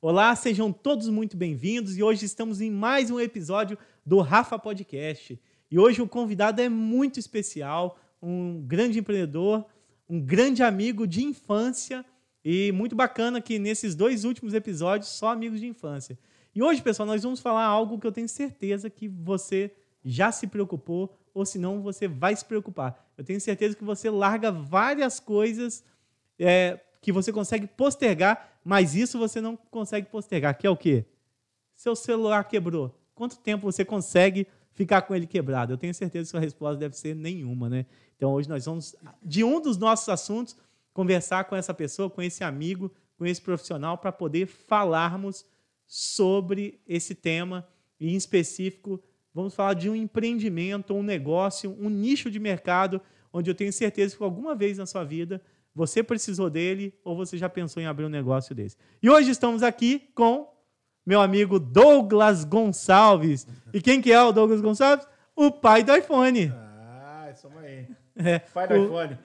Olá, sejam todos muito bem-vindos e hoje estamos em mais um episódio do Rafa Podcast. E hoje o convidado é muito especial, um grande empreendedor, um grande amigo de infância e muito bacana que nesses 2 últimos episódios só amigos de infância. E hoje, pessoal, nós vamos falar algo que eu tenho certeza que você já se preocupou ou se não, você vai se preocupar. Eu tenho certeza que você larga várias coisas que você consegue postergar, mas isso você não consegue postergar, que é o quê? Seu celular quebrou. Quanto tempo você consegue ficar com ele quebrado? Eu tenho certeza que sua resposta deve ser nenhuma, né? Então, hoje nós vamos, de um dos nossos assuntos, conversar com essa pessoa, com esse amigo, com esse profissional, para poder falarmos sobre esse tema e, em específico, vamos falar de um empreendimento, um negócio, um nicho de mercado, onde eu tenho certeza que alguma vez na sua vida você precisou dele ou você já pensou em abrir um negócio desse. E hoje estamos aqui com meu amigo Douglas Gonçalves. E quem que é o Douglas Gonçalves? O pai do iPhone. Isso aí. Pai do iPhone.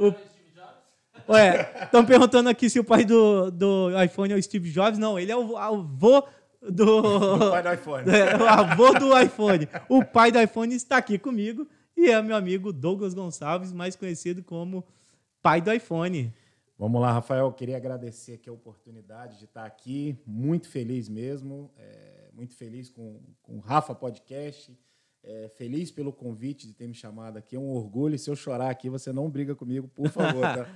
Estão perguntando aqui se o pai do iPhone é o Steve Jobs. Não, ele é o avô do pai do iPhone. O avô do iPhone. O pai do iPhone está aqui comigo e é meu amigo Douglas Gonçalves, mais conhecido como pai do iPhone. Vamos lá, Rafael. Eu queria agradecer aqui a oportunidade de estar aqui. Muito feliz mesmo. Muito feliz com o Rafa Podcast. Feliz pelo convite de ter me chamado aqui. É um orgulho. Se eu chorar aqui, você não briga comigo, por favor. Tá?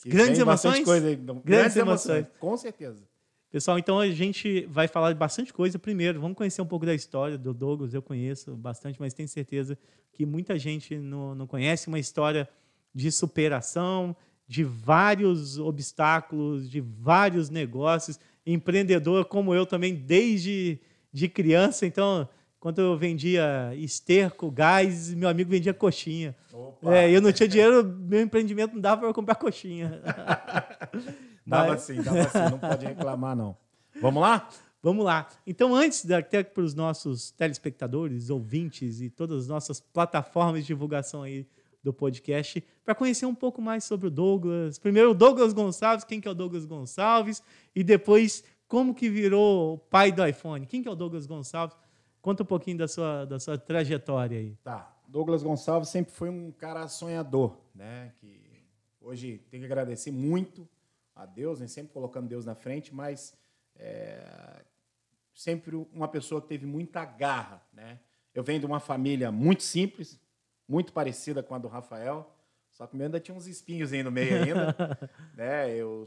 Grandes emoções? Coisa aí. Grandes emoções, com certeza. Pessoal, então a gente vai falar de bastante coisa. Primeiro, vamos conhecer um pouco da história do Douglas. Eu conheço bastante, mas tenho certeza que muita gente não conhece. Uma história de superação, de vários obstáculos, de vários negócios. Empreendedor como eu também, desde de criança. Então, quando eu vendia esterco, gás, meu amigo vendia coxinha. Eu não tinha dinheiro, meu empreendimento não dava para comprar coxinha. Dava sim, não pode reclamar, não. Vamos lá? Vamos lá. Então, antes, até para os nossos telespectadores, ouvintes e todas as nossas plataformas de divulgação aí do podcast, para conhecer um pouco mais sobre o Douglas. Primeiro, o Douglas Gonçalves, quem que é o Douglas Gonçalves, e depois, como que virou o pai do iPhone. Quem que é o Douglas Gonçalves? Conta um pouquinho da sua trajetória aí. Tá. Douglas Gonçalves sempre foi um cara sonhador, né? Que hoje tem que agradecer muito a Deus, né? Sempre colocando Deus na frente, mas sempre uma pessoa que teve muita garra, né? Eu venho de uma família muito simples, muito parecida com a do Rafael, só que o meu ainda tinha uns espinhos aí no meio ainda. Né? Eu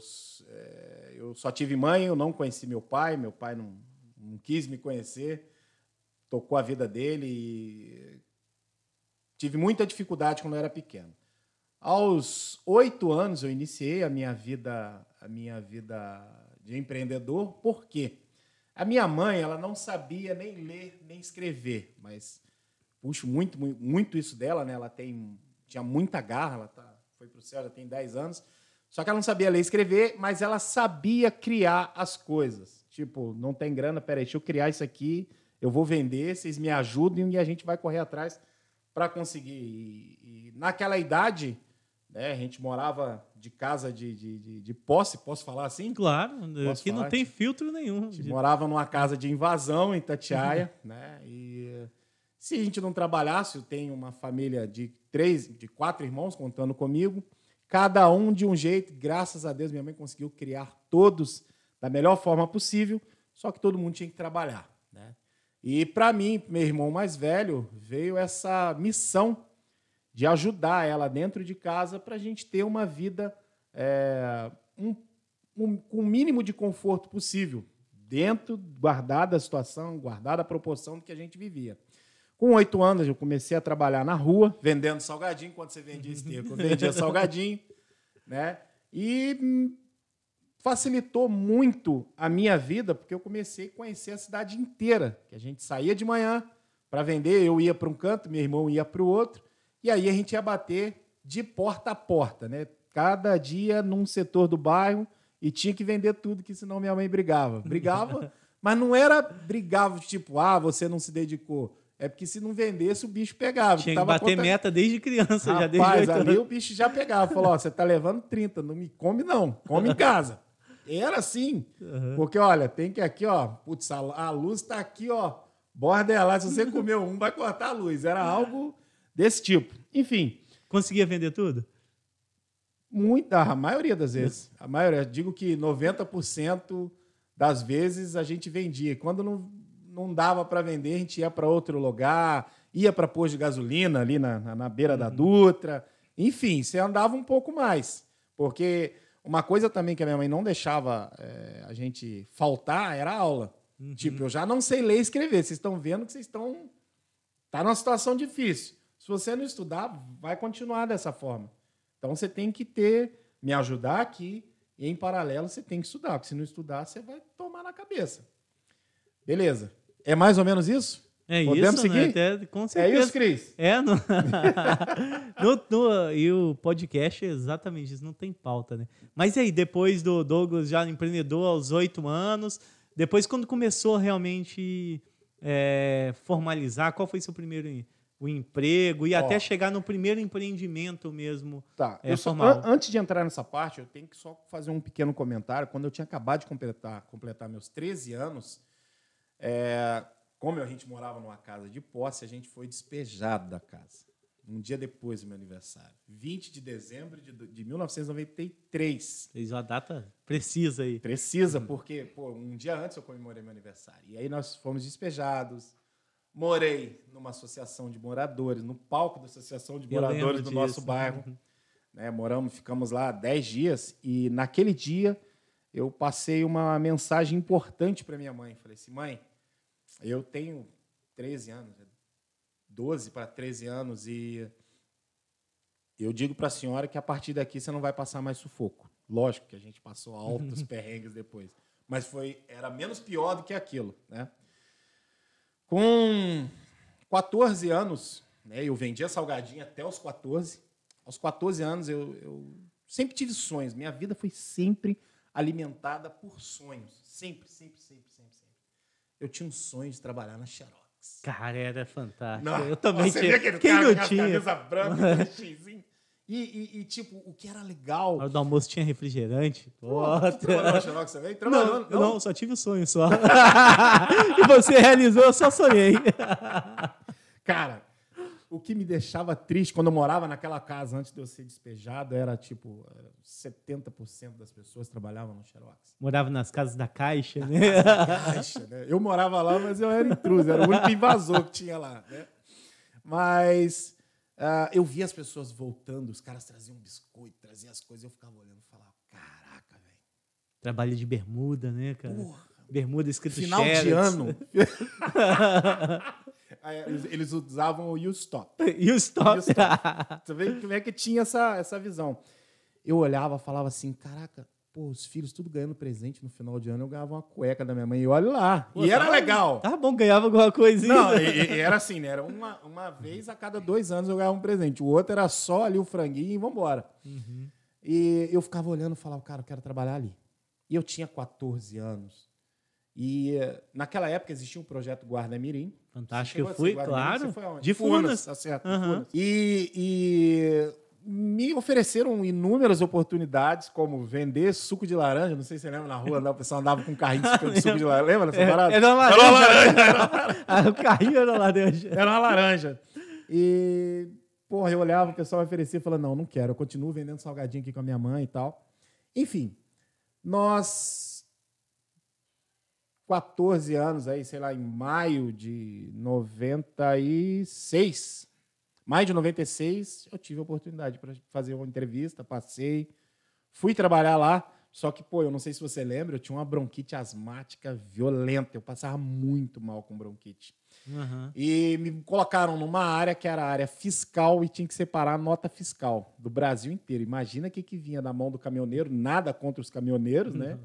só tive mãe, eu não conheci meu pai não quis me conhecer, tocou a vida dele e tive muita dificuldade quando eu era pequeno. Aos 8 anos eu iniciei a minha vida de empreendedor. Por quê? A minha mãe, ela não sabia nem ler nem escrever, mas puxo muito, muito isso dela, né? Ela tinha muita garra, ela foi para o céu, já tem 10 anos, só que ela não sabia ler e escrever, mas ela sabia criar as coisas. Tipo, não tem grana, peraí, deixa eu criar isso aqui, eu vou vender, vocês me ajudem e a gente vai correr atrás para conseguir. E naquela idade, né, a gente morava de casa de posse, posso falar assim? Claro, aqui não tem filtro nenhum. A gente morava numa casa de invasão em Itatiaia, né? E se a gente não trabalhasse, eu tenho uma família de 4 irmãos, contando comigo, cada um de um jeito, graças a Deus, minha mãe conseguiu criar todos da melhor forma possível, só que todo mundo tinha que trabalhar, né? E, para mim, meu irmão mais velho, veio essa missão de ajudar ela dentro de casa para a gente ter uma vida com o mínimo de conforto possível, guardada a situação, guardada a proporção do que a gente vivia. Com 8 anos, eu comecei a trabalhar na rua, vendendo salgadinho. Quando você vendia esterco, eu vendia salgadinho, né? E facilitou muito a minha vida, porque eu comecei a conhecer a cidade inteira. Que a gente saía de manhã para vender, eu ia para um canto, meu irmão ia para o outro, e aí a gente ia bater de porta a porta, né? Cada dia num setor do bairro, e tinha que vender tudo, que senão minha mãe brigava. Brigava, mas não era brigava de tipo, você não se dedicou. É porque se não vendesse, o bicho pegava. Tinha que bater meta desde criança. Rapaz, já desde 8 anos. Ali o bicho já pegava. Falou, você tá levando 30, não me come não, come em casa. Era assim. Porque, olha, tem que aqui, ó, putz, a luz tá aqui, ó, borderline. Se você comer um, vai cortar a luz. Era algo desse tipo. Enfim. Conseguia vender tudo? A maioria das vezes. A maioria. Digo que 90% das vezes a gente vendia. Quando não dava para vender, a gente ia para outro lugar, ia para posto de gasolina ali na beira da Dutra. Enfim, você andava um pouco mais. Porque uma coisa também que a minha mãe não deixava a gente faltar era a aula. Tipo, eu já não sei ler e escrever. Vocês estão vendo que vocês estão... Tá numa situação difícil. Se você não estudar, vai continuar dessa forma. Então, você tem que me ajudar aqui e, em paralelo, você tem que estudar. Porque se não estudar, você vai tomar na cabeça. Beleza. É mais ou menos isso? Podemos seguir? Né? Até, com certeza. É isso, Cris? E o podcast é exatamente isso, não tem pauta, né? Mas e aí, depois do Douglas já empreendedor aos 8 anos, depois quando começou realmente formalizar, qual foi seu primeiro o emprego e até chegar no primeiro empreendimento mesmo? Tá. Antes de entrar nessa parte, eu tenho que só fazer um pequeno comentário. Quando eu tinha acabado de completar meus 13 anos, como a gente morava numa casa de posse, a gente foi despejado da casa. Um dia depois do meu aniversário. 20 de dezembro de 1993. Fez uma data precisa aí. Precisa, porque um dia antes eu comemorei meu aniversário. E aí nós fomos despejados. Morei numa associação de moradores, no palco da associação de moradores do nosso bairro. Né, ficamos lá 10 dias. E naquele dia eu passei uma mensagem importante para minha mãe. Falei assim, mãe, eu tenho 13 anos, 12 para 13 anos, e eu digo para a senhora que a partir daqui você não vai passar mais sufoco. Lógico que a gente passou altos perrengues depois, mas era menos pior do que aquilo. Né? Com 14 anos, né, eu vendia salgadinho até os 14. Aos 14 anos, eu sempre tive sonhos. Minha vida foi sempre alimentada por sonhos. Sempre. Eu tinha um sonho de trabalhar na Xerox. Cara, era fantástico. Não, eu também tinha. Quem não tinha? Camisa branca, xizinho. E, tipo, o que era legal... Na hora do almoço tinha refrigerante. Você trabalhou na Xerox também? Não, só tive o sonho só. E você realizou, eu só sonhei. Cara, o que me deixava triste quando eu morava naquela casa antes de eu ser despejado era, tipo, 70% das pessoas trabalhavam no Xerox. Morava nas casas da Caixa, né? Caixa, né? Eu morava lá, mas eu era intruso, era o único invasor que tinha lá, né? Mas eu via as pessoas voltando, os caras traziam biscoito, traziam as coisas, eu ficava olhando e falava, caraca, velho. Trabalho de bermuda, né, cara? Porra. Bermuda escrito final de ano. Eles usavam o You Stop. You Stop. Você vê como é que tinha essa visão. Eu olhava e falava assim, caraca, os filhos tudo ganhando presente no final de ano, eu ganhava uma cueca da minha mãe e olha lá. E era legal. Tá bom, ganhava alguma coisinha. Não, e era assim, né? Era uma vez a cada 2 anos eu ganhava um presente. O outro era só ali o franguinho e vambora. E eu ficava olhando e falava, cara, eu quero trabalhar ali. E eu tinha 14 anos. E naquela época existia um projeto Guarda Mirim. Fantástico, eu fui, claro. Você foi aonde? De Furnas. Tá certo, de Furnas. E me ofereceram inúmeras oportunidades, como vender suco de laranja. Não sei se você lembra, na rua o pessoal andava com um carrinho de suco de laranja. Lembra dessa parada? Era uma laranja. O carrinho era laranja. Era uma laranja. E, porra, eu olhava, o pessoal oferecia e falava, não quero. Eu continuo vendendo salgadinho aqui com a minha mãe e tal. Enfim, nós... 14 anos aí, sei lá, em maio de 96. Maio de 96, eu tive a oportunidade para fazer uma entrevista, passei, fui trabalhar lá, só que, eu não sei se você lembra, eu tinha uma bronquite asmática violenta, eu passava muito mal com bronquite. E me colocaram numa área que era a área fiscal e tinha que separar a nota fiscal do Brasil inteiro. Imagina o que vinha da mão do caminhoneiro, nada contra os caminhoneiros, né?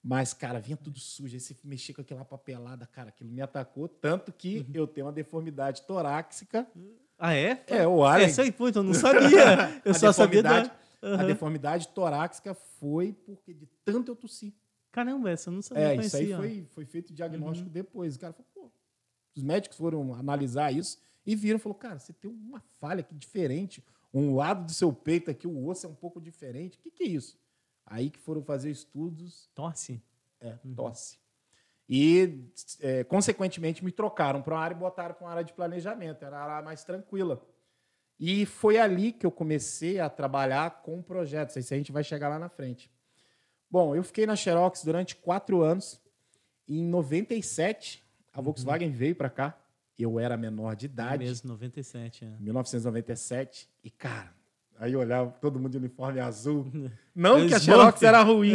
Mas, cara, vinha tudo sujo. Aí você mexia com aquela papelada, cara, aquilo me atacou. Tanto que eu tenho uma deformidade torácica. Ah, é? O Allen. Essa aí, eu não sabia. Eu só sabia A deformidade torácica foi porque de tanto eu tossi. Caramba, essa eu não sabia. Isso aí foi feito o diagnóstico depois. O cara falou, os médicos foram analisar isso e viram, falou, cara, você tem uma falha aqui diferente. Um lado do seu peito aqui, o osso é um pouco diferente. O que é isso? Aí que foram fazer estudos. Tosse? Tosse. E, consequentemente, me trocaram para uma área e botaram para uma área de planejamento. Era a área mais tranquila. E foi ali que eu comecei a trabalhar com projetos. Isso a gente vai chegar lá na frente. Bom, eu fiquei na Xerox durante 4 anos. E em 97, a Volkswagen veio para cá. Eu era menor de idade. É mesmo, 97. 1997. E, cara, aí eu olhava todo mundo de uniforme azul. Não que a Xerox era ruim.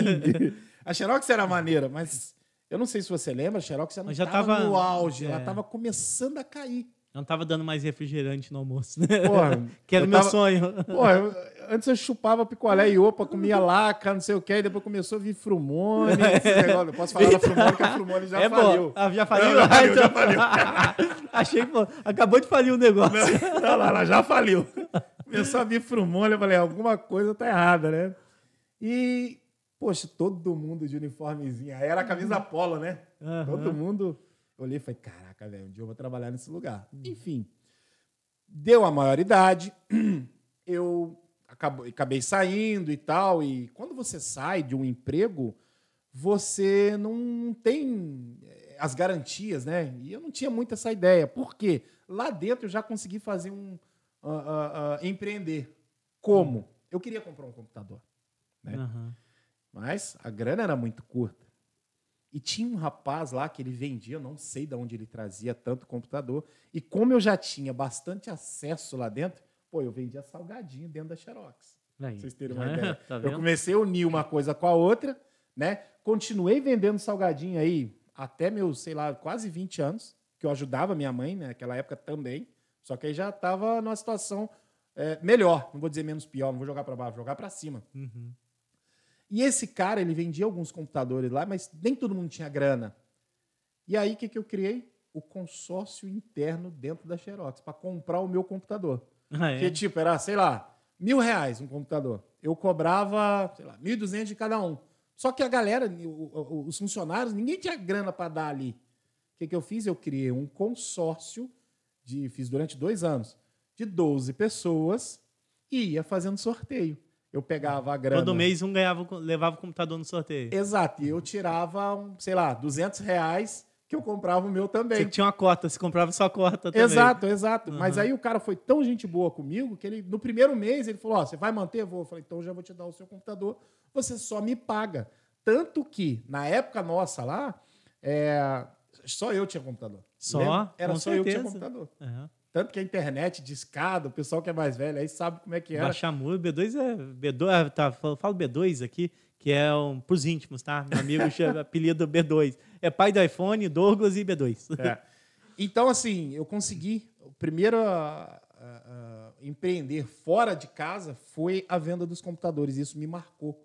A Xerox era maneira, mas eu não sei se você lembra, a Xerox já não estava no auge. Ela estava começando a cair. Não estava dando mais refrigerante no almoço, né? Porra, que era o meu sonho. Porra, antes eu chupava picolé e opa, comia laca, não sei o quê, e depois começou a vir Frumone. Eu posso falar da Frumone, que a Frumone já faliu. Já faliu? Já faliu. Achei que acabou de falir o negócio. Não, ela já faliu. Começou a vir Frumone, eu falei, alguma coisa tá errada, né? E, poxa, todo mundo de uniformezinho. Aí era a camisa polo, né? Todo mundo... Eu olhei e falei, caraca, velho, um dia eu vou trabalhar nesse lugar. Enfim, deu a maioridade, eu acabei saindo e tal, e quando você sai de um emprego, você não tem as garantias, né? E eu não tinha muito essa ideia. Por quê? Lá dentro eu já consegui fazer empreender. Como? Eu queria comprar um computador, né? Mas a grana era muito curta. E tinha um rapaz lá que ele vendia, eu não sei de onde ele trazia tanto computador. E como eu já tinha bastante acesso lá dentro, eu vendia salgadinho dentro da Xerox. Pra vocês terem uma ideia. Tá eu comecei a unir uma coisa com a outra, né? Continuei vendendo salgadinho aí até meus, sei lá, quase 20 anos, que eu ajudava minha mãe, né, naquela época também. Só que aí já estava numa situação melhor. Não vou dizer menos pior, não vou jogar para baixo, vou jogar para cima. E esse cara, ele vendia alguns computadores lá, mas nem todo mundo tinha grana. E aí, o que eu criei? O consórcio interno dentro da Xerox, para comprar o meu computador. Que, tipo, era, sei lá, R$1.000 um computador. Eu cobrava, sei lá, 1.200 de cada um. Só que a galera, os funcionários, ninguém tinha grana para dar ali. O que eu fiz? Eu criei um consórcio, fiz durante 2 anos, de 12 pessoas e ia fazendo sorteio. Eu pegava a grana... Todo mês levava o computador no sorteio. Exato. E eu tirava, sei lá, R$200 que eu comprava o meu também. Você tinha uma cota, você comprava sua cota também. Exato. Mas aí o cara foi tão gente boa comigo que ele, no primeiro mês ele falou, você vai manter? Eu vou. Eu falei, então eu já vou te dar o seu computador, você só me paga. Tanto que, na época nossa lá, só eu tinha computador. Só? Era Com só certeza. eu que tinha computador. Tanto que a internet, discada, o pessoal que é mais velho aí sabe como é que era. Baixamur, B2 falo B2 aqui, que é pros íntimos, tá? Meu amigo chama apelido B2. É pai do iPhone, Douglas e B2. Então, assim, eu consegui. O primeiro empreender fora de casa foi a venda dos computadores. Isso me marcou.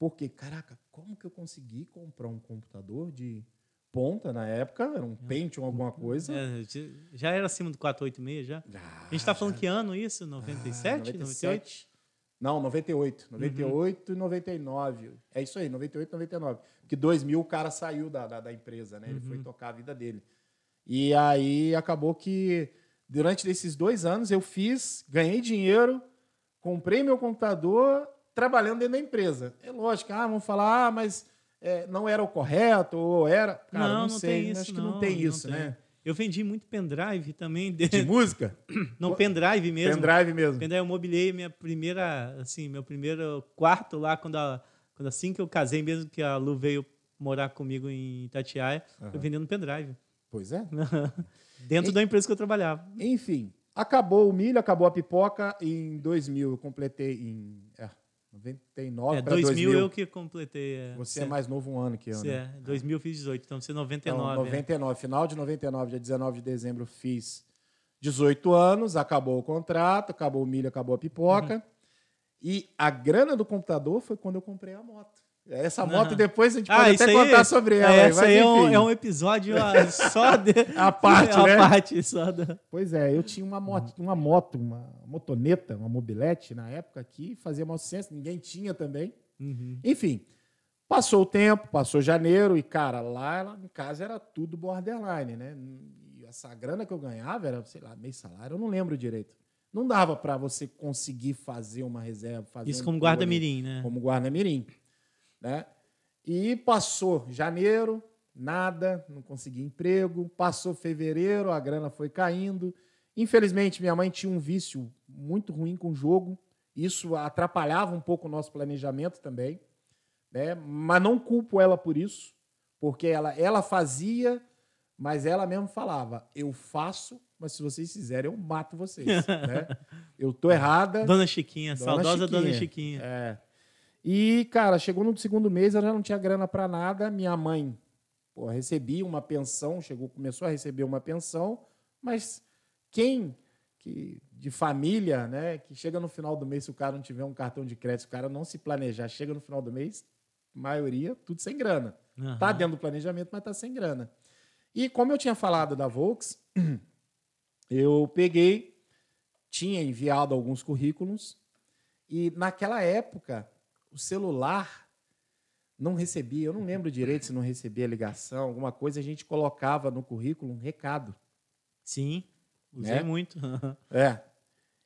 Porque, caraca, como que eu consegui comprar um computador de ponta na época? Era um Pentium, alguma coisa. Já era acima do 486, já? A gente está falando que ano isso? 97? 98? Não, 98. 98 e 99. É isso aí, 98 e 99. Porque 2000 o cara saiu da empresa, né? Ele foi tocar a vida dele. E aí acabou que, durante esses 2 anos, eu ganhei dinheiro, comprei meu computador, trabalhando dentro da empresa. É lógico, vamos falar, mas não era o correto, ou era... Cara, não sei, tem isso, acho que não tem isso, né? Eu vendi muito pendrive também. De música? Não, pendrive mesmo. Pendrive mesmo. Pendrive, eu mobilei meu primeiro quarto lá, assim que eu casei, mesmo que a Lu veio morar comigo em Itatiaia, eu vendendo pendrive. Pois é. Dentro da empresa que eu trabalhava. Enfim, acabou o milho, acabou a pipoca. Em 2000 eu completei em 99 para 2000. Eu que completei. Você é mais novo um ano que eu, né? 2000 eu fiz 18, então você é 99. Então, 99, final de 99, dia 19 de dezembro, fiz 18 anos, acabou o contrato, acabou o milho, acabou a pipoca. E a grana do computador foi quando eu comprei a moto. Essa moto depois a gente pode até contar sobre ela. Essa aí é um episódio só a parte, né? Pois eu tinha uma motoneta, uma mobilete na época que fazia motociência, ninguém tinha também. Enfim, passou o tempo, passou janeiro e, cara, lá em casa era tudo borderline, né? E essa grana que eu ganhava era, sei lá, meio salário, eu não lembro direito. não dava para você conseguir fazer uma reserva. Fazer Isso como guarda-mirim, né? Como guarda-mirim. Né? E passou janeiro, nada, não consegui emprego. Passou fevereiro, a grana foi caindo. Infelizmente, minha mãe tinha um vício muito ruim com o jogo. Isso atrapalhava um pouco o nosso planejamento também. Né? Mas não culpo ela por isso, porque ela fazia, mas ela mesmo falava, eu faço, mas se vocês fizerem, eu mato vocês. Né? Eu tô errada. Dona Chiquinha, saudosa Dona Chiquinha. É. E, cara, chegou no segundo mês, ela já não tinha grana para nada. Minha mãe recebia uma pensão, começou a receber uma pensão, mas quem de família, né, que chega no final do mês, se o cara não tiver um cartão de crédito, se o cara não se planejar, chega no final do mês, maioria, tudo sem grana. Uhum. Tá dentro do planejamento, mas tá sem grana. E como eu tinha falado da Volks, eu tinha enviado alguns currículos, e naquela época, o celular não recebia, eu não lembro direito se não recebia ligação, alguma coisa, a gente colocava no currículo um recado. Sim, usei muito.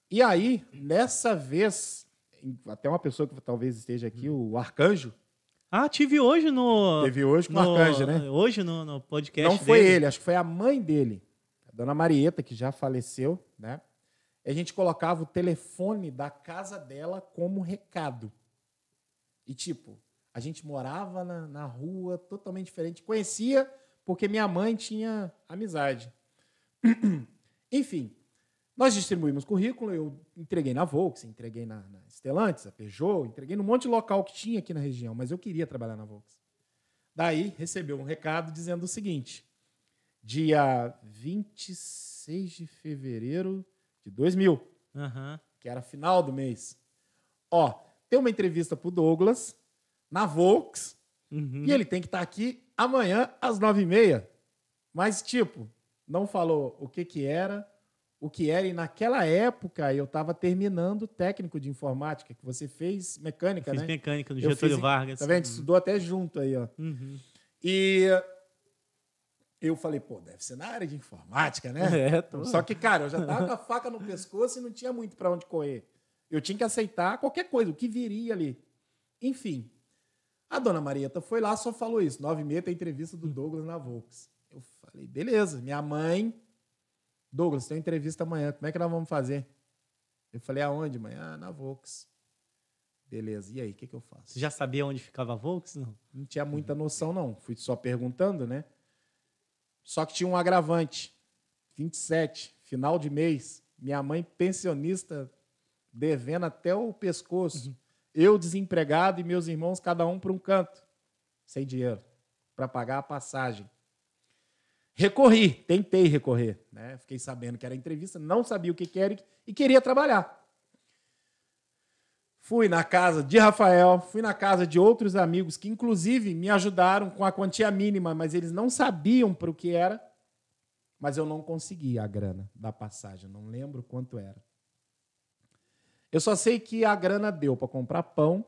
E aí, nessa vez, até uma pessoa que talvez esteja aqui, o Arcanjo. Tive hoje no... Teve hoje com o Arcanjo, né? Hoje no podcast Não foi dele. ele, acho que foi a mãe dele, a dona Marieta, que já faleceu, né? A gente colocava o telefone da casa dela como recado. E, tipo, a gente morava na rua, totalmente diferente. Conhecia porque minha mãe tinha amizade. Enfim, nós distribuímos currículo, eu entreguei na Volks, entreguei na Stellantis, a Peugeot, entreguei num monte de local que tinha aqui na região, mas eu queria trabalhar na Volks. Daí, recebeu um recado dizendo o seguinte, dia 26 de fevereiro de 2000, que era final do mês. Tem uma entrevista pro Douglas na Volks e ele tem que estar aqui amanhã às 9h30. Mas, tipo, não falou o que era, e naquela época eu estava terminando o técnico de informática, que você fez mecânica, né? Fiz mecânica no Getúlio Vargas. Tá vendo? Estudou até junto aí, ó. E eu falei, deve ser na área de informática, né? Só que, cara, eu já tava com a faca no pescoço e não tinha muito para onde correr. Eu tinha que aceitar qualquer coisa, o que viria ali. Enfim, a dona Marieta foi lá, só falou isso. 9h30 tem entrevista do Douglas na Volks. Eu falei, beleza. Minha mãe, Douglas, tem uma entrevista amanhã, como é que nós vamos fazer? Eu falei, aonde, mãe? Na Volks. Beleza, e aí, o que eu faço? Você já sabia onde ficava a Volks? Não tinha muita noção, não. Fui só perguntando, né? Só que tinha um agravante. 27, final de mês. Minha mãe, pensionista, devendo até o pescoço. Eu, desempregado, e meus irmãos, cada um para um canto. Sem dinheiro. Para pagar a passagem. Tentei recorrer. Né? Fiquei sabendo que era entrevista, não sabia o que era e queria trabalhar. Fui na casa de Rafael, fui na casa de outros amigos que, inclusive, me ajudaram com a quantia mínima, mas eles não sabiam para o que era. Mas eu não consegui a grana da passagem, não lembro quanto era. Eu só sei que a grana deu para comprar pão,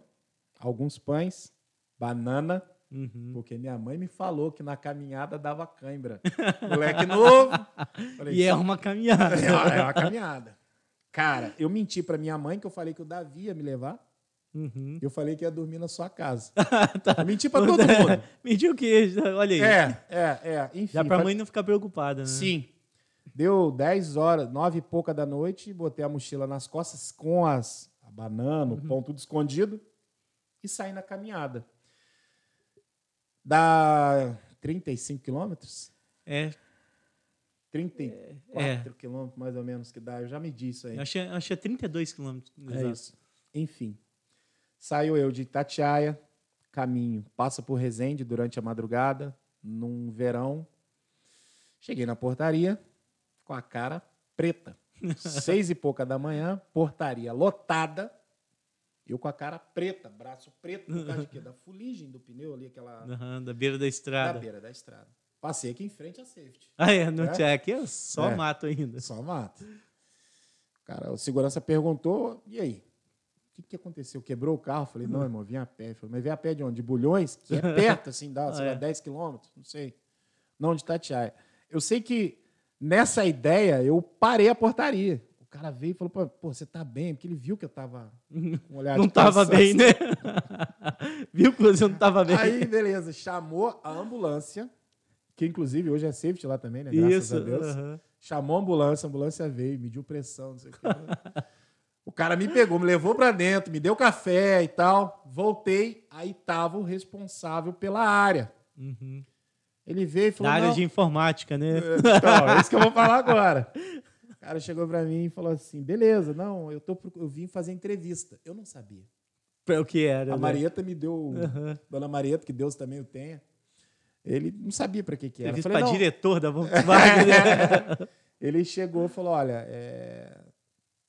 alguns pães, banana, porque minha mãe me falou que na caminhada dava cãibra. Moleque novo. Falei, é uma caminhada. É uma caminhada. Cara, eu menti para minha mãe que eu falei que o Davi ia me levar. Eu falei que ia dormir na sua casa. Eu menti para todo mundo. Mentiu o quê? Olha aí. Enfim, já para a mãe não ficar preocupada, né? Sim. Deu 10 horas, 9 e pouca da noite, botei a mochila nas costas com a banana, o pão tudo escondido e saí na caminhada. Dá 35 quilômetros? 34 quilômetros, mais ou menos, que dá. Eu já medi isso aí. Eu achei 32 quilômetros. Isso. Enfim. Saio eu de Itatiaia, caminho, passa por Resende durante a madrugada, num verão. Cheguei na portaria com a cara preta. 6 e pouca da manhã, portaria lotada. Eu com a cara preta, braço preto, por causa de quê? Da fuligem do pneu ali, aquela... da beira da estrada. Da beira da estrada. Passei aqui em frente à safety. No check. Eu só mato ainda. Só mato. Cara, o segurança perguntou, e aí? O que aconteceu? Quebrou o carro? Falei, não, irmão, vim a pé. Falei, mas vim a pé de onde? De Bulhões? Que é perto, assim, dá, sei lá, 10 quilômetros? Não sei. Não, de Itatiaia. Eu sei que nessa ideia eu parei a portaria. O cara veio e falou, pô, você tá bem? Porque ele viu que eu tava com um olhar Não de tava cansaço. bem, né? Viu que você não tava bem. Aí, beleza, chamou a ambulância, que inclusive hoje é safety lá também, né? Graças Isso, a Deus. Chamou a ambulância veio, mediu pressão, não sei o que. O cara me pegou, me levou pra dentro, me deu café e tal. Voltei, aí tava o responsável pela área. Uhum. Ele veio e falou... Da área não, de informática, né? então, é isso que eu vou falar agora. O cara chegou pra mim e falou assim, beleza, não, eu vim fazer entrevista. Eu não sabia. O que era, A né? Marieta me deu... Dona Marieta, que Deus também o tenha. Ele não sabia pra que era. Entrevista Falei, pra não. diretor da Volkswagen, né? Ele chegou e falou, olha,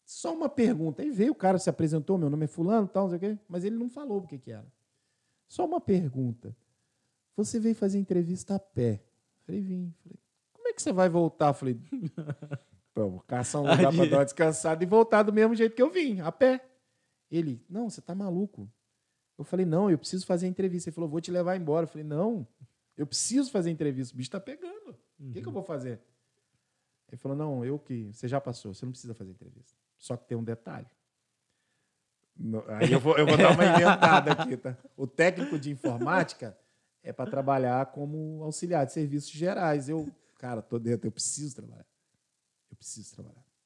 só uma pergunta. Aí veio o cara, se apresentou, meu nome é fulano, tal, não sei o quê, mas ele não falou o que era. Só uma pergunta. Você veio fazer entrevista a pé? Falei, vim. Falei, como é que você vai voltar? Falei, vou caçar um lugar para dar uma descansada e voltar do mesmo jeito que eu vim, a pé. Ele, não, você tá maluco. Eu falei, não, eu preciso fazer entrevista. Ele falou, vou te levar embora. Eu falei, não, eu preciso fazer entrevista. O bicho tá pegando. O que eu vou fazer? Ele falou, não, você já passou, você não precisa fazer entrevista. Só que tem um detalhe. Aí eu vou dar uma inventada aqui, tá? O técnico de informática é para trabalhar como auxiliar de serviços gerais. Cara, tô dentro, eu preciso trabalhar.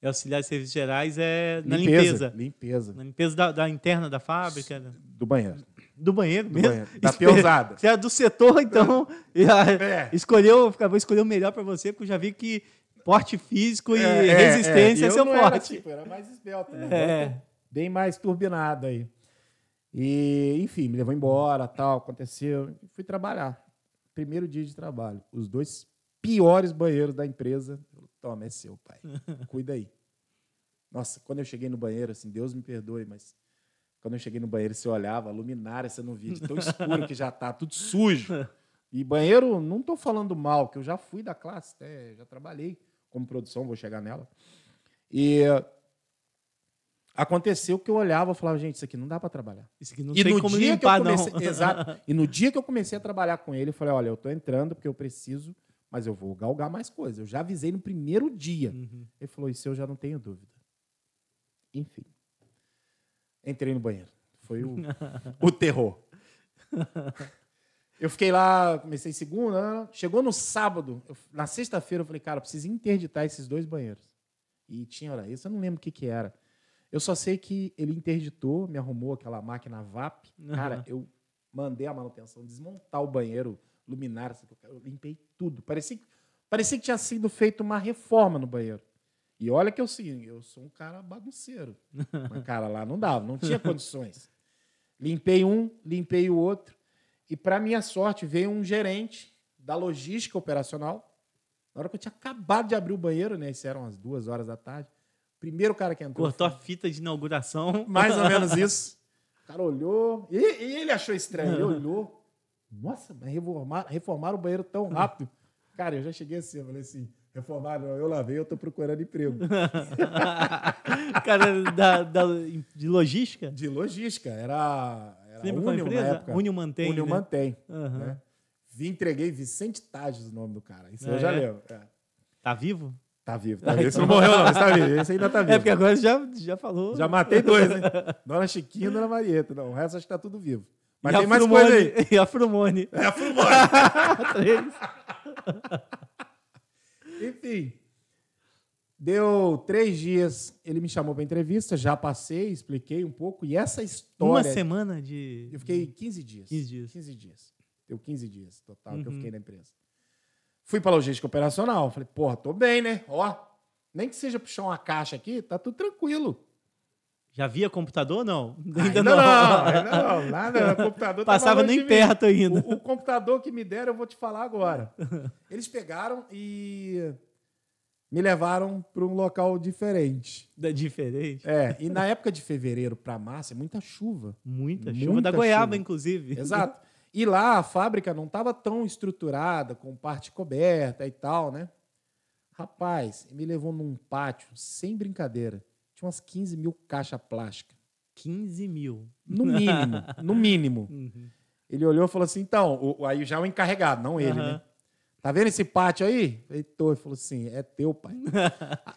É auxiliar de serviços gerais na limpeza. Limpeza. Na limpeza da interna da fábrica. Né? Do banheiro. Do banheiro mesmo? Banheiro. Da peãozada. Você é do setor, então acabou escolher o melhor para você, porque eu já vi que porte físico e resistência é seu forte. Era mais esbelto, né? Bem mais turbinado aí. E, enfim, me levou embora, tal, aconteceu. Fui trabalhar. Primeiro dia de trabalho. Os 2 piores banheiros da empresa. Toma, é seu, pai. Cuida aí. Nossa, quando eu cheguei no banheiro, assim, Deus me perdoe, mas quando eu cheguei no banheiro, você olhava, a luminária, você não via, de tão escuro que já tá, tudo sujo. E banheiro, não estou falando mal, que eu já fui da classe, já trabalhei como produção, vou chegar nela. E aconteceu que eu olhava e falava, gente, isso aqui não dá para trabalhar. Isso aqui não tem como limpar, não. Exato. E no dia que eu comecei a trabalhar com ele, eu falei, olha, eu estou entrando porque eu preciso, mas eu vou galgar mais coisas. Eu já avisei no primeiro dia. Ele falou, isso eu já não tenho dúvida. Enfim. Entrei no banheiro. Foi o terror. Eu fiquei lá, comecei segunda, chegou no sábado, na sexta-feira eu falei, cara, eu preciso interditar esses 2 banheiros. E tinha hora isso, eu não lembro o que era. Eu só sei que ele interditou, me arrumou aquela máquina VAP. Cara, eu mandei a manutenção desmontar o banheiro, luminária, eu limpei tudo. Parecia que tinha sido feita uma reforma no banheiro. E olha que eu sou um cara bagunceiro. Mas, cara, lá não dava, não tinha condições. Limpei um, limpei o outro. E, para minha sorte, veio um gerente da logística operacional. Na hora que eu tinha acabado de abrir o banheiro, né? Isso eram as 2 horas da tarde. Primeiro cara que entrou. Cortou a fita de inauguração. Mais ou menos isso. O cara olhou. E ele achou estranho. Ele olhou. Nossa, mas reformaram o banheiro tão rápido. Cara, eu já cheguei assim, eu falei assim, reformaram, eu lavei, eu tô procurando emprego. Cara, de logística? De logística. Era Union na época. Union Mantém. Union né? Mantém. Né? Entreguei Vicente Tages, o nome do cara. Isso eu já lembro. Tá vivo? Tá vivo. Esse não morreu, não. Esse tá vivo. Esse ainda tá vivo. É porque agora já falou. Já matei 2, hein? Dona Chiquinha e Dona Marieta. Não, o resto acho que tá tudo vivo. Mas e tem mais coisa aí. E a Frumone. É a Frumone. 3. Enfim. Deu 3 dias, ele me chamou para entrevista, já passei, expliquei um pouco. E essa história... Uma semana de... Eu fiquei 15 dias. 15 dias. 15 dias. Deu 15 dias total que eu fiquei na empresa. Fui para a logística operacional. Falei, porra, tô bem, né? Ó, nem que seja puxar uma caixa aqui, tá tudo tranquilo. Já via computador ou não? Ainda não, nada. O computador passava nem perto ainda. O computador que me deram, eu vou te falar agora. Eles pegaram e me levaram para um local diferente. Diferente? E na época de fevereiro para março é muita chuva. Muita chuva da goiaba, inclusive. Exato. E lá a fábrica não estava tão estruturada, com parte coberta e tal, né? Rapaz, me levou num pátio, sem brincadeira. Tinha umas 15 mil caixas plásticas. 15 mil? No mínimo. Ele olhou e falou assim, então, aí já o encarregado, não ele, né? Tá vendo esse pátio aí? Ele falou assim, é teu, pai.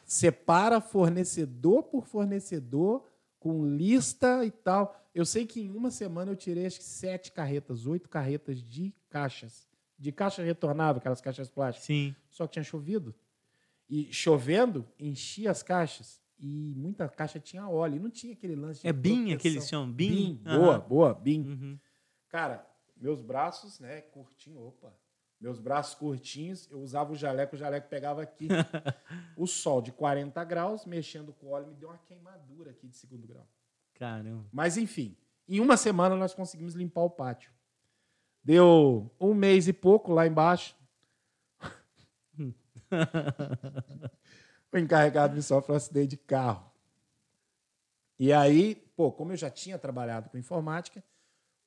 Separa fornecedor por fornecedor, com lista e tal. Eu sei que em uma semana eu tirei acho que 7 carretas, 8 carretas de caixas. De caixa retornável, aquelas caixas plásticas. Sim. Só que tinha chovido. E chovendo, enchia as caixas. E muita caixa tinha óleo. E não tinha aquele lance de BIM, aqueles chamam BIM? Boa, BIM. Cara, meus braços, né, curtinho, meus braços curtinhos, eu usava o jaleco pegava aqui. O sol de 40 graus, mexendo com o óleo, me deu uma queimadura aqui de 2º grau. Caramba. Mas, enfim, em uma semana nós conseguimos limpar o pátio. Deu 1 mês e pouco lá embaixo. O encarregado me sofre um acidente de carro. E aí, como eu já tinha trabalhado com informática,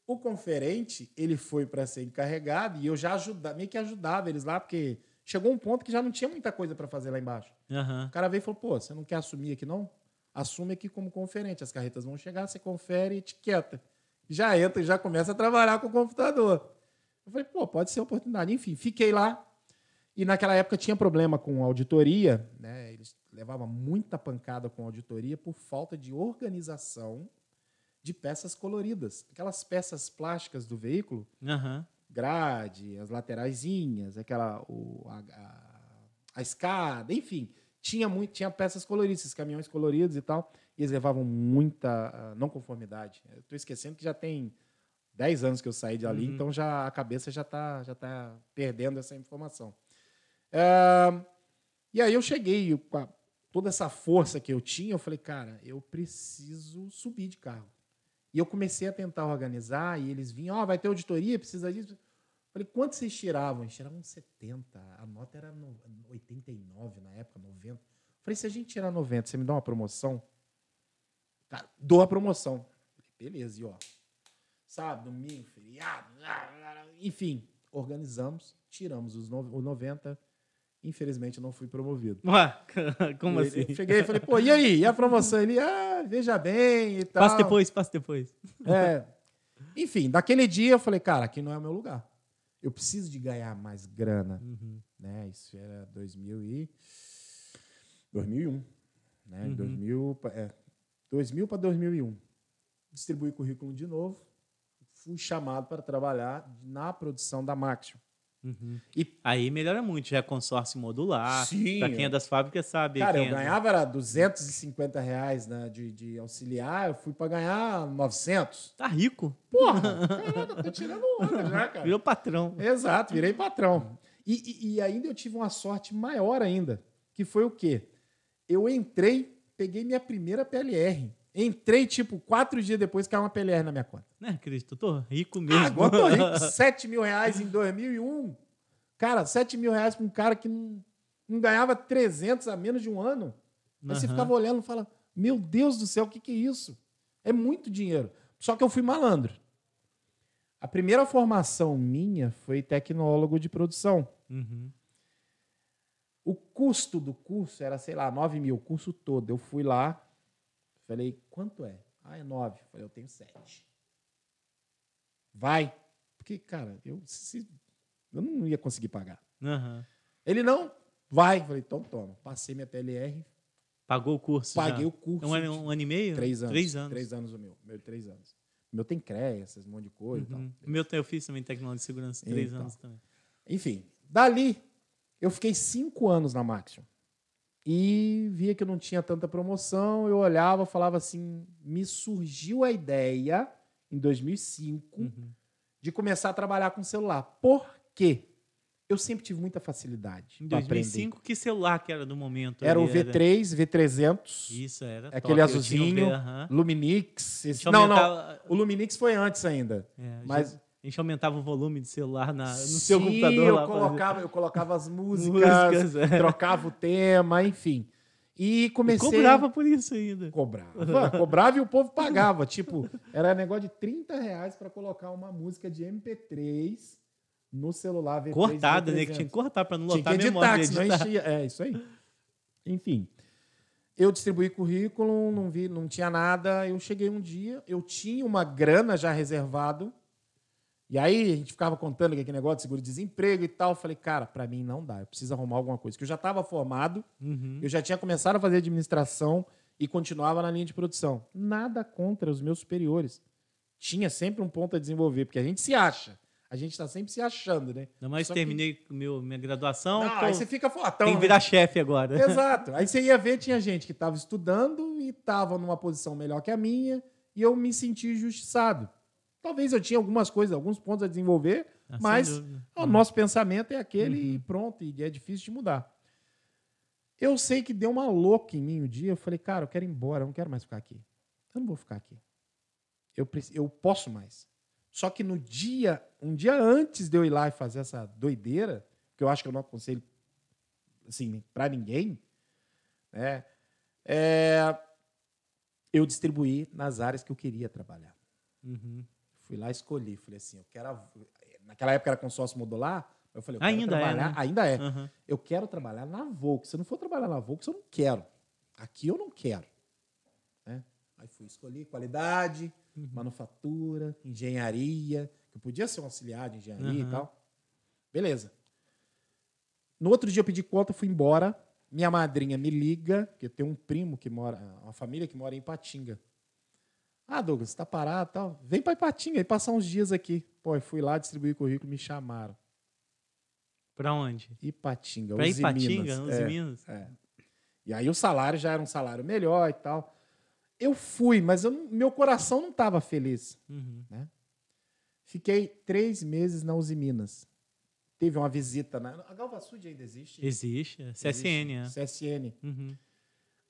o conferente, ele foi para ser encarregado e eu já meio que ajudava eles lá, porque chegou um ponto que já não tinha muita coisa para fazer lá embaixo. O cara veio e falou, você não quer assumir aqui não? Assume aqui como conferente, as carretas vão chegar, você confere e etiqueta. Já entra e já começa a trabalhar com o computador. Eu falei, pode ser oportunidade. Enfim, fiquei lá. E naquela época tinha problema com auditoria, né? Eles levavam muita pancada com auditoria por falta de organização de peças coloridas. Aquelas peças plásticas do veículo, grade, as lateraisinhas, a escada, enfim. Tinha peças coloridas, esses caminhões coloridos e tal, e eles levavam muita não conformidade. Eu estou esquecendo que já tem 10 anos que eu saí de ali, então a cabeça já tá perdendo essa informação. E aí eu cheguei com toda essa força que eu tinha, eu falei, cara, eu preciso subir de cargo. E eu comecei a tentar organizar, e eles vinham, vai ter auditoria, precisa disso. Falei, quanto vocês tiravam? Eles tiravam 70, a nota era 89 na época, 90. Falei, se a gente tirar 90, você me dá uma promoção? Cara, dou a promoção. Falei, beleza, e ó, sábado, domingo, feriado, enfim, organizamos, tiramos os 90. Infelizmente, eu não fui promovido. Ué, como assim? Eu cheguei e falei, e aí? E a promoção? Ele, veja bem e tal. Passe depois. Enfim, daquele dia eu falei, cara, aqui não é o meu lugar. Eu preciso de ganhar mais grana. Né? Isso era 2001. Né? 2000 para 2001. Distribuí currículo de novo. Fui chamado para trabalhar na produção da Maxion. E aí melhora muito, já é consórcio modular. Sim. Para quem é das fábricas sabe. Cara, eu ganhava era R$250, né, de auxiliar, eu fui para ganhar 900. Tá rico. Porra, caraca, tô tirando onda já, cara. Virou patrão. Exato, virei patrão. E ainda eu tive uma sorte maior ainda, que foi o quê? Eu entrei, peguei minha primeira PLR. Entrei, 4 dias depois, caiu uma PLR na minha conta. Não acredito, tô rico mesmo. Agora tô rico. R$7 mil em 2001. Cara, R$7 mil para um cara que não ganhava 300 há menos de um ano. Aí você ficava olhando e fala, meu Deus do céu, o que é isso? É muito dinheiro. Só que eu fui malandro. A primeira formação minha foi tecnólogo de produção. O custo do curso era, sei lá, 9 mil, o curso todo. Eu fui lá, falei, quanto é? É 9. Falei, eu tenho 7. Vai. Porque, cara, eu não ia conseguir pagar. Ele não, vai. Falei, então toma. Passei minha PLR. Pagou o curso? Paguei o curso. Um ano e meio? 3 anos. 3 anos. 3 anos o meu. Meu 3 anos. O meu tem CREA, esses monte de coisa e tal. O meu eu fiz também tecnologia de segurança, 3 anos também. Enfim, dali eu fiquei 5 anos na Maxion. E via que eu não tinha tanta promoção, eu olhava, falava assim, me surgiu a ideia, em 2005, de começar a trabalhar com celular. Por quê? Eu sempre tive muita facilidade. Em 2005, que celular que era do momento? Era o V3, V300. Isso, era aquele top. azulzinho, Luminix. Não, o Luminix foi antes ainda. Mas a gente aumentava o volume de celular no seu computador. Eu colocava as músicas, trocava o tema, enfim. E comecei... E cobrava por isso ainda. Cobrava e o povo pagava. Era negócio de R$30 para colocar uma música de MP3 no celular V3. Cortada, né? Que tinha que cortar para não lotar a memória. Não enchia. Isso aí. Enfim. Eu distribuí currículo, não tinha nada. Eu cheguei um dia, eu tinha uma grana já reservado. E aí a gente ficava contando que aquele negócio de seguro-desemprego e tal. Eu falei, cara, para mim não dá, eu preciso arrumar alguma coisa. Que eu já estava formado, eu já tinha começado a fazer administração e continuava na linha de produção. Nada contra os meus superiores. Tinha sempre um ponto a desenvolver, porque a gente se acha. A gente está sempre se achando, né? Não, mas terminei minha graduação. Não, aí você fica fortão. Tem que virar chefe agora. Exato. Aí você ia ver, tinha gente que estava estudando e estava numa posição melhor que a minha e eu me senti injustiçado. Talvez eu tinha algumas coisas, alguns pontos a desenvolver, mas o nosso pensamento é aquele e pronto, e é difícil de mudar. Eu sei que deu uma louca em mim um dia, eu falei, cara, eu quero ir embora, eu não quero mais ficar aqui. Eu não vou ficar aqui. Eu posso mais. Só que um dia antes de eu ir lá e fazer essa doideira, que eu acho que eu não aconselho assim, para ninguém, né, eu distribuí nas áreas que eu queria trabalhar. Fui lá e escolhi. Falei assim, eu quero... Naquela época era consórcio modular, eu falei, eu quero trabalhar... Né? Ainda é. Eu quero trabalhar na Volks. Se eu não for trabalhar na Volks, eu não quero. Aqui eu não quero. Né? Aí fui escolher qualidade, manufatura, engenharia, que eu podia ser um auxiliar de engenharia e tal. Beleza. No outro dia eu pedi conta, fui embora. Minha madrinha me liga, que eu tenho um primo que mora... Uma família que mora em Ipatinga. Ah, Douglas, você tá parado e tal. Vem para Ipatinga e passar uns dias aqui. Pô, eu fui lá, distribuir currículo, me chamaram. Para onde? Ipatinga, para Usiminas. Usiminas. E aí o salário já era um salário melhor e tal. Eu fui, mas meu coração não estava feliz. Né? Fiquei 3 meses na Usiminas. Teve uma visita. A Galvasud ainda existe? Existe. CSN. CSN.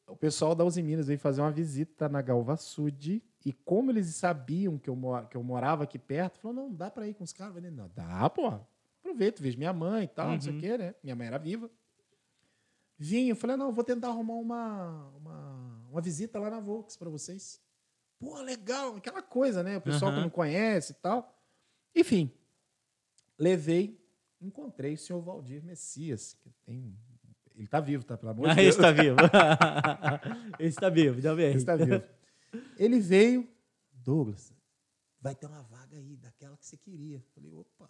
O pessoal da Usiminas veio fazer uma visita na Galvasud e como eles sabiam que eu morava aqui perto, falou, não dá para ir com os caras. Eu falei, não, dá, pô. Aproveito, vejo minha mãe e tal, não sei o quê, né? Minha mãe era viva. Vim, eu falei, não, vou tentar arrumar uma visita lá na Volks para vocês. Pô, legal, aquela coisa, né? O pessoal que não conhece e tal. Enfim, encontrei o senhor Valdir Messias, que tem... Ele está vivo, tá? Pelo amor de Deus. Ele está vivo. Ele está vivo, ainda bem. Ele está vivo. Ele veio, Douglas, vai ter uma vaga aí, daquela que você queria. Eu falei, opa.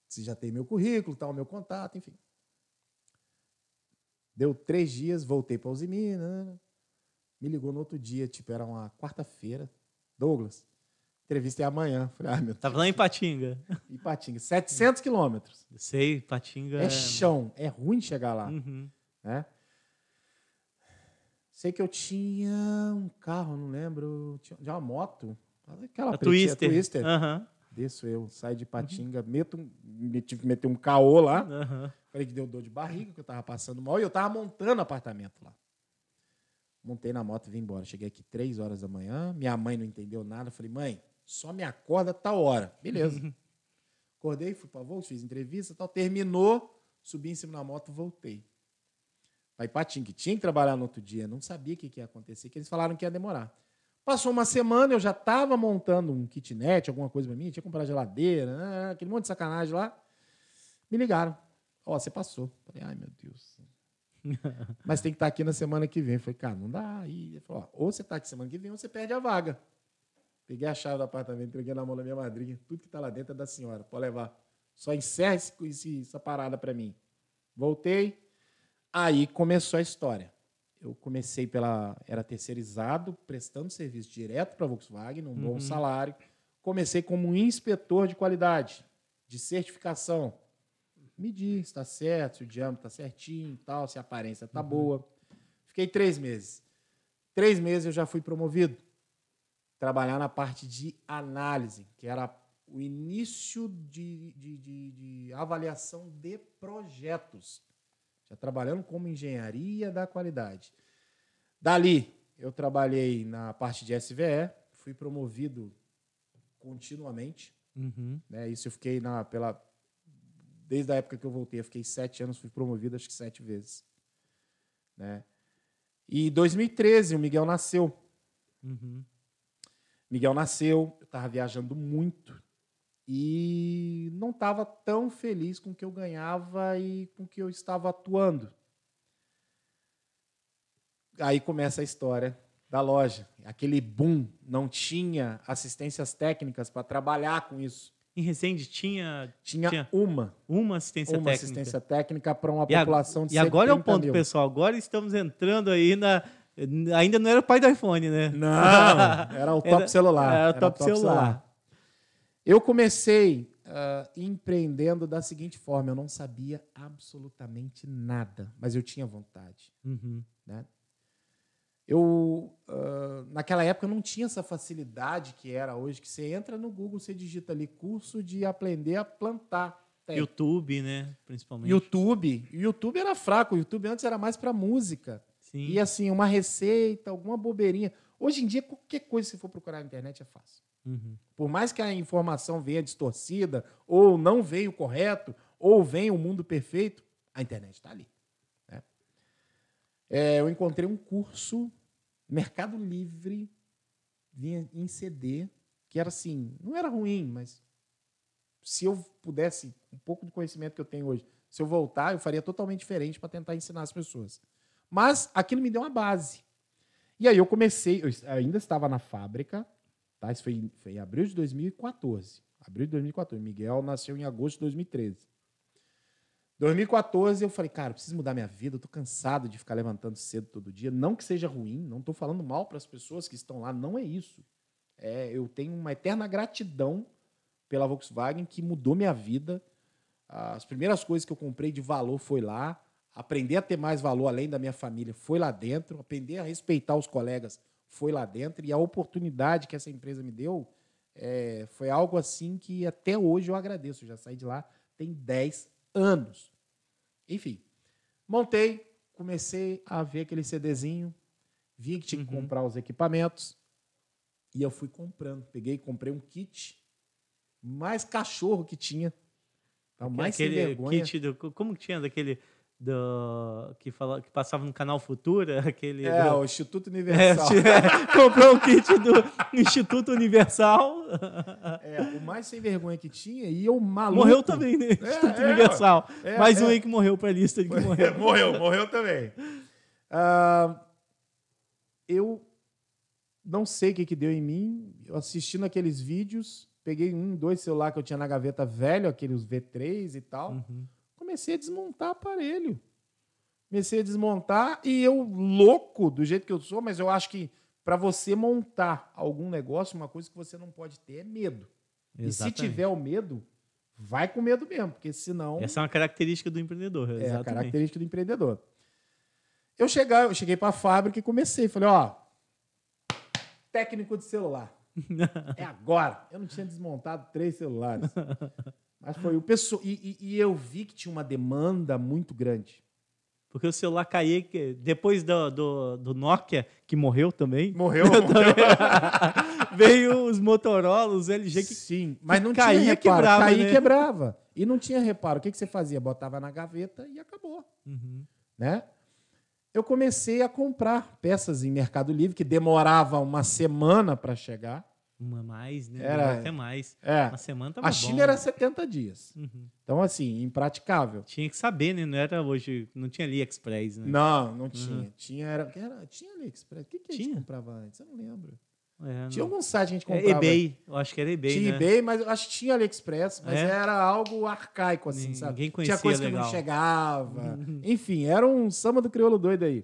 Você já tem meu currículo, tal, meu contato, enfim. Deu 3 dias, voltei para Usiminas. Me ligou no outro dia, tipo, era uma quarta-feira. Douglas, entrevista é amanhã. Falei, meu Deus. Tava lá em Ipatinga. Ipatinga, 700 quilômetros. Sei, Ipatinga... É chão, é ruim chegar lá. Né? Sei que eu tinha um carro, não lembro, tinha uma moto. Aquela Twister. Desço eu, saio de Ipatinga, tive que meter um caô lá. Falei que deu dor de barriga, que eu tava passando mal. E eu tava montando apartamento lá. Montei na moto e vim embora. Cheguei aqui 3 horas da manhã. Minha mãe não entendeu nada. Falei, mãe, só me acorda tal hora. Beleza. Acordei, fui pra Volks, fiz entrevista e tal. Terminou, subi em cima da moto e voltei. Para Ipatinga, que tinha que trabalhar no outro dia. Não sabia o que ia acontecer, que eles falaram que ia demorar. Passou uma semana, eu já estava montando um kitnet, alguma coisa para mim. Tinha que comprar geladeira, aquele monte de sacanagem lá. Me ligaram. Ó, você passou. Falei, ai, meu Deus. Mas tem que estar aqui na semana que vem. Falei, cara, não dá. Aí ele falou, ó, ou você está aqui semana que vem ou você perde a vaga. Peguei a chave do apartamento, entreguei na mão da minha madrinha. Tudo que está lá dentro é da senhora. Pode levar. Só encerra essa parada para mim. Voltei. Aí começou a história. Eu comecei era terceirizado, prestando serviço direto para a Volkswagen, num bom salário. Comecei como um inspetor de qualidade, de certificação. Medir se está certo, se o diâmetro está certinho, tal, se a aparência está boa. Fiquei 3 meses. 3 meses eu já fui promovido. Trabalhar na parte de análise, que era o início de avaliação de projetos. Já trabalhando como engenharia da qualidade. Dali, eu trabalhei na parte de SVE, fui promovido continuamente. Né? Isso eu fiquei desde a época que eu voltei, eu fiquei 7 anos, fui promovido acho que 7 vezes. Né? E em 2013, o Miguel nasceu. Miguel nasceu, eu estava viajando muito. E não estava tão feliz com o que eu ganhava e com o que eu estava atuando. Aí começa a história da loja. Aquele boom, não tinha assistências técnicas para trabalhar com isso. Em Resende tinha uma assistência técnica para uma população de 70 mil. E agora é o ponto, pessoal. Agora estamos entrando aí na... Ainda não era o pai do iPhone, né? Não, era o top celular. Era o top celular. Eu comecei empreendendo da seguinte forma. Eu não sabia absolutamente nada, mas eu tinha vontade. Né? Naquela época, não tinha essa facilidade que era hoje, que você entra no Google, você digita ali curso de aprender a plantar. YouTube, né? Principalmente. YouTube era fraco. O YouTube antes era mais para música. Sim. E assim, uma receita, alguma bobeirinha. Hoje em dia, qualquer coisa que você for procurar na internet é fácil. Por mais que a informação venha distorcida, ou não veio correto, ou venha o mundo perfeito, a internet está ali. Né? Eu encontrei um curso, Mercado Livre, vinha em CD, que era assim, não era ruim, mas se eu pudesse, um pouco do conhecimento que eu tenho hoje, se eu voltar, eu faria totalmente diferente para tentar ensinar as pessoas. Mas aquilo me deu uma base. E aí eu comecei, eu ainda estava na fábrica, tá? Isso foi em abril de 2014. Abril de 2014. Miguel nasceu em agosto de 2013. 2014 eu falei, cara, eu preciso mudar minha vida, eu estou cansado de ficar levantando cedo todo dia. Não que seja ruim, não estou falando mal para as pessoas que estão lá, não é isso. Eu tenho uma eterna gratidão pela Volkswagen, que mudou minha vida. As primeiras coisas que eu comprei de valor foi lá. Aprender a ter mais valor além da minha família foi lá dentro. Aprender a respeitar os colegas foi lá dentro. E a oportunidade que essa empresa me deu foi algo assim que até hoje eu agradeço. Eu já saí de lá tem 10 anos. Enfim, montei, comecei a ver aquele CDzinho, vi que tinha que comprar os equipamentos e eu fui comprando. Comprei um kit, mais cachorro que tinha. Tá, mais sem vergonha. Kit como que tinha daquele que passava no Canal Futura? O Instituto Universal. Comprou um kit do Instituto Universal. O mais sem vergonha que tinha, e eu maluco. Morreu também, né? Instituto Universal. Mais um aí que morreu para a lista de que morreu. Morreu também. Eu não sei o que deu em mim. Eu assistindo aqueles vídeos, peguei 2 celulares que eu tinha na gaveta velho, aqueles V3 e tal. Comecei a desmontar aparelho. Comecei a desmontar e eu, louco do jeito que eu sou, mas eu acho que para você montar algum negócio, uma coisa que você não pode ter é medo. Exatamente. E se tiver o medo, vai com medo mesmo, porque senão... Essa é uma característica do empreendedor. Exatamente. É a característica do empreendedor. Eu cheguei para a fábrica e comecei. Falei, técnico de celular. É agora. Eu não tinha desmontado 3 celulares. Mas foi o pessoal. E eu vi que tinha uma demanda muito grande. Porque o celular caía depois do Nokia, que morreu também. Morreu. Veio os Motorola, os LG que sim, mas não caía, tinha reparo. Quebrava, caía né? E quebrava. E não tinha reparo. O que você fazia? Botava na gaveta e acabou. Né? Eu comecei a comprar peças em Mercado Livre, que demorava uma semana para chegar. Uma mais, né? Era até mais. Uma semana tava bom. A China era 70 dias. Então, assim, impraticável. Tinha que saber, né? Não era hoje... Não tinha AliExpress, né? Não tinha. Tinha AliExpress. O que a gente comprava antes? Eu não lembro. Tinha algum site que a gente comprava. eBay. Eu acho que era eBay, tinha né? eBay, mas eu acho que tinha AliExpress. Mas era algo arcaico, assim, sabe? Ninguém conhecia. Tinha coisa legal. Que não chegava. Enfim, era um samba do crioulo doido aí.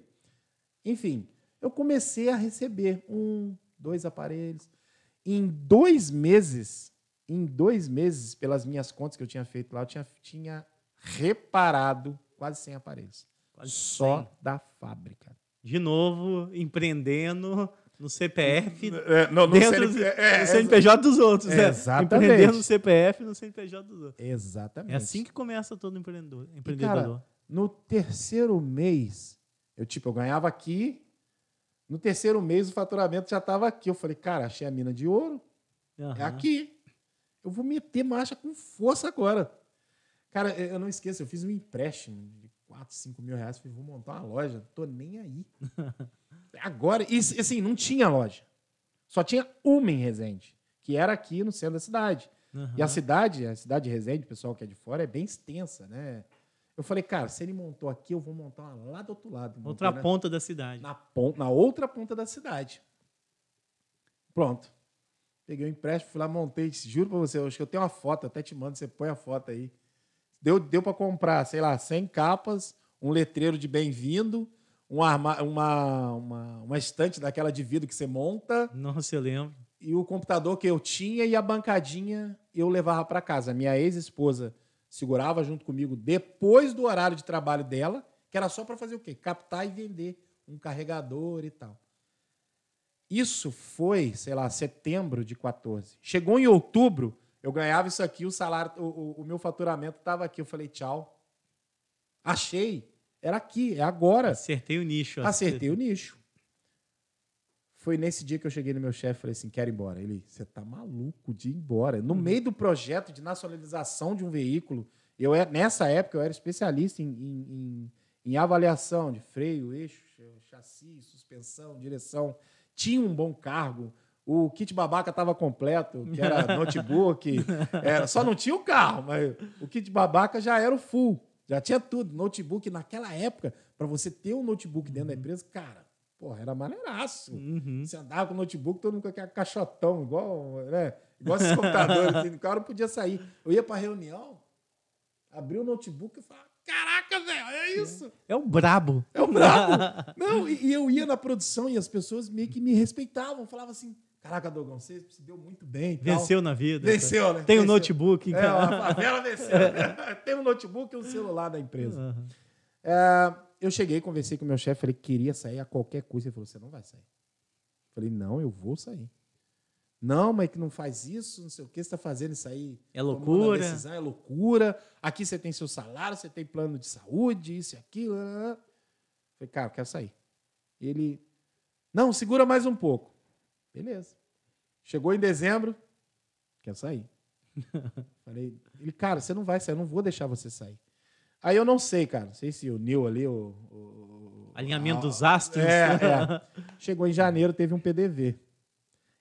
Enfim, eu comecei a receber 1, 2 aparelhos. Em 2 meses, pelas minhas contas que eu tinha feito lá, eu tinha reparado quase 100 aparelhos. Só da fábrica. De novo, empreendendo no CPF, no CNPJ dos outros. Exatamente. Empreendendo no CPF, no CNPJ dos outros. Exatamente. É assim que começa todo empreendedor. E, cara, no 3º mês, eu ganhava aqui. No 3º mês, o faturamento já estava aqui. Eu falei, cara, achei a mina de ouro. É aqui. Eu vou meter marcha com força agora. Cara, eu não esqueço, eu fiz um empréstimo de 4, 5 mil reais. Falei, vou montar uma loja. Não tô nem aí. Agora, e assim, não tinha loja. Só tinha uma em Resende, que era aqui no centro da cidade. E a cidade de Resende, o pessoal que é de fora, é bem extensa, né? Eu falei, cara, se ele montou aqui, eu vou montar uma lá do outro lado. Outra ponta da cidade. Na outra ponta da cidade. Pronto. Peguei o empréstimo, fui lá, montei. Juro pra você, acho que eu tenho uma foto, até te mando, você põe a foto aí. Deu para comprar, sei lá, 100 capas, um letreiro de bem-vindo, uma estante daquela de vidro que você monta. Nossa, eu lembro. E o computador que eu tinha e a bancadinha eu levava para casa. Minha ex-esposa segurava junto comigo depois do horário de trabalho dela, que era só para fazer o quê? Captar e vender um carregador e tal. Isso foi, sei lá, setembro de 14. Chegou em outubro, eu ganhava isso aqui, o salário, o meu faturamento estava aqui. Eu falei, tchau. Achei. Era aqui, é agora. Acertei o nicho. Acertei o nicho. Foi nesse dia que eu cheguei no meu chefe e falei assim, quero ir embora. Ele, você tá maluco de ir embora? No meio do projeto de nacionalização de um veículo, nessa época eu era especialista em avaliação de freio, eixo, chassi, suspensão, direção. Tinha um bom cargo. O kit babaca estava completo, que era notebook. Só não tinha o carro, mas o kit babaca já era o full. Já tinha tudo. Notebook, naquela época, para você ter um notebook dentro da empresa, cara, porra, era maneiraço. Você andava com o notebook, todo mundo com aquele caixotão, igual esses computadores. Assim, o cara não podia sair. Eu ia para reunião, abria o notebook e falava, caraca, velho, é isso. É o brabo. É o brabo. Não, e eu ia na produção e as pessoas meio que me respeitavam. Falavam assim, caraca, Dogão, você se deu muito bem. Venceu na vida. Venceu, né? Tem um notebook. A favela venceu. Tem um notebook e um celular da empresa. Uhum. Eu cheguei, conversei com o meu chefe, falei que queria sair a qualquer custo. Ele falou, você não vai sair. Falei, não, eu vou sair. Não, mas que não faz isso, não sei o que, você está fazendo isso aí. É loucura. Decisão, é loucura. Aqui você tem seu salário, você tem plano de saúde, isso e aquilo. Falei, cara, eu quero sair. Ele, não, segura mais um pouco. Beleza. Chegou em dezembro, quero sair. Falei, ele, cara, você não vai sair, eu não vou deixar você sair. Aí eu não sei, cara, não sei se o Nil ali, alinhamento dos astros. Chegou em janeiro, teve um PDV.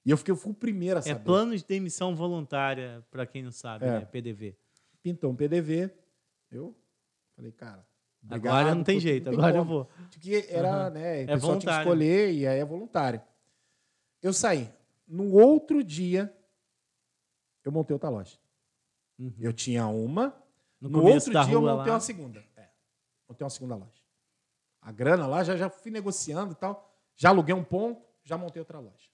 E eu fui o primeiro a saber. É plano de demissão voluntária, para quem não sabe, né? PDV. Pintou um PDV. Eu falei, cara, obrigado, agora não tem jeito, agora eu vou. Porque era, né? O pessoal voluntário. tinha que escolher e aí é voluntário. Eu saí. No outro dia, eu montei outra loja. Uhum. Eu tinha uma. No outro dia, eu rua montei lá. uma segunda. Montei uma segunda loja. A grana lá, já fui negociando e tal. Já aluguei um ponto, já montei outra loja.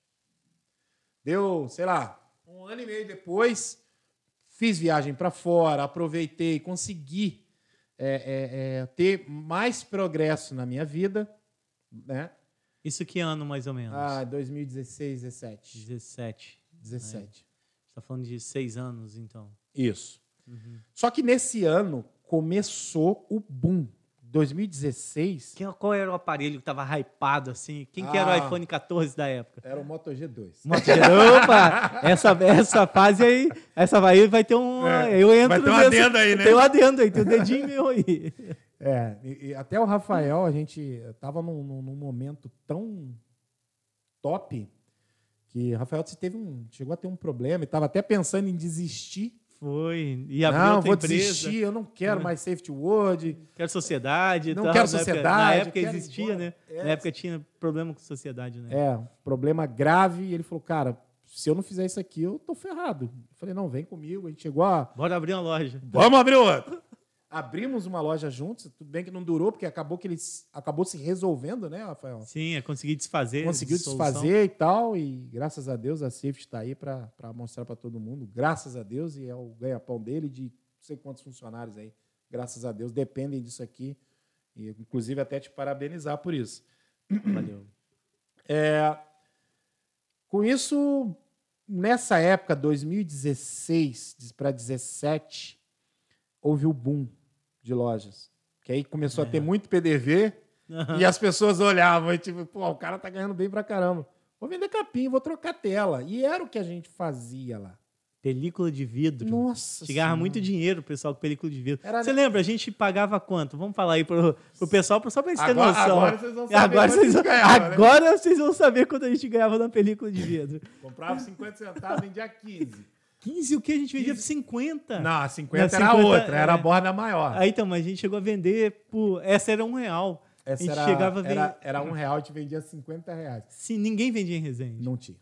Deu, sei lá, 1 ano e meio depois, fiz viagem para fora, aproveitei, consegui ter mais progresso na minha vida, né? Isso que ano, mais ou menos? 2016, 17. 17. Você está falando de 6 anos, então. Isso. Uhum. Só que nesse ano começou o boom. 2016... Qual era o aparelho que estava hypado, assim? Quem que era o iPhone 14 da época? Era o Moto G2. Moto G2, opa! Essa fase aí, vai ter um... Eu entro vai ter um adendo aí, né? Tem um adendo aí, tem um dedinho meu aí. E até o Rafael, a gente estava num momento tão top que o Rafael chegou a ter um problema e estava até pensando em desistir. Foi. E abriu outra empresa. Desistir, eu não quero mais Safety World. Quero sociedade. Não quero sociedade. Na época existia, né? Na época tinha problema com sociedade, né? Problema grave. E ele falou, cara, se eu não fizer isso aqui, eu tô ferrado. Eu falei, não, vem comigo. A gente chegou a... Bora abrir uma loja. Vamos abrir outra. Abrimos uma loja juntos. Tudo bem que não durou, porque acabou se resolvendo, né, Rafael? Sim, conseguir desfazer. Conseguiu desfazer e tal. E graças a Deus a Safety está aí para mostrar para todo mundo. Graças a Deus. E é o ganha-pão dele de não sei quantos funcionários aí. Graças a Deus. Dependem disso aqui. E, inclusive, até te parabenizar por isso. Valeu. Com isso, nessa época, 2016 para 2017, houve o boom de lojas. Que aí começou a ter muito PDV e as pessoas olhavam e tipo, pô, o cara tá ganhando bem pra caramba. Vou vender capim, vou trocar tela. E era o que a gente fazia lá. Película de vidro. Nossa Chegava senhora. muito dinheiro, pessoal, com película de vidro. Você lembra? A gente pagava quanto? Vamos falar aí pro pessoal, só pra eles terem noção. Agora vocês vão saber quanto a gente ganhava, agora vocês vão saber quanto a gente ganhava na película de vidro. Comprava 50 centavos, vendia 15. 15 o que? A gente vendia por 50. Não, a 50 era outra, era a borda maior. Aí então, mas a gente chegou a vender por... Essa era R$1. Essa a gente chegava a vender... era R$1, a gente vendia R$50. Sim, ninguém vendia em Resende. Não tinha.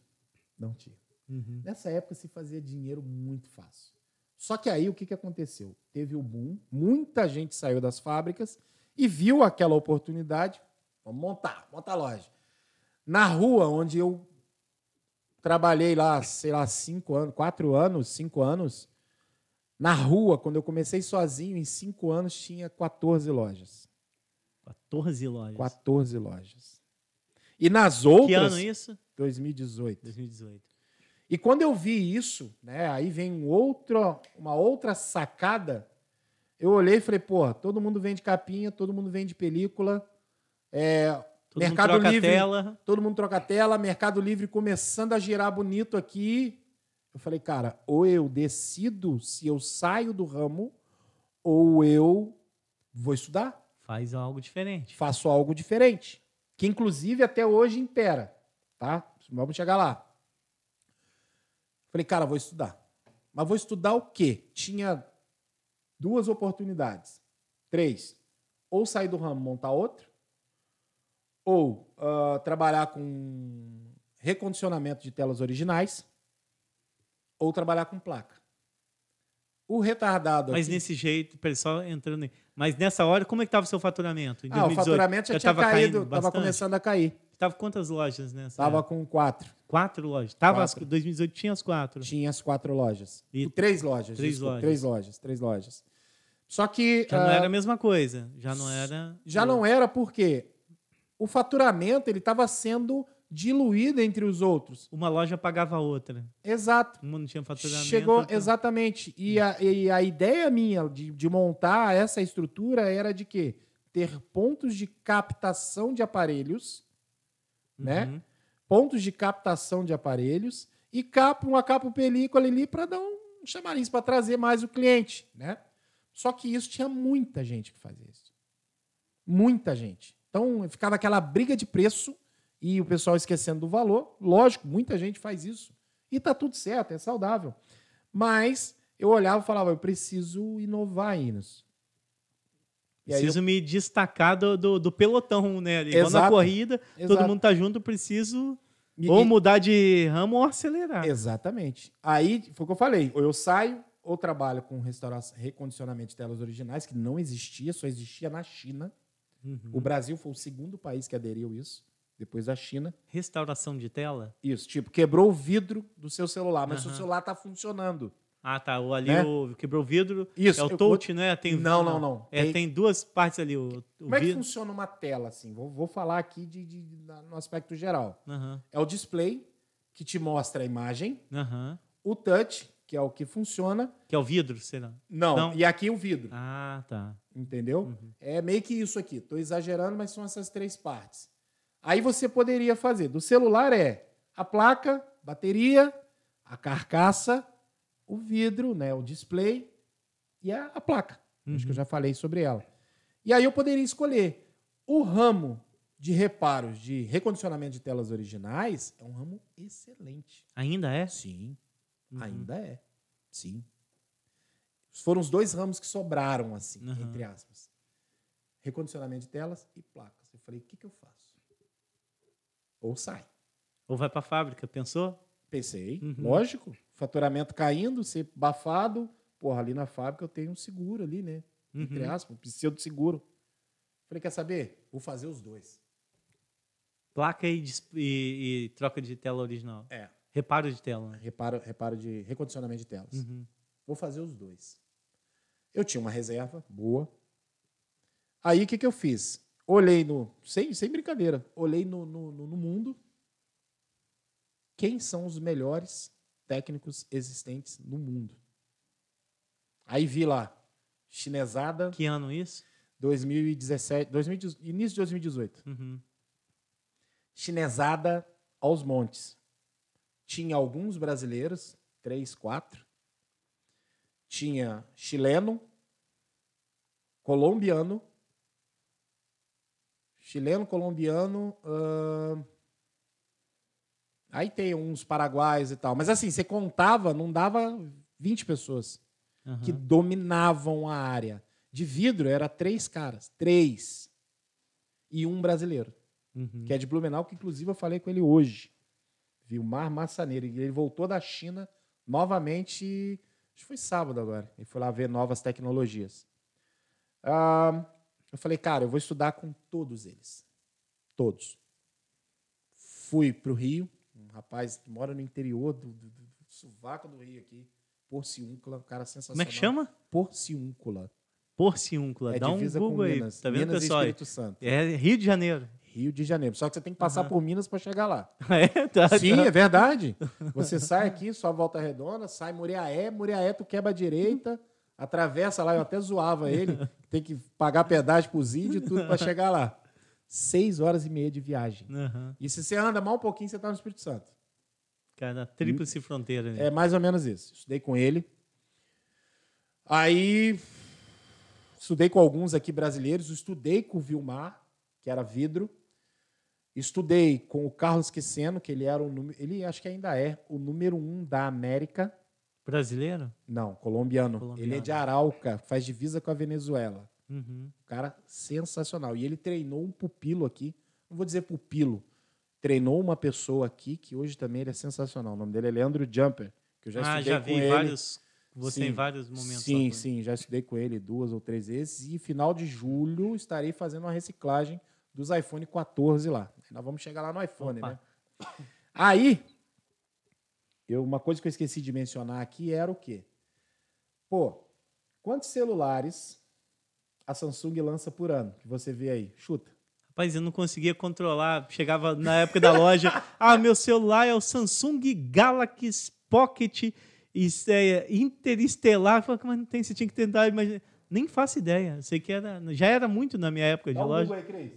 Uhum. Nessa época se fazia dinheiro muito fácil. Só que aí o que aconteceu? Teve o boom, muita gente saiu das fábricas e viu aquela oportunidade. Vamos montar a loja. Na rua onde eu trabalhei lá, sei lá, 5 anos, na rua, quando eu comecei sozinho, em 5 anos, tinha 14 lojas. 14 lojas? 14 lojas. E nas outras... Que ano isso? 2018. 2018. E quando eu vi isso, né, aí vem uma outra sacada, eu olhei e falei, pô, todo mundo vende capinha, todo mundo vende película, Todo Mercado mundo troca Livre, tela. todo mundo troca tela, Mercado Livre começando a girar bonito aqui. Eu falei, cara, ou eu decido se eu saio do ramo ou eu vou estudar. Faz algo diferente. Faço algo diferente, que inclusive até hoje impera, tá? Vamos chegar lá. Falei, cara, vou estudar. Mas vou estudar o quê? Tinha 2 oportunidades. 3. Ou sair do ramo, montar outro, ou trabalhar com recondicionamento de telas originais, ou trabalhar com placa. O retardado Mas aqui, nesse jeito, pessoal entrando aí. Mas nessa hora, como é que estava o seu faturamento? Em 2018? o faturamento já tinha tava caído, caindo estava começando a cair. Tava quantas lojas nessa? Estava com 4. 4 lojas. Tava 4. 2018 tinha as 4. Tinha as 4 lojas. E 3 lojas. 3 desculpa, lojas. 3 lojas. Só que... Já não era a mesma coisa. Já não era porque o faturamento ele estava sendo diluído entre os outros. Uma loja pagava a outra. Exato. Uma não tinha faturamento. Chegou, então... exatamente. E a ideia minha de montar essa estrutura era de quê? Ter pontos de captação de aparelhos, né? Pontos de captação de aparelhos e uma capa película ali para dar um chamariz, para trazer mais o cliente, né? Só que isso tinha muita gente que fazia isso. Muita gente. Então, ficava aquela briga de preço e o pessoal esquecendo do valor. Lógico, muita gente faz isso. E tá tudo certo, é saudável. Mas eu olhava e falava, eu preciso inovar nisso. Preciso me destacar do pelotão, né? Igual na corrida, todo mundo tá junto, preciso ou mudar de ramo ou acelerar. Exatamente. Aí, foi o que eu falei, ou eu saio, ou trabalho com recondicionamento de telas originais, que não existia, só existia na China. O Brasil foi o segundo país que aderiu isso, depois da China. Restauração de tela? Isso, tipo, quebrou o vidro do seu celular, mas o seu celular tá funcionando. Ah, tá. Ali quebrou o vidro. Isso, é o touch, né? Tem, não. Tem 2 partes ali. Como é que funciona uma tela assim? Vou falar aqui no aspecto geral. É o display, que te mostra a imagem. O touch, que é o que funciona. Que é o vidro, será? Não. E aqui o vidro. Ah, tá. Entendeu? É meio que isso aqui. Estou exagerando, mas são essas 3 partes. Aí você poderia fazer. Do celular a placa, bateria, a carcaça, o vidro, né, o display e a placa. Acho que eu já falei sobre ela. E aí eu poderia escolher. O ramo de reparos, de recondicionamento de telas originais, é um ramo excelente. Ainda é? Sim, ainda é. Sim. Foram os 2 ramos que sobraram, assim, entre aspas. Recondicionamento de telas e placas. Eu falei, o que eu faço? Ou sai. Ou vai para a fábrica, pensou? Pensei, lógico. Faturamento caindo, ser bafado. Porra, ali na fábrica eu tenho um seguro ali, né? Entre aspas, preciso de seguro. Falei, quer saber? Vou fazer os 2. Placa e troca de tela original. Reparo de tela. Né? Reparo de recondicionamento de telas. Vou fazer os 2. Eu tinha uma reserva boa. Aí o que eu fiz? Olhei sem brincadeira, olhei no mundo. Quem são os melhores técnicos existentes no mundo? Aí vi lá, chinesada. Que ano isso? 2017, início de 2018. Chinesada aos montes. Tinha alguns brasileiros, 3, 4. Tinha chileno, colombiano. Aí tem uns paraguaios e tal. Mas assim, você contava, não dava 20 pessoas que dominavam a área. De vidro, era 3 caras. 3. E um brasileiro. Que é de Blumenau, que inclusive eu falei com ele hoje. Vilmar Massaneiro. Ele voltou da China novamente, acho que foi sábado agora. Ele foi lá ver novas tecnologias. Eu falei, cara, eu vou estudar com todos eles. Todos. Fui para o Rio, um rapaz que mora no interior do sovaco do Rio aqui, Porciúncula, um cara sensacional. Como é que chama? Porciúncula. Porciúncula. Dá um Google aí. Minas. Tá vendo, Minas pessoal? e Espírito Santo. É Rio de Janeiro. Rio de Janeiro. Só que você tem que passar por Minas para chegar lá. Sim, é verdade. Você sai aqui, só Volta Redonda, sai Muriaé, tu quebra a direita, atravessa lá, eu até zoava ele, tem que pagar pedágio pros índios e tudo para chegar lá. 6 horas e meia de viagem. E se você anda mal um pouquinho, você tá no Espírito Santo. Cara, tríplice fronteira. Né? É mais ou menos isso. Estudei com ele. Aí, estudei com alguns aqui brasileiros, estudei com o Vilmar, que era vidro. Estudei com o Carlos Queceno, que ele era ele acho que ainda é o número 1 da América. Brasileiro? Não, colombiano. Ele é de Arauca, faz divisa com a Venezuela. Um cara sensacional. E ele treinou um pupilo aqui. Não vou dizer pupilo. Treinou uma pessoa aqui que hoje também ele é sensacional. O nome dele é Leandro Jumper, que eu já estudei já com vi ele. Em vários momentos. Sim, já estudei com ele 2 ou 3 vezes. E final de julho estarei fazendo uma reciclagem dos iPhone 14 lá. Nós vamos chegar lá no iPhone, né? Aí, uma coisa que eu esqueci de mencionar aqui era o quê? Pô, quantos celulares a Samsung lança por ano? Que você vê aí? Chuta. Rapaz, eu não conseguia controlar. Chegava na época da loja. Meu celular é o Samsung Galaxy Pocket Interestelar. Mas não tem, você tinha que tentar imaginar. Nem faço ideia. Sei que já era muito na minha época de loja. Aí, Cris.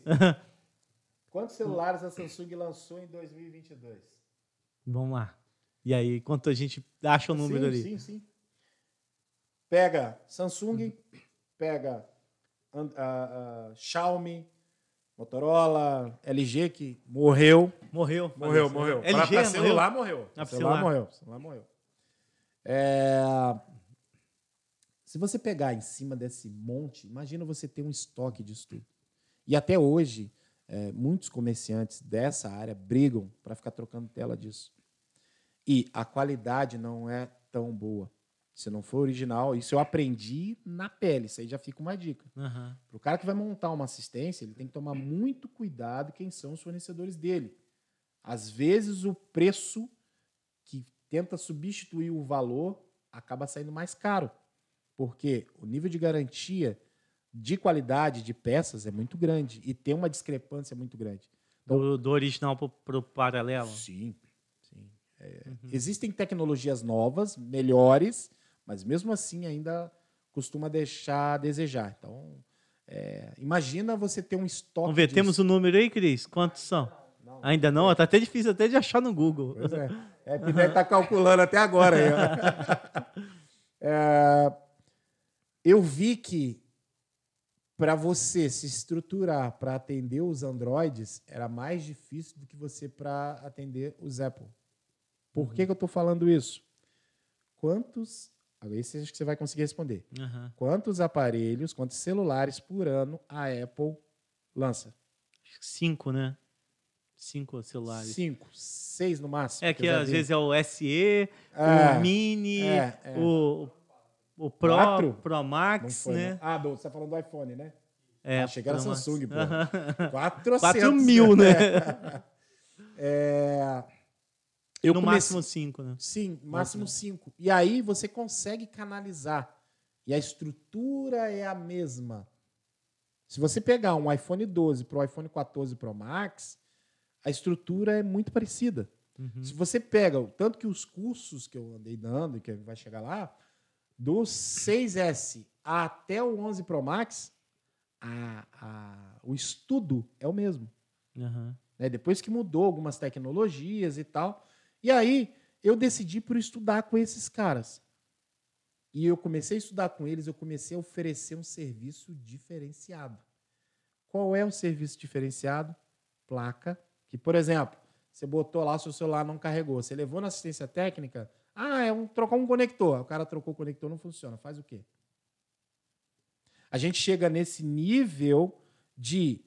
Quantos celulares a Samsung lançou em 2022? Vamos lá. E aí, quanto a gente acha o número ali? Sim. Pega Samsung, pega Xiaomi, Motorola, LG, que morreu. Morreu. LG para celular morreu. Celular morreu. Se você pegar em cima desse monte, imagina você ter um estoque disso tudo. E até hoje, muitos comerciantes dessa área brigam para ficar trocando tela disso. E a qualidade não é tão boa. Se não for original, isso eu aprendi na pele. Isso aí já fica uma dica. Para o cara que vai montar uma assistência, ele tem que tomar muito cuidado quem são os fornecedores dele. Às vezes, o preço que tenta substituir o valor acaba saindo mais caro. Porque o nível de garantia de qualidade de peças é muito grande e tem uma discrepância muito grande. Então, do original para o paralelo? Sim. Existem tecnologias novas, melhores, mas mesmo assim ainda costuma deixar a desejar. Então, imagina você ter um estoque. Vamos ver, disso. temos o número aí, Cris? Quantos são? Não. Ainda não? Está até difícil de achar no Google. Pois é. Que deve estar calculando até agora. Aí, eu vi que para você se estruturar para atender os Androids era mais difícil do que você para atender os Apple. Por que eu estou falando isso? Esse acho que você vai conseguir responder. Quantos aparelhos, quantos celulares por ano a Apple lança? 5, né? 5 celulares. 5, 6 no máximo. Que às vezes é o SE, o Mini, o Pro, 4? Pro Max, né? Você está falando do iPhone, né? Achei que era Pro Samsung, pô. 4 mil, né? No máximo 5, né? Sim, máximo 5. E aí você consegue canalizar. E a estrutura é a mesma. Se você pegar um iPhone 12 para o iPhone 14 Pro Max, a estrutura é muito parecida. Se você pega, tanto que os cursos que eu andei dando, e que vai chegar lá, do 6S até o 11 Pro Max, o estudo é o mesmo. Depois que mudou algumas tecnologias e tal. E aí, eu decidi por estudar com esses caras. E eu comecei a estudar com eles, eu comecei a oferecer um serviço diferenciado. Qual é o serviço diferenciado? Placa. Que, por exemplo, Você botou lá, seu celular não carregou. Você levou na assistência técnica, trocar um conector. O cara trocou o conector, não funciona. Faz o quê? A gente chega nesse nível de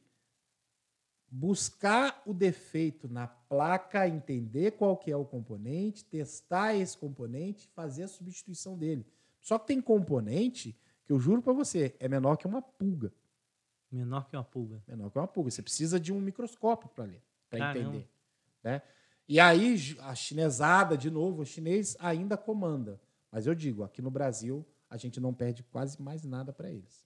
buscar o defeito na placa, entender qual que é o componente, testar esse componente, fazer a substituição dele. Só que tem componente que eu juro para você, é menor que uma pulga. Menor que uma pulga. Menor que uma pulga. Você precisa de um microscópio para ler, para entender. Né? E aí, a chinesada, de novo, o chinês ainda comanda. Mas eu digo, aqui no Brasil, a gente não perde quase mais nada para eles.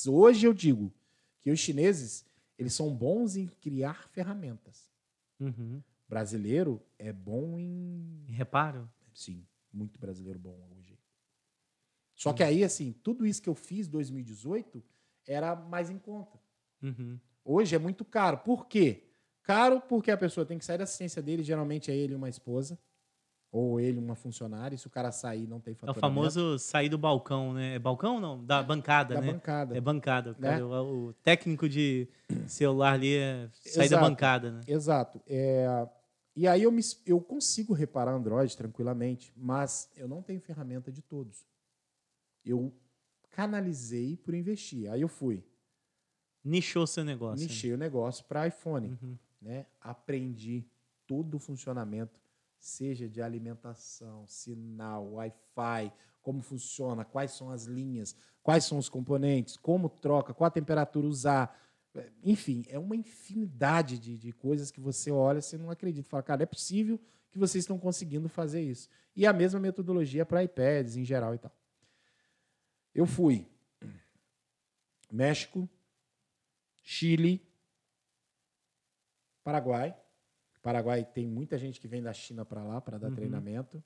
Hoje eu digo que os chineses, eles são bons em criar ferramentas. Uhum. Brasileiro é bom em... Reparo? Sim, muito brasileiro bom hoje. Só que aí, assim, tudo isso que eu fiz em 2018 era mais em conta. Uhum. Hoje é muito caro. Por quê? Caro porque a pessoa tem que sair da assistência dele, geralmente é ele uma esposa, ou ele uma funcionária, e se o cara sair não tem É o faturamento. famoso sair do balcão, né? É balcão ou não? Da bancada, né? Da bancada. É bancada. Né? Cara, o técnico de celular ali é sair da bancada, né? Exato. E aí eu consigo reparar Android tranquilamente, mas eu não tenho ferramenta de todos. Eu canalizei por investir. Aí eu fui. Nichou seu negócio. Nichei o negócio para iPhone. Uhum. Né? Aprendi todo o funcionamento, seja de alimentação, sinal, Wi-Fi, como funciona, quais são as linhas, quais são os componentes, como troca, qual a temperatura usar. Enfim, é uma infinidade de coisas que você olha e você não acredita. Fala, cara, é possível que vocês estão conseguindo fazer isso. E a mesma metodologia para iPads em geral e tal. Eu fui México, Chile, Paraguai. Paraguai tem muita gente que vem da China para lá para dar treinamento.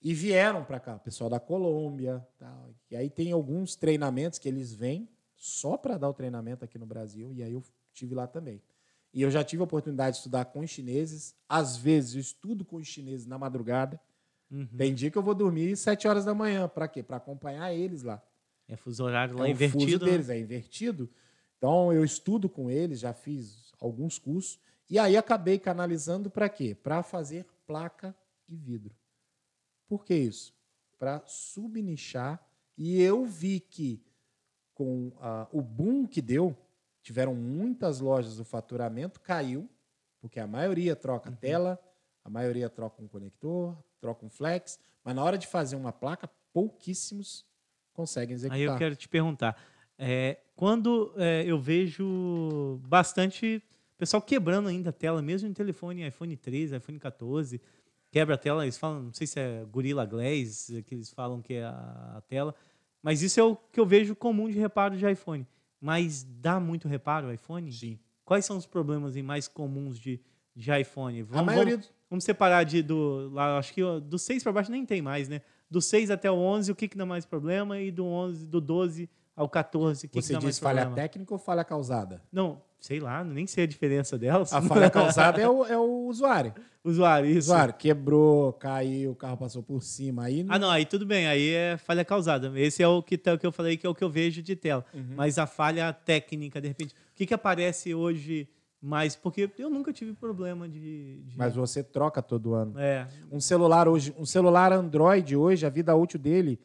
E vieram para cá, pessoal da Colômbia. Tal. E aí tem alguns treinamentos que eles vêm só para dar o treinamento aqui no Brasil. E aí eu estive lá também. E eu já tive a oportunidade de estudar com os chineses. Às vezes eu estudo com os chineses na madrugada. Tem dia que eu vou dormir 7 horas da manhã. Para quê? Para acompanhar eles lá. É fuso horário lá invertido. O fuso deles né? é invertido. Então, eu estudo com eles, já fiz alguns cursos. E aí acabei canalizando para quê? Para fazer placa e vidro. Por que isso? Para subnichar. E eu vi que, com o boom que deu, tiveram muitas lojas, o faturamento caiu, porque a maioria troca tela, a maioria troca um conector, troca um flex, mas na hora de fazer uma placa, pouquíssimos conseguem executar. Aí eu quero te perguntar, quando eu vejo bastante pessoal quebrando ainda a tela, mesmo em telefone, iPhone 13, iPhone 14, quebra a tela, eles falam, não sei se é Gorilla Glass, que eles falam que é a tela, mas isso é o que eu vejo comum de reparo de iPhone. Mas dá muito reparo o iPhone? Sim. Quais são os problemas mais comuns de iPhone? Vamos separar lá, acho que do 6 para baixo nem tem mais, né? Do 6 até o 11, o que dá mais problema? E do 12 ao 14, o que dá mais problema? Você diz falha técnica ou falha causada? Não, sei lá, nem sei a diferença delas. A falha causada é o usuário. Isso. Usuário, quebrou, caiu, o carro passou por cima. Aí não... aí tudo bem, aí é falha causada. Esse é o que eu falei, que é o que eu vejo de tela. Mas a falha técnica, de repente, o que aparece hoje mais? Porque eu nunca tive problema de... Mas você troca todo ano. É. Um celular Android hoje, a vida útil dele,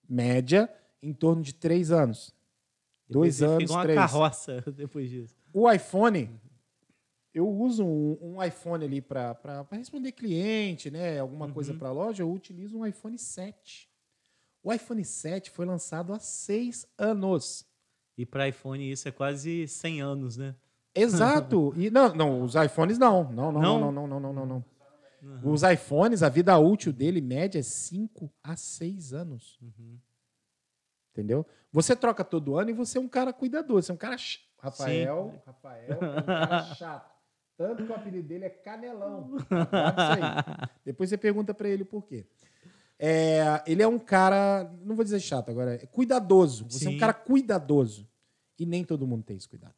média, em torno de 3 anos. Depois 2 anos, 3. Ficou uma carroça depois disso. O iPhone, eu uso um iPhone ali para responder cliente, né? Alguma coisa para loja, eu utilizo um iPhone 7. O iPhone 7 foi lançado há 6 anos. E para iPhone isso é quase 100 anos, né? Exato. E não, os iPhones não. Não. Os iPhones, a vida útil dele, média, é 5 a 6 anos. Entendeu? Você troca todo ano e você é um cara cuidadoso. Você é um cara... Rafael é um cara chato. Tanto que o apelido dele é Canelão. Guarda isso aí. Depois você pergunta para ele por quê. Ele é um cara, não vou dizer chato agora, é cuidadoso. Você é um cara cuidadoso. E nem todo mundo tem esse cuidado.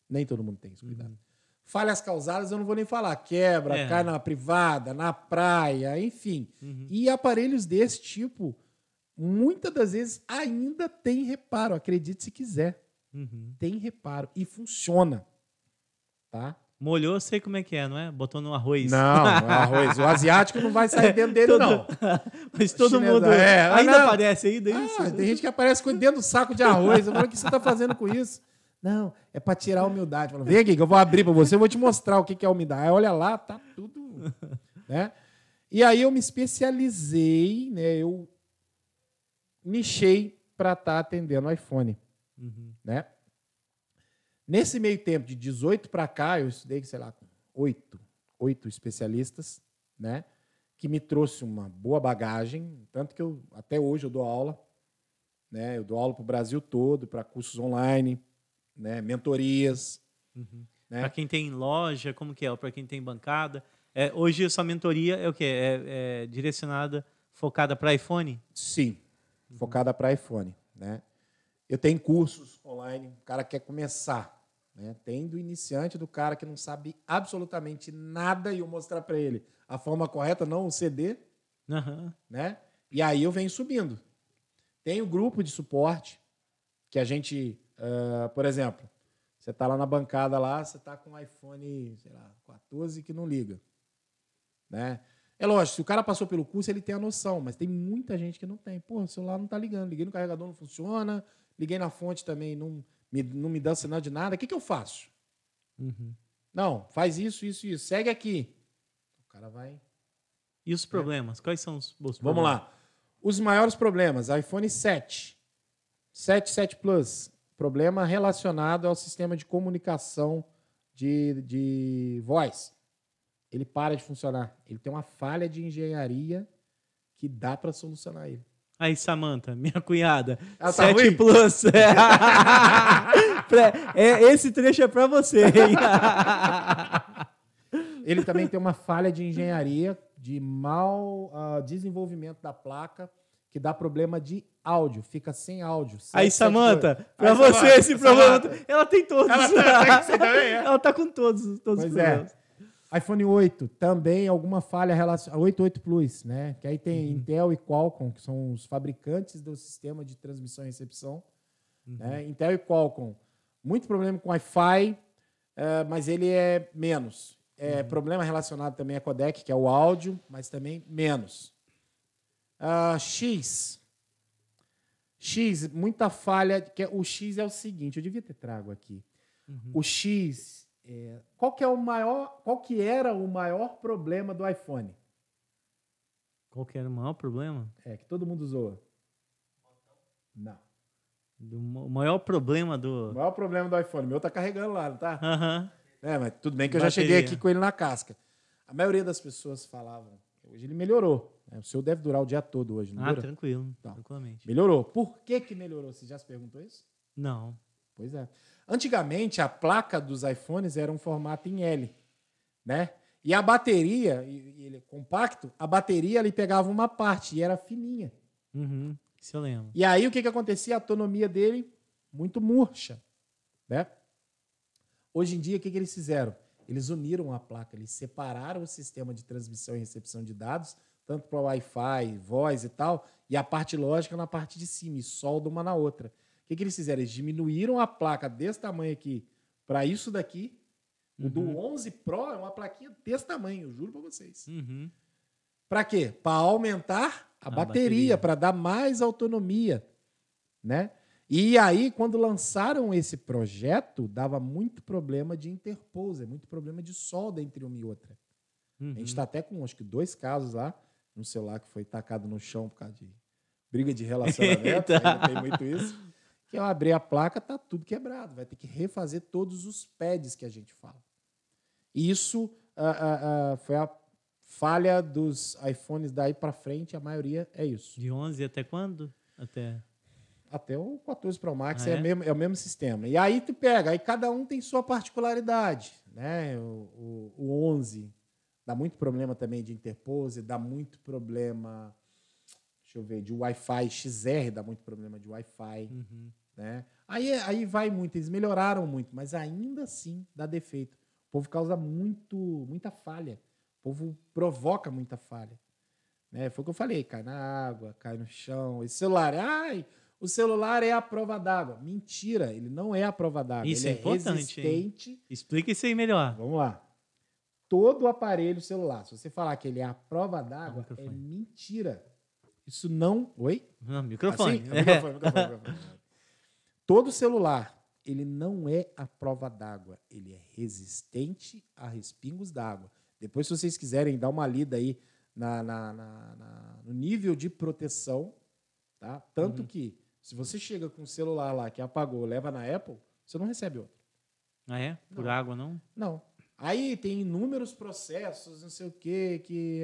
Nem todo mundo tem esse cuidado. Falhas causadas eu não vou nem falar. Quebra, cai na privada, na praia, enfim. E aparelhos desse tipo, muitas das vezes ainda tem reparo. Acredite se quiser. Tem reparo. E funciona. Tá? Molhou, sei como é que é, não é? Botou no arroz. Não, é arroz. O asiático não vai sair dentro dele, não. Mas todo Chinesa, mundo... Ainda não. aparece ainda isso? Tem gente que aparece com dentro do saco de arroz. Eu falo, o que você está fazendo com isso? Não, é para tirar a umidade. Eu falo, vem aqui que eu vou abrir para você, eu vou te mostrar o que é a umidade. Aí olha lá, tá tudo... Né? E aí eu me especializei, né? Eu nichei para estar atendendo o iPhone. Né? Nesse meio tempo, de 18 para cá, eu estudei, sei lá, com 8 especialistas, né? Que me trouxe uma boa bagagem, tanto que até hoje eu dou aula, né? Eu dou aula para o Brasil todo, para cursos online, né? Mentorias. Né? Para quem tem loja, como que é? Para quem tem bancada. Hoje a sua mentoria é o quê? É direcionada, focada para iPhone? Sim, focada para iPhone, né? Eu tenho cursos online, o cara quer começar, né? Tem do iniciante, do cara que não sabe absolutamente nada e eu mostrar para ele a forma correta, não o CD, né? E aí eu venho subindo. Tem o grupo de suporte que a gente, por exemplo, você está lá na bancada lá, você está com um iPhone, sei lá, 14 que não liga, né? É lógico, se o cara passou pelo curso, ele tem a noção, mas tem muita gente que não tem. Pô, o celular não está ligando, liguei no carregador, não funciona, liguei na fonte também, não me dá sinal de nada. O que eu faço? Não, faz isso, segue aqui. O cara vai... E os problemas? Quais são os problemas? Vamos lá. Os maiores problemas, iPhone 7, 7 Plus, problema relacionado ao sistema de comunicação de voz. Ele para de funcionar. Ele tem uma falha de engenharia que dá para solucionar ele. Aí, Samantha, minha cunhada, Ela 7 tá ruim? Plus. Esse trecho é para você, hein? Ele também tem uma falha de engenharia, de mau desenvolvimento da placa, que dá problema de áudio, fica sem áudio. Aí, Samantha, para você esse problema... Ela tem todos. Ela tá com todos os problemas. iPhone 8, também alguma falha relacionada... 8 Plus, né? Que aí tem Intel e Qualcomm, que são os fabricantes do sistema de transmissão e recepção. Né? Intel e Qualcomm, muito problema com Wi-Fi, mas ele é menos. Problema relacionado também a codec, que é o áudio, mas também menos. X, muita falha. O X é o seguinte, eu devia ter trago aqui. O X... Qual que era o maior problema do iPhone? Qual que era o maior problema? Que todo mundo zoa. Não. O maior problema do... O maior problema do iPhone. O meu tá carregando lá, não tá? Mas tudo bem que eu Bateria. já cheguei aqui com ele na casca. A maioria das pessoas falavam. Hoje ele melhorou. O seu deve durar o dia todo hoje, não dura? Tranquilo. Então, tranquilamente. Melhorou. Por que melhorou? Você já se perguntou isso? Não. Pois é. Antigamente, a placa dos iPhones era um formato em L, né? E a bateria, ele é compacto, a bateria ele pegava uma parte e era fininha. Isso eu lembro. E aí o que acontecia? A autonomia dele muito murcha, né? Hoje em dia, o que eles fizeram? Eles uniram a placa, eles separaram o sistema de transmissão e recepção de dados, tanto para Wi-Fi, voz e tal, e a parte lógica na parte de cima, e soldam uma na outra. O que eles fizeram? Eles diminuíram a placa desse tamanho aqui para isso daqui. O do 11 Pro é uma plaquinha desse tamanho, eu juro para vocês. Para quê? Para aumentar a bateria, para dar mais autonomia, né? E aí, quando lançaram esse projeto, dava muito problema de interposer, muito problema de solda entre uma e outra. A gente está até com, acho que 2 casos lá, no celular que foi tacado no chão por causa de briga de relacionamento, ainda tem muito isso. Que eu abrir a placa, tá tudo quebrado. Vai ter que refazer todos os pads que a gente fala. E isso foi a falha dos iPhones daí para frente, a maioria é isso. De 11 até quando? Até o 14 Pro Max é o mesmo sistema. E aí tu pega, aí cada um tem sua particularidade, né? O 11 dá muito problema também de interpose, dá muito problema, deixa eu ver, de Wi-Fi, XR dá muito problema de Wi-Fi, né? Aí vai muito, eles melhoraram muito, mas ainda assim dá defeito. O povo causa muita falha, o povo provoca muita falha. Né? Foi o que eu falei, cai na água, cai no chão, esse celular, o celular é a prova d'água. Mentira, ele não é a prova d'água. Isso ele é importante, resistente. hein? Explica isso aí melhor. Vamos lá. Todo aparelho celular, se você falar que ele é a prova d'água, é microfone. mentira. Isso não... Oi? Não, microfone. Assim? Microfone. Todo celular, ele não é a prova d'água. Ele é resistente a respingos d'água. Depois, se vocês quiserem dar uma lida aí no nível de proteção, tá? Tanto que, se você chega com um celular lá que apagou, leva na Apple, você não recebe outro. Ah, é? Por Não. água, não? Não. Aí tem inúmeros processos, não sei o quê, que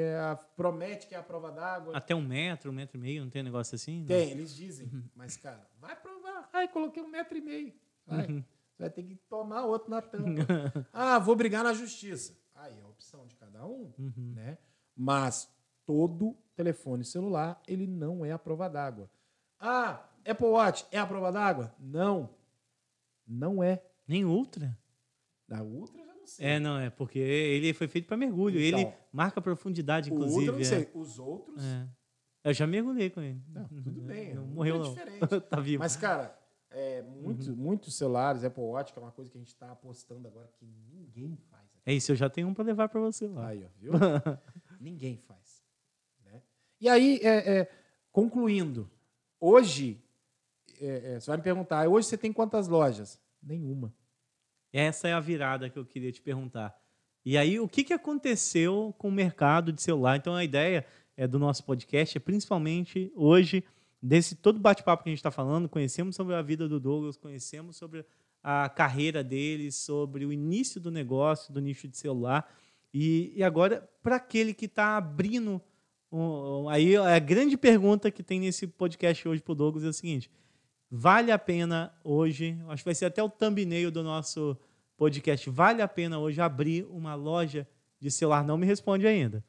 promete que é a prova d'água. Até 1 metro, 1,5 m, não tem um negócio assim? Tem, Não? eles dizem. Mas, cara, vai provar. Ai, coloquei 1,5 m. Vai. Você vai ter que tomar outro na tampa. Vou brigar na justiça. Aí é a opção de cada um, né? Mas todo telefone celular, ele não é a prova d'água. Apple Watch é a prova d'água? Não. Não é. Nem Ultra? Da Ultra, já não sei. Não, é porque ele foi feito para mergulho. Então, ele marca profundidade, O inclusive. Ultra, eu não sei. Os outros... Eu já mergulhei com ele. Não, tudo bem. Não morreu, é não. diferente. Tá vivo. Mas, cara, muitos celulares, Apple Watch, que é uma coisa que a gente está apostando agora que ninguém faz. É isso, eu já tenho um para levar para você lá. Aí, ó, viu? Ninguém faz. Né? E aí, concluindo, hoje, você vai me perguntar, hoje você tem quantas lojas? Nenhuma. Essa é a virada que eu queria te perguntar. E aí, o que aconteceu com o mercado de celular? Então, a ideia do nosso podcast é principalmente hoje, desse todo bate-papo que a gente está falando, conhecemos sobre a vida do Douglas, conhecemos sobre a carreira dele, sobre o início do negócio, do nicho de celular. E agora, para aquele que está abrindo... aí a grande pergunta que tem nesse podcast hoje para o Douglas é o seguinte: vale a pena hoje, acho que vai ser até o thumbnail do nosso podcast, vale a pena hoje abrir uma loja de celular? Não me responde ainda.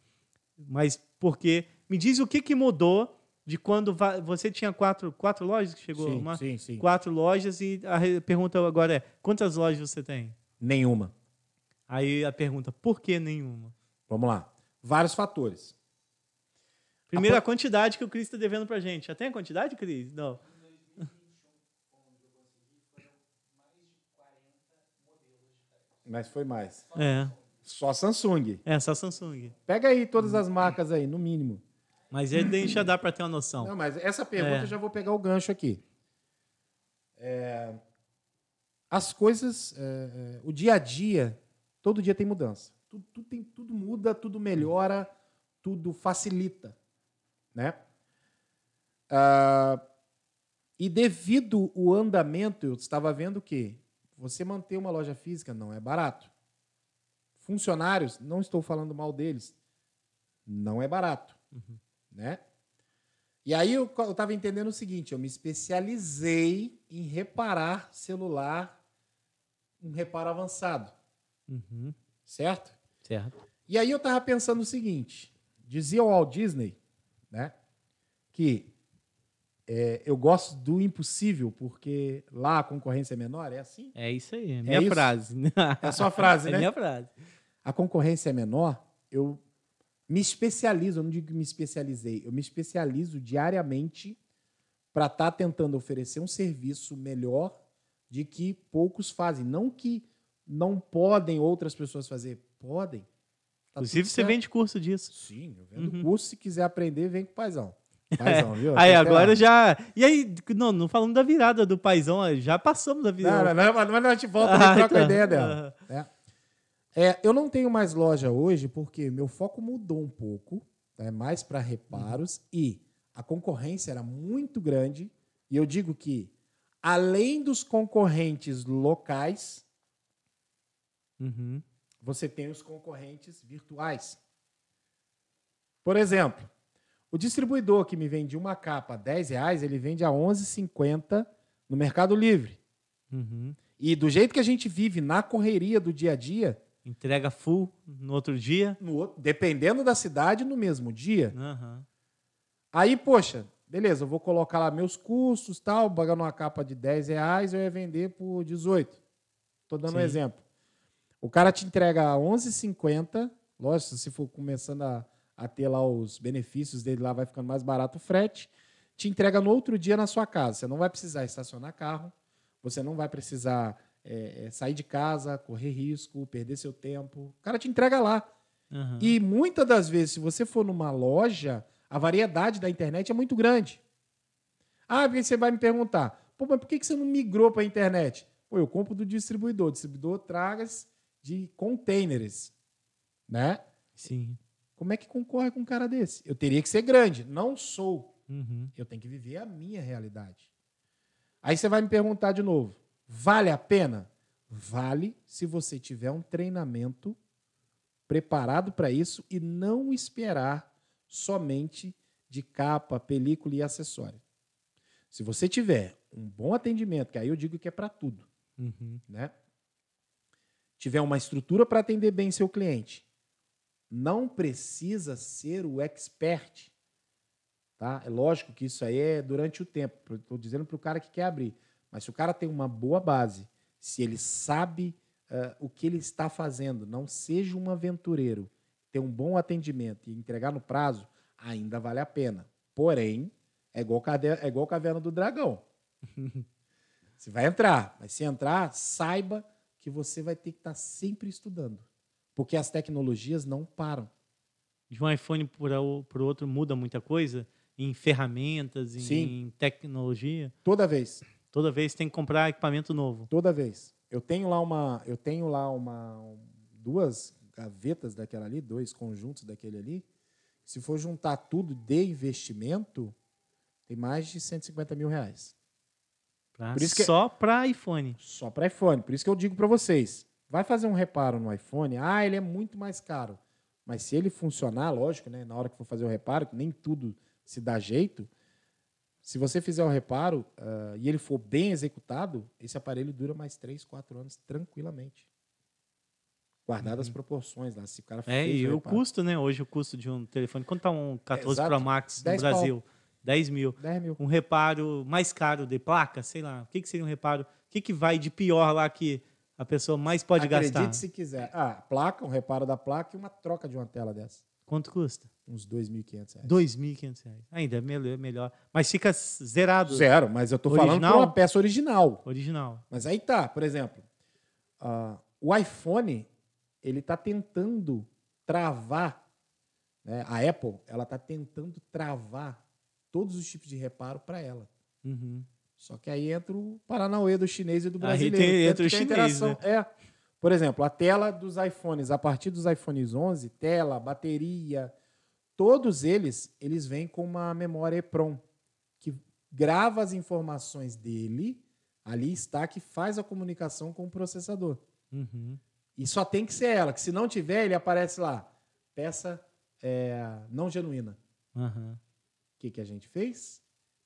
Mas porque... Me diz o que mudou de quando você tinha quatro lojas que chegou? Sim. 4 lojas e a pergunta agora é, quantas lojas você tem? Nenhuma. Aí a pergunta, por que nenhuma? Vamos lá. Vários fatores. Primeiro, a quantidade que o Cris está devendo para a gente. Já tem a quantidade, Cris? Não. Mas foi mais. Só Samsung. Só Samsung. Pega aí todas as marcas aí, no mínimo. Mas ele já dá para ter uma noção. Não, mas essa pergunta eu já vou pegar o gancho aqui. As coisas, o dia a dia, todo dia tem mudança. Tudo muda, tudo melhora, tudo facilita. Né? E devido ao andamento, eu estava vendo que você manter uma loja física não é barato. Funcionários, não estou falando mal deles, não é barato. Né? E aí eu estava entendendo o seguinte, eu me especializei em reparar celular, um reparo avançado. Certo? Certo. E aí eu estava pensando o seguinte, dizia o Walt Disney, né, que eu gosto do impossível, porque lá a concorrência é menor, é assim? É isso aí, é minha frase. É a sua frase, né? É minha frase. A concorrência é menor, eu me especializo, eu não digo que me especializei, eu me especializo diariamente para estar tentando oferecer um serviço melhor de que poucos fazem. Não que não podem outras pessoas fazer, podem. Inclusive, você vende curso disso. Sim, eu vendo curso, se quiser aprender, vem com o Paizão. Paizão, viu? Aí agora já... E aí, não falando da virada do Paizão, já passamos da virada. Não, mas a gente volta e troca a ideia dela. Eu não tenho mais loja hoje porque meu foco mudou um pouco, mais para reparos, e a concorrência era muito grande. E eu digo que, além dos concorrentes locais, você tem os concorrentes virtuais. Por exemplo, o distribuidor que me vende uma capa a R$10, ele vende a R$11,50 no Mercado Livre. E do jeito que a gente vive na correria do dia a dia... Entrega full no outro dia? Dependendo da cidade, no mesmo dia. Aí, poxa, beleza, eu vou colocar lá meus custos, tal, pagando uma capa de R$10, eu ia vender por 18. Estou dando um exemplo. O cara te entrega a R$11,50, lógico, se for começando a ter lá os benefícios dele, lá vai ficando mais barato o frete, te entrega no outro dia na sua casa. Você não vai precisar estacionar carro, você não vai precisar sair de casa, correr risco, perder seu tempo. O cara te entrega lá. Uhum. E muitas das vezes, se você for numa loja, a variedade da internet é muito grande. Ah, porque você vai me perguntar, pô, mas por que você não migrou para a internet? Pô, eu compro do distribuidor. O distribuidor traz de containers, né? Sim. Como é que concorre com um cara desse? Eu teria que ser grande. Não sou. Uhum. Eu tenho que viver a minha realidade. Aí você vai me perguntar de novo, vale a pena? Vale se você tiver um treinamento preparado para isso e não esperar somente de capa, película e acessório. Se você tiver um bom atendimento, que aí eu digo que é para tudo, né? Tiver uma estrutura para atender bem seu cliente, não precisa ser o expert, tá? É lógico que isso aí é durante o tempo. Estou dizendo para o cara que quer abrir. Mas se o cara tem uma boa base, se ele sabe o que ele está fazendo, não seja um aventureiro, ter um bom atendimento e entregar no prazo, ainda vale a pena. Porém, é igual Caverna do Dragão. Você vai entrar, mas se entrar, saiba que você vai ter que estar sempre estudando. Porque as tecnologias não param. De um iPhone para o outro muda muita coisa? Em ferramentas, em tecnologia? Toda vez. Toda vez tem que comprar equipamento novo. Toda vez. Eu tenho lá duas gavetas daquela ali, 2 conjuntos daquele ali. Se for juntar tudo de investimento, tem mais de R$150 mil. Só para iPhone. Só para iPhone. Por isso que eu digo para vocês, vai fazer um reparo no iPhone, ele é muito mais caro. Mas se ele funcionar, lógico, né, na hora que for fazer o reparo, que nem tudo se dá jeito, se você fizer o reparo e ele for bem executado, esse aparelho dura mais 3, 4 anos tranquilamente. Guardadas as proporções lá. Se o cara fez o custo, né? Hoje o custo de um telefone, quanto está um 14 Pro Max no 10 Brasil? 10 mil. 10 mil. Um reparo mais caro de placa, sei lá. O que seria um reparo? O que vai de pior lá que a pessoa mais pode gastar? Acredite se quiser. Placa, um reparo da placa e uma troca de uma tela dessa. Quanto custa? Uns R$2.500. R$2.500. Ainda é melhor. Mas fica zerado. Zero, mas eu estou falando para uma peça original. Original. Mas aí tá, por exemplo, o iPhone, ele está tentando travar, né? A Apple, ela está tentando travar todos os tipos de reparo para ela. Só que aí entra o paranauê do chinês e do brasileiro. Aí entra o chinês, né? Por exemplo, a tela dos iPhones, a partir dos iPhones 11, tela, bateria, todos eles vêm com uma memória EEPROM, que grava as informações dele, ali está, que faz a comunicação com o processador. E só tem que ser ela, que se não tiver, ele aparece lá, peça não genuína. O que a gente fez?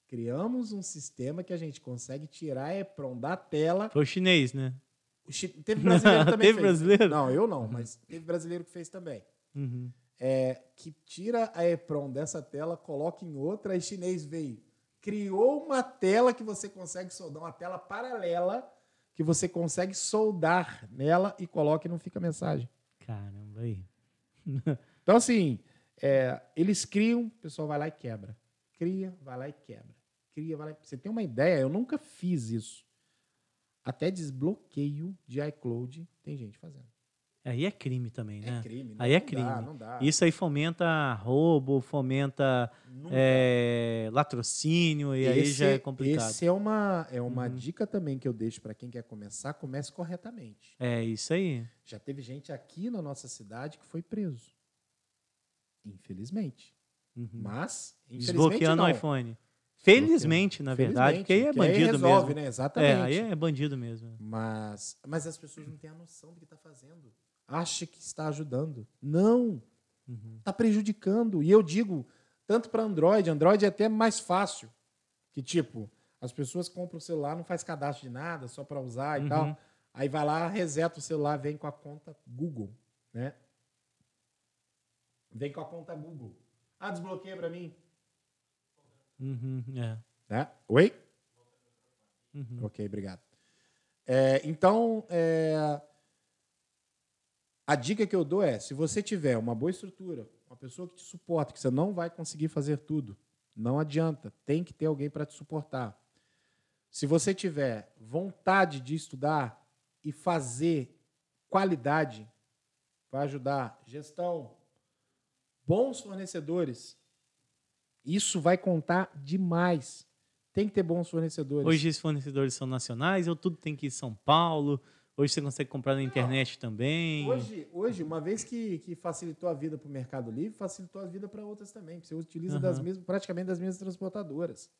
Criamos um sistema que a gente consegue tirar a EEPROM da tela. Foi o chinês, né? Teve brasileiro também. Teve brasileiro? Não, eu não, mas teve brasileiro que fez também. Que tira a EEPROM dessa tela, coloca em outra, aí chinês veio. Criou uma tela que você consegue soldar, uma tela paralela que você consegue soldar nela e coloca e não fica mensagem. Caramba, aí. Então, assim, eles criam, o pessoal vai lá e quebra. Cria, vai lá e quebra. Cria, vai lá e... Você tem uma ideia? Eu nunca fiz isso. Até desbloqueio de iCloud tem gente fazendo. Aí é crime também, né? É crime. Aí é crime. Não dá. Isso aí fomenta roubo, fomenta latrocínio, e aí já é complicado. Esse é uma dica também que eu deixo para quem quer começar, comece corretamente. É isso aí. Já teve gente aqui na nossa cidade que foi preso. Infelizmente. Mas, desbloqueando o iPhone. Felizmente, na verdade, porque aí é bandido aí resolve, mesmo. Né? Exatamente. Aí é bandido mesmo. Mas as pessoas não têm a noção do que está fazendo. Acha que está ajudando. Não. Está prejudicando. E eu digo, tanto para Android é até mais fácil. Que, tipo, as pessoas compram o celular, não faz cadastro de nada, só para usar e tal. Aí vai lá, reseta o celular, vem com a conta Google. Né? Vem com a conta Google. Desbloqueia para mim. Né? Oi? Ok, obrigado. Então, a dica que eu dou se você tiver uma boa estrutura, uma pessoa que te suporta, que você não vai conseguir fazer tudo, Não adianta. Tem que ter alguém para te suportar. Se você tiver vontade de estudar e fazer qualidade, vai ajudar. Gestão, bons fornecedores, isso vai contar demais. Tem que ter bons fornecedores. Hoje os fornecedores são nacionais ou tudo tem que ir em São Paulo? Hoje você consegue comprar na internet também? Hoje, uma vez que facilitou a vida para o Mercado Livre, facilitou a vida para outras também. Você utiliza praticamente das mesmas transportadoras.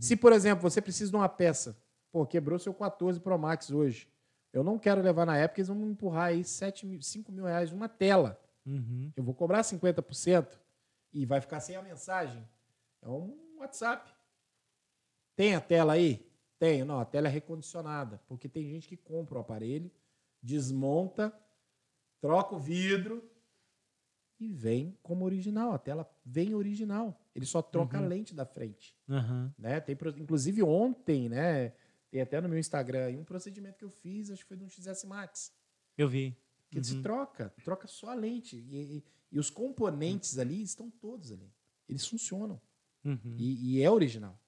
Se, por exemplo, você precisa de uma peça, quebrou seu 14 Pro Max hoje. Eu não quero levar na época, eles vão me empurrar aí 5 mil reais numa tela. Eu vou cobrar 50% e vai ficar sem a mensagem. É um WhatsApp. Tem a tela aí? Tenho. Não, a tela é recondicionada, porque tem gente que compra o aparelho, desmonta, troca o vidro e vem como original. A tela vem original. Ele só troca a lente da frente. Né? Tem, inclusive ontem, né? Tem até no meu Instagram aí um procedimento que eu fiz, acho que foi de um XS Max. Eu vi. Que se troca só a lente. E os componentes ali estão todos ali. Eles funcionam. E é original.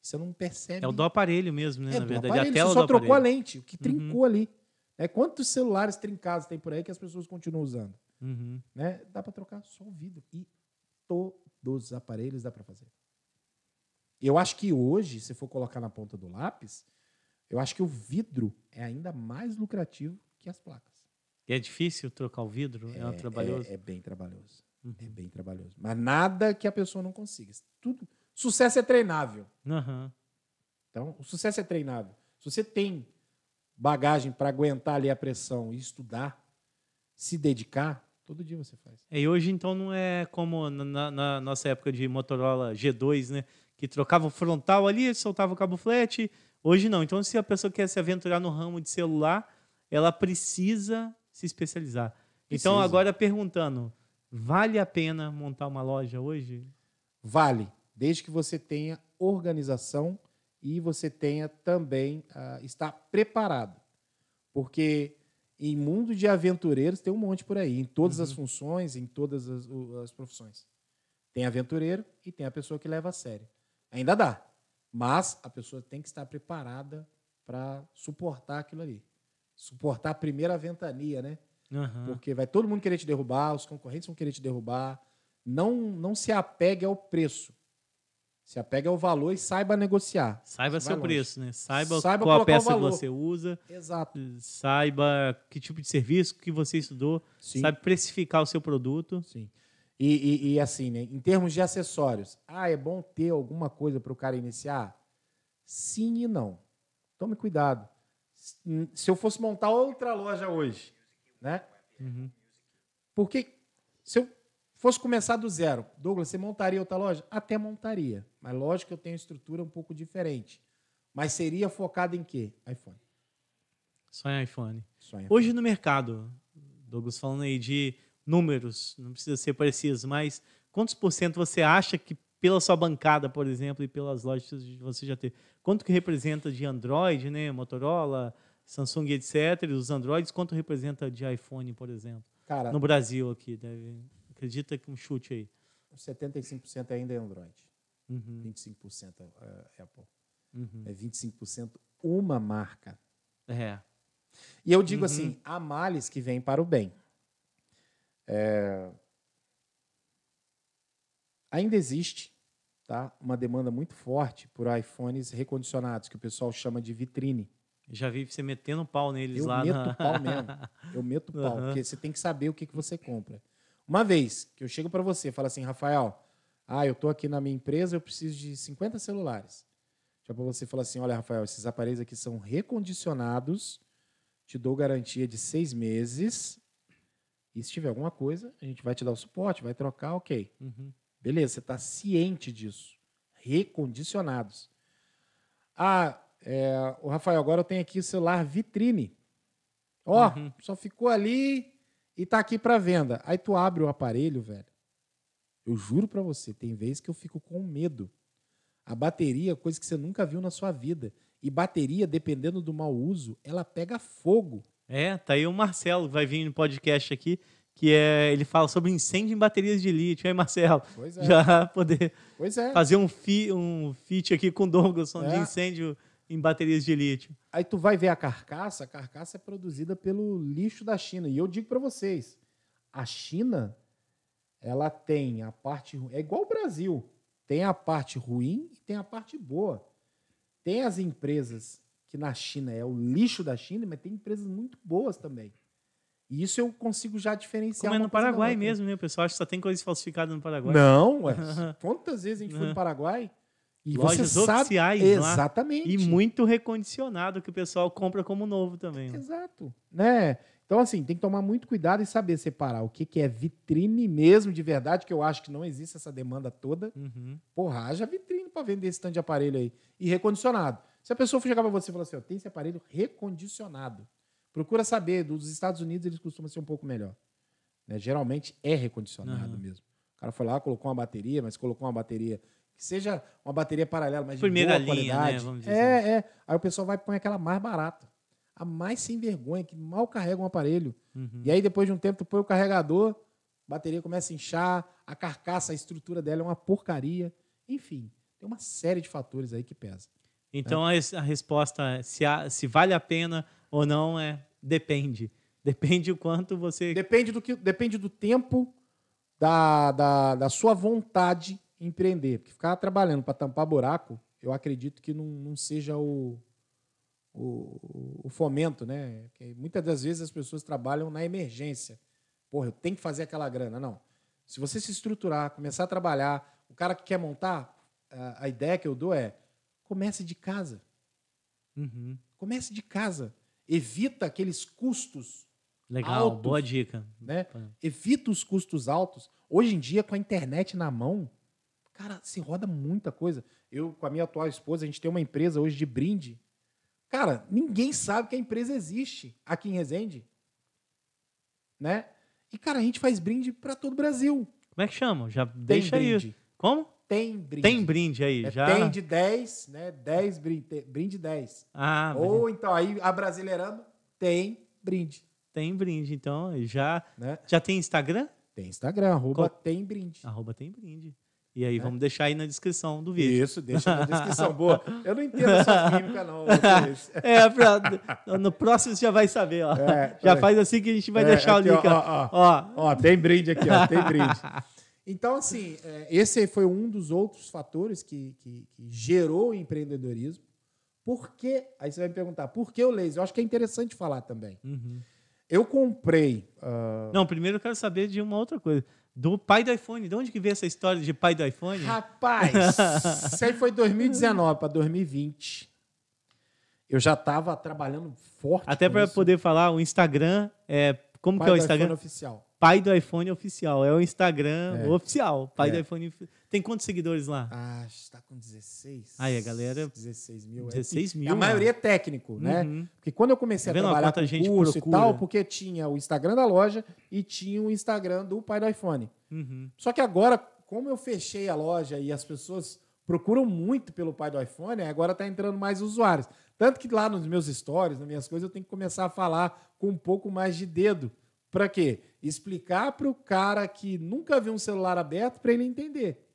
Você não percebe. É o do aparelho mesmo, né? É na do verdade, aparelho. a tela você só do trocou aparelho. a lente, o que trincou ali. Quantos celulares trincados tem por aí que as pessoas continuam usando? Né? Dá para trocar só o vidro. E todos os aparelhos dá para fazer. Eu acho que hoje, se for colocar na ponta do lápis, eu acho que o vidro é ainda mais lucrativo que as placas. E é difícil trocar o vidro? É trabalhoso? É bem trabalhoso. É bem trabalhoso. Mas nada que a pessoa não consiga. Sucesso é treinável. Então, o sucesso é treinável. Se você tem bagagem para aguentar ali a pressão e estudar, se dedicar, todo dia você faz. E hoje, então, não é como na nossa época de Motorola G2, né? Que trocava o frontal ali, soltava o cabo flat. Hoje não. Então, se a pessoa quer se aventurar no ramo de celular, ela precisa se especializar. Precisa. Então, agora perguntando, vale a pena montar uma loja hoje? Vale, desde que você tenha organização e você tenha também estar preparado. Porque em mundo de aventureiros tem um monte por aí, em todas as funções, em todas as profissões. Tem aventureiro e tem a pessoa que leva a sério. Ainda dá, mas a pessoa tem que estar preparada para suportar aquilo ali. Suportar a primeira ventania, né? Porque vai todo mundo querer te derrubar, os concorrentes vão querer te derrubar. Não se apegue ao preço. Se apegue ao valor e saiba negociar. Saiba seu preço, né? Saiba Saiba qual a colocar o peça que valor. você usa. Exato. Saiba que tipo de serviço que você estudou. Sim. Sabe precificar o seu produto. Sim. E assim, né? Em termos de acessórios, é bom ter alguma coisa para o cara iniciar? Sim e não. Tome cuidado. Se eu fosse montar outra loja hoje, né? Porque se eu fosse começar do zero, Douglas, você montaria outra loja? Até montaria. Mas lógico que eu tenho estrutura um pouco diferente. Mas seria focado em quê? iPhone. Só em iPhone. Só em iPhone. Hoje no mercado, Douglas, falando aí de números, não precisa ser preciso, mas quantos por cento você acha que pela sua bancada, por exemplo, e pelas lojas que você já teve, quanto que representa de Android, né, Motorola, Samsung, etc., os Androids, quanto representa de iPhone, por exemplo? Cara, no Brasil aqui, acredita que um chute aí. 75% ainda é Android. 25% é Apple. É 25% uma marca. E eu digo assim, há males que vêm para o bem. Ainda existe, tá, uma demanda muito forte por iPhones recondicionados, que o pessoal chama de vitrine. Já vi você metendo pau neles Eu lá. meto pau mesmo. Eu meto pau, porque você tem que saber o que você compra. Uma vez que eu chego para você e falo assim, Rafael, eu estou aqui na minha empresa, eu preciso de 50 celulares. Já para você falar assim, olha, Rafael, esses aparelhos aqui são recondicionados, te dou garantia de 6 meses, e se tiver alguma coisa, a gente vai te dar o suporte, vai trocar, ok. Beleza, você está ciente disso. Recondicionados. O Rafael, agora eu tenho aqui o celular vitrine. Só ficou ali e está aqui para venda. Aí tu abre o aparelho, velho. Eu juro para você, tem vezes que eu fico com medo. A bateria é coisa que você nunca viu na sua vida. E bateria, dependendo do mau uso, ela pega fogo. Tá aí o Marcelo, vai vir no podcast aqui, que ele fala sobre incêndio em baterias de lítio. Aí, Marcelo, Pois é. já poder Pois é. fazer um feat aqui com o Douglas de incêndio em baterias de lítio. Aí tu vai ver a carcaça é produzida pelo lixo da China. E eu digo para vocês, a China, ela tem a parte... É igual o Brasil. Tem a parte ruim e tem a parte boa. Tem as empresas que na China é o lixo da China, mas tem empresas muito boas também. E isso eu consigo já diferenciar. Como é no Paraguai mesmo, né? O pessoal acha que só tem coisas falsificadas no Paraguai. Não, ué. Quantas vezes a gente foi no Paraguai e lojas você sabe oficiais exatamente. Lá, e muito recondicionado que o pessoal compra como novo também. Né? Exato. Né? Então, assim, tem que tomar muito cuidado e saber separar o que é vitrine mesmo, de verdade, que eu acho que não existe essa demanda toda. Porra, haja vitrine para vender esse tanto de aparelho aí. E recondicionado. Se a pessoa chegar para você e falar assim, tem esse aparelho recondicionado, procura saber, dos Estados Unidos eles costumam ser um pouco melhor. Né? Geralmente é recondicionado mesmo. O cara foi lá, colocou uma bateria, mas colocou uma bateria que seja uma bateria paralela, mas primeira de boa linha, qualidade. Né? Vamos dizer assim. Aí o pessoal vai pôr aquela mais barata. A mais sem vergonha, que mal carrega um aparelho. E aí, depois de um tempo, tu põe o carregador, a bateria começa a inchar, a carcaça, a estrutura dela é uma porcaria. Enfim, tem uma série de fatores aí que pesam. Então, a resposta é se vale a pena ou não depende. Depende o quanto você... Depende do tempo, da sua vontade em empreender. Porque ficar trabalhando para tampar buraco, eu acredito que não seja o fomento, né? Porque muitas das vezes as pessoas trabalham na emergência. Porra, eu tenho que fazer aquela grana. Não. Se você se estruturar, começar a trabalhar, o cara que quer montar, a ideia que eu dou é comece de casa. Comece de casa. Evita aqueles custos Legal, altos, boa dica. Né? Evita os custos altos. Hoje em dia, com a internet na mão, cara, se roda muita coisa. Eu, com a minha atual esposa, a gente tem uma empresa hoje de brinde. Cara, ninguém sabe que a empresa existe aqui em Resende. Né? E, cara, a gente faz brinde para todo o Brasil. Como é que chama? Já deixa aí. Como? Tem brinde. Tem brinde aí. Já... Tem de 10, né? 10 brinde 10. Ou então, aí, abrasileirando, tem brinde. Tem brinde, então. Já tem Instagram? Tem Instagram, @tem brinde. @tem brinde. E aí, vamos deixar aí na descrição do vídeo. Isso, deixa na descrição. Boa. Eu não entendo essas mímicas, não. No próximo você já vai saber, ó. Já faz assim que a gente vai deixar aqui, o link. Ó, tem brinde aqui, ó. Tem brinde. Então, assim, esse foi um dos outros fatores que gerou o empreendedorismo. Por que? Aí você vai me perguntar, por que o laser? Eu acho que é interessante falar também. Eu comprei... Não, primeiro eu quero saber de uma outra coisa. Do pai do iPhone. De onde que veio essa história de pai do iPhone? Rapaz, isso aí foi 2019 para 2020. Eu já estava trabalhando forte. Até para poder falar, o Instagram como que é o Instagram? Pai do iPhone Oficial. Pai do iPhone Oficial. É o Instagram oficial. Pai do iPhone. Tem quantos seguidores lá? Está com 16. Aí, a galera... 16 mil. 16 mil. A maioria é técnico, né? Porque quando eu comecei a trabalhar com curso e tal, porque tinha o Instagram da loja e tinha o Instagram do pai do iPhone. Só que agora, como eu fechei a loja e as pessoas procuram muito pelo pai do iPhone, agora está entrando mais usuários. Tanto que lá nos meus stories, nas minhas coisas, eu tenho que começar a falar com um pouco mais de dedo. Para quê? Explicar para o cara que nunca viu um celular aberto para ele entender.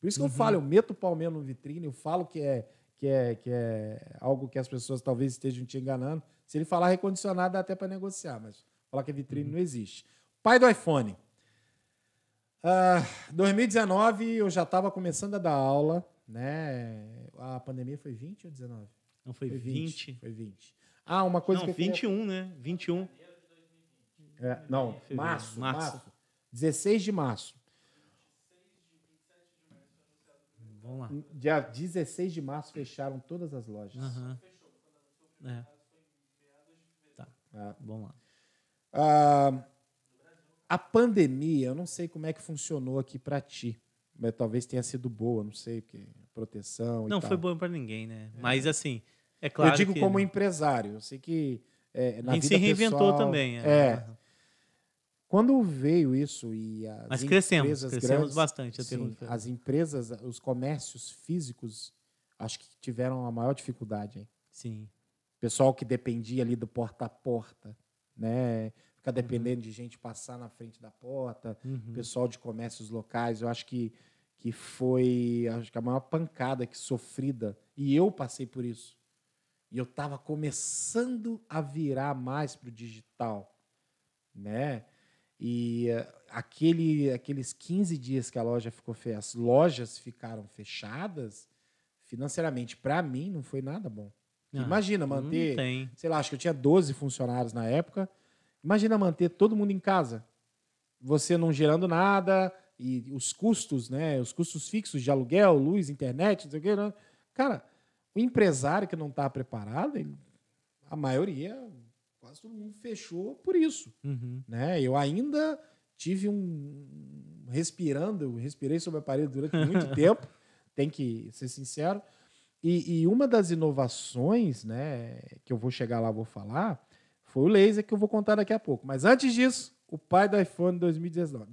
Por isso que eu falo, eu meto o pau mesmo no vitrine, eu falo que é algo que as pessoas talvez estejam te enganando. Se ele falar recondicionado, dá até para negociar, mas falar que a vitrine não existe. Pai do iPhone. 2019, eu já estava começando a dar aula, né? A pandemia foi 20 ou 19? Não, foi 20. Foi 20. Uma coisa não, que eu 21, né? 21. Não, março. 16 de março. Vamos lá. Dia 16 de março fecharam todas as lojas. Tá. Vamos lá. A pandemia, eu não sei como é que funcionou aqui para ti. Mas talvez tenha sido boa, não sei, porque proteção e tal. Não foi boa para ninguém, né? Mas assim, é claro. Eu digo que, como empresário. Eu sei que na a gente vida se reinventou pessoal, também. Quando veio isso e as Mas crescemos grandes, bastante. Sim, as empresas, os comércios físicos, acho que tiveram a maior dificuldade. Hein? Sim. Pessoal que dependia ali do porta a porta, né? ficar dependendo de gente passar na frente da porta, pessoal de comércios locais. Eu acho que foi a maior pancada que sofrida. E eu passei por isso. E eu estava começando a virar mais para o digital, né? E aqueles 15 dias que a loja ficou as lojas ficaram fechadas, financeiramente, para mim, não foi nada bom. Imagina manter, sei lá, acho que eu tinha 12 funcionários na época. Imagina manter todo mundo em casa. Você não gerando nada e os custos, né? Os custos fixos de aluguel, luz, internet, não sei o quê. Né? Cara, o empresário que não está preparado, a maioria, quase todo mundo fechou por isso. Né? Eu ainda tive eu respirei sobre a parede durante muito tempo, tem que ser sincero. E uma das inovações, né, que eu vou chegar lá, vou falar, foi o laser que eu vou contar daqui a pouco. Mas antes disso, o pai do iPhone 2019.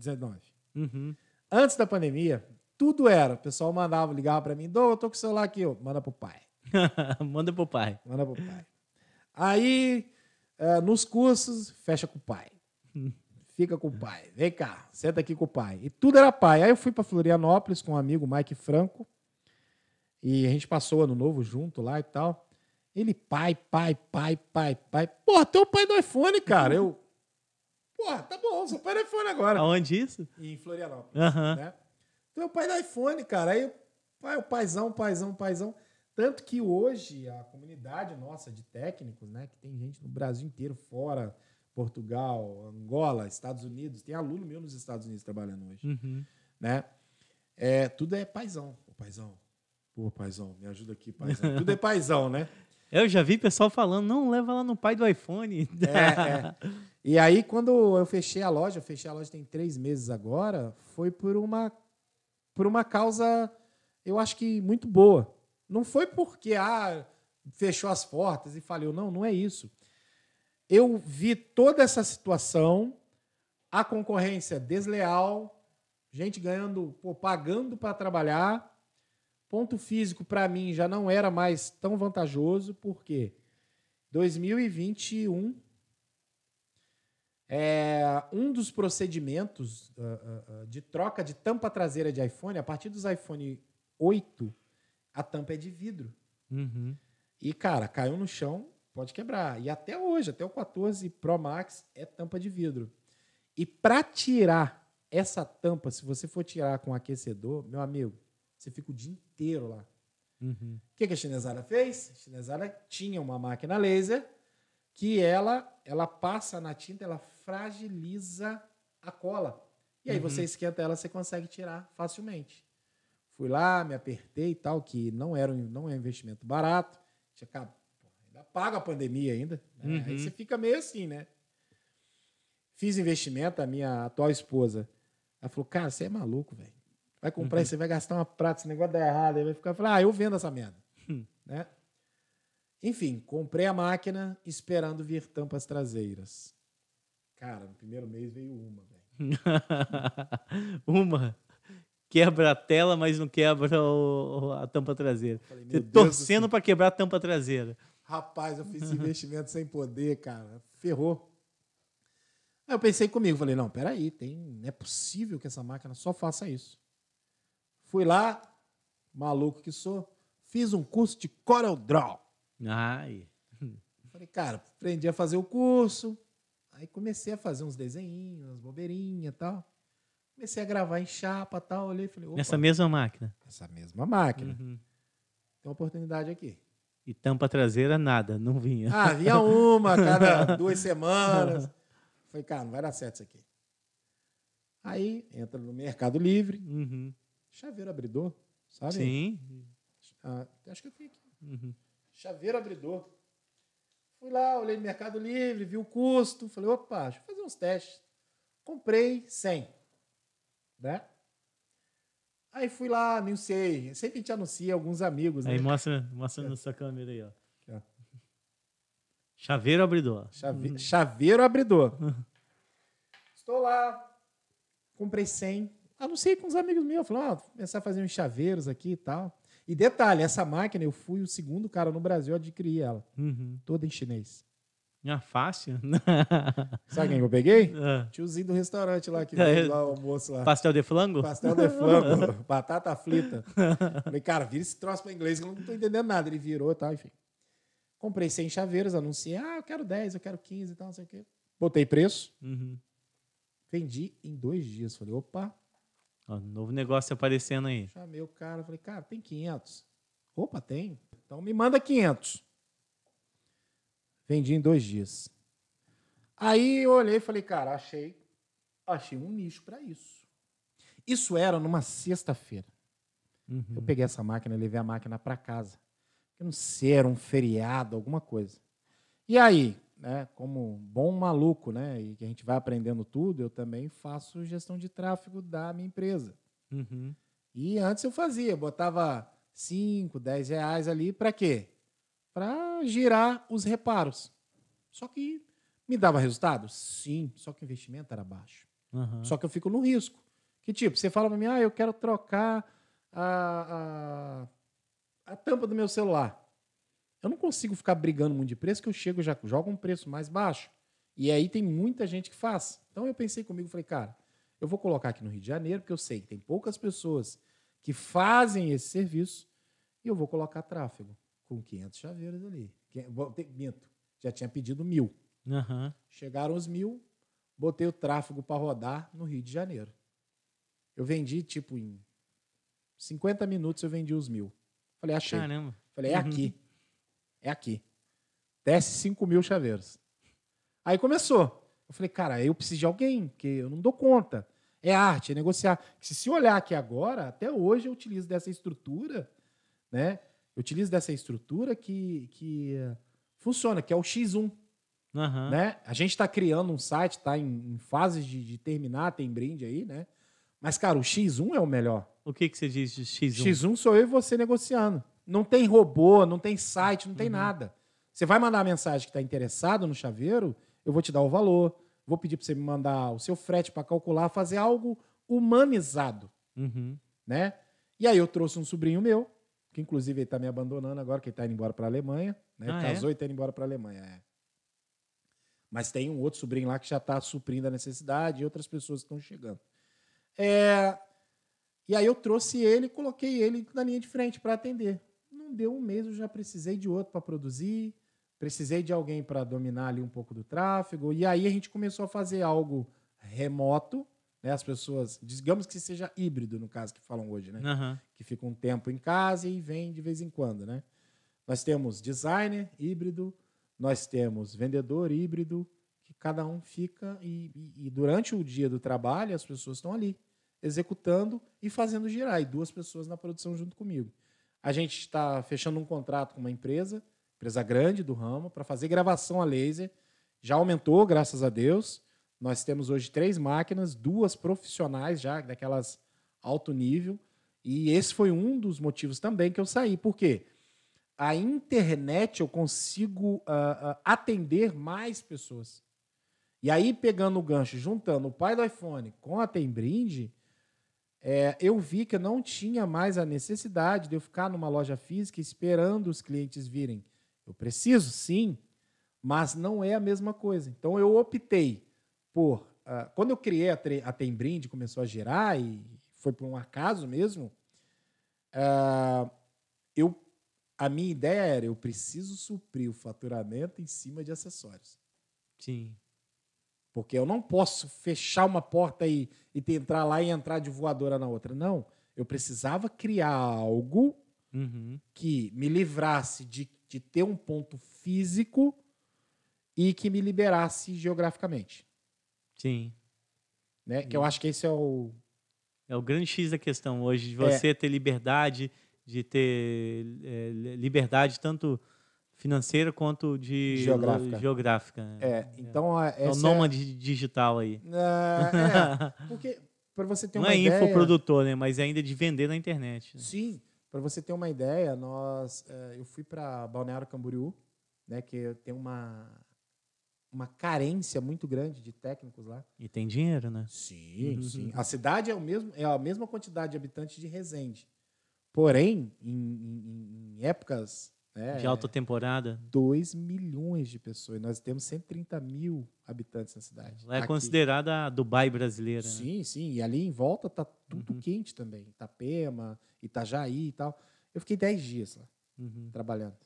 Antes da pandemia, tudo era. O pessoal ligava para mim, eu tô com o celular aqui, manda pro pai. Manda pro pai. Manda pro pai. Aí, nos cursos, fecha com o pai. Fica com o pai. Vem cá, senta aqui com o pai. E tudo era pai. Aí eu fui para Florianópolis com um amigo, Mike Franco, e a gente passou ano novo junto lá e tal. Ele, pai. Porra, tem o pai do iPhone, cara. Porra, tá bom, sou pai do iPhone agora. Aonde isso? Em Florianópolis. Né? Tu é o pai do iPhone, cara. Aí, o paizão. Tanto que hoje, a comunidade nossa de técnicos, né, que tem gente no Brasil inteiro, fora Portugal, Angola, Estados Unidos, tem aluno meu nos Estados Unidos trabalhando hoje. Né? Tudo é paizão. Pô, paizão, me ajuda aqui, paizão. Tudo é paizão, né? Eu já vi pessoal falando, não, leva lá no pai do iPhone. E aí, quando eu fechei a loja tem 3 meses agora, foi por uma causa, eu acho que muito boa. Não foi porque fechou as portas e faliu. Não é isso. Eu vi toda essa situação, a concorrência desleal, gente ganhando, pagando para trabalhar. Ponto físico, para mim, já não era mais tão vantajoso, porque 2021, um dos procedimentos de troca de tampa traseira de iPhone, a partir dos iPhone 8, a tampa é de vidro. E, cara, caiu no chão, pode quebrar. E até hoje, até o 14 Pro Max, é tampa de vidro. E para tirar essa tampa, se você for tirar com aquecedor, meu amigo, você fica o dia inteiro lá. O que a chinesada fez? A chinesada tinha uma máquina laser que ela passa na tinta, ela fragiliza a cola. E aí você esquenta ela, você consegue tirar facilmente. Fui lá, me apertei e tal, que não é um investimento barato. Ainda paga a pandemia ainda. Né? Aí você fica meio assim, né? Fiz investimento, a minha atual esposa, ela falou, cara, você é maluco, velho. Vai comprar e você vai gastar uma prata, esse negócio dá errado. Aí vai ficar, eu vendo essa merda. Né? Enfim, comprei a máquina esperando vir tampas traseiras. Cara, no primeiro mês veio uma, velho. Uma. Quebra a tela, mas não quebra a tampa traseira. Falei, você torcendo para quebrar a tampa traseira. Rapaz, eu fiz esse investimento sem poder, cara. Ferrou. Aí eu pensei comigo, falei, não, peraí, não é possível que essa máquina só faça isso. Fui lá, maluco que sou, fiz um curso de CorelDRAW. Falei, cara, aprendi a fazer o curso, aí comecei a fazer uns desenhinhos, umas bobeirinhas e tal. Comecei a gravar em chapa e tal, olhei e falei, opa. Nessa mesma máquina? Essa mesma máquina. Tem uma oportunidade aqui. E tampa traseira, nada, não vinha. Vinha uma a cada 2 semanas. Falei, cara, não vai dar certo isso aqui. Aí, entra no Mercado Livre, chaveiro abridor, sabe? Sim. Acho que eu tenho aqui. Chaveiro abridor. Fui lá, olhei no Mercado Livre, vi o custo, falei, opa, deixa eu fazer uns testes. Comprei 100. Né? Aí fui lá, anunciei. Sempre a gente anuncia alguns amigos. Aí né? mostra na sua câmera aí, ó. Chaveiro abridor. Chaveiro abridor. Estou lá, comprei 100. Anunciei com uns amigos meus. Falei, vou começar a fazer uns chaveiros aqui e tal. E detalhe, essa máquina, eu fui o segundo cara no Brasil a adquirir ela. Toda em chinês. Ah, fácil. Sabe quem eu peguei? Ah. Tiozinho do restaurante lá, que veio lá, o almoço lá. Pastel de flango? Pastel de flango, batata frita. Falei, cara, vira esse troço pra inglês que eu não tô entendendo nada. Ele virou e tal, enfim. Comprei 100 chaveiros, anunciei, eu quero 10, eu quero 15 e tal, não sei o quê. Botei preço, vendi em 2 dias. Falei, opa. Ó, novo negócio aparecendo aí. Chamei o cara, falei, cara, tem 500? Opa, tem. Então me manda 500. Vendi em 2 dias. Aí eu olhei e falei, cara, achei um nicho para isso. Isso era numa sexta-feira. Eu peguei essa máquina e levei a máquina para casa. Eu não sei, era um feriado, alguma coisa. E aí, né, como bom maluco, né, e que a gente vai aprendendo tudo, eu também faço gestão de tráfego da minha empresa. E antes eu fazia, botava 5, 10 reais ali, para quê? Para girar os reparos. Só que me dava resultado? Sim, só que o investimento era baixo. Só que eu fico no risco. Que tipo, você fala para mim, eu quero trocar a tampa do meu celular. Eu não consigo ficar brigando muito de preço, que eu chego e já jogo um preço mais baixo. E aí tem muita gente que faz. Então eu pensei comigo, falei, cara, eu vou colocar aqui no Rio de Janeiro, porque eu sei que tem poucas pessoas que fazem esse serviço, e eu vou colocar tráfego com 500 chaveiros ali. Minto, já tinha pedido 1.000. Chegaram os 1.000, botei o tráfego para rodar no Rio de Janeiro. Eu vendi, tipo, em 50 minutos eu vendi os 1.000. Falei, achei. Caramba. Falei, é aqui. É aqui. Desce 5.000 chaveiros. Aí começou. Eu falei, cara, eu preciso de alguém, porque eu não dou conta. É arte, é negociar. Se olhar aqui agora, até hoje eu utilizo dessa estrutura, né? Eu utilizo dessa estrutura que funciona, que é o X1. Né? A gente está criando um site, está em fases de terminar, tem brinde aí, né? Mas, cara, o X1 é o melhor. O que você diz de X1? X1 sou eu e você negociando. Não tem robô, não tem site, não tem nada. Você vai mandar a mensagem que está interessado no chaveiro, eu vou te dar o valor, vou pedir para você me mandar o seu frete para calcular, fazer algo humanizado. Né? E aí eu trouxe um sobrinho meu, que inclusive ele está me abandonando agora, que ele está indo embora para a Alemanha. Né? Casou e está indo embora para a Alemanha. Mas tem um outro sobrinho lá que já está suprindo a necessidade e outras pessoas que estão chegando. E aí eu trouxe ele e coloquei ele na linha de frente para atender. Não deu um mês, eu já precisei de outro para produzir, precisei de alguém para dominar ali um pouco do tráfego. E aí a gente começou a fazer algo remoto, né? As pessoas, digamos que seja híbrido, no caso que falam hoje, né? Que fica um tempo em casa e vem de vez em quando, né? Nós temos designer híbrido, nós temos vendedor híbrido, que cada um fica e durante o dia do trabalho as pessoas estão ali, executando e fazendo girar. E 2 pessoas na produção junto comigo. A gente está fechando um contrato com uma empresa grande do ramo, para fazer gravação a laser. Já aumentou, graças a Deus. Nós temos hoje 3 máquinas, 2 profissionais já, daquelas alto nível. E esse foi um dos motivos também que eu saí. Por quê? A internet eu consigo atender mais pessoas. E aí, pegando o gancho, juntando o pai do iPhone com a Tembrinde, eu vi que eu não tinha mais a necessidade de eu ficar numa loja física esperando os clientes virem. Eu preciso, sim, mas não é a mesma coisa. Então, eu optei por... quando eu criei a Tembrinde, começou a girar, e foi por um acaso mesmo, a minha ideia era, eu preciso suprir o faturamento em cima de acessórios. Sim. Porque eu não posso fechar uma porta e entrar lá e entrar de voadora na outra. Não. Eu precisava criar algo que me livrasse de ter um ponto físico e que me liberasse geograficamente. Sim. Né? Que eu acho que esse é o... É o grande X da questão hoje, de você ter liberdade, de ter liberdade tanto financeira quanto de geográfica. Então, é o nômade digital aí. Porque, para você ter não uma ideia... Não é infoprodutor, né? Mas ainda de vender na internet. Sim. Para você ter uma ideia, eu fui para Balneário Camboriú, né, que tem uma carência muito grande de técnicos lá. E tem dinheiro, né? Sim, sim. A cidade é a mesma quantidade de habitantes de Resende. Porém, em épocas né? De alta temporada. 2 milhões de pessoas. Nós temos 130 mil habitantes na cidade. Ela é Aqui. considerada a Dubai brasileira. Né? Sim, sim. E ali em volta tá tudo quente também. Itapema, Itajaí e tal. Eu fiquei 10 dias lá, trabalhando.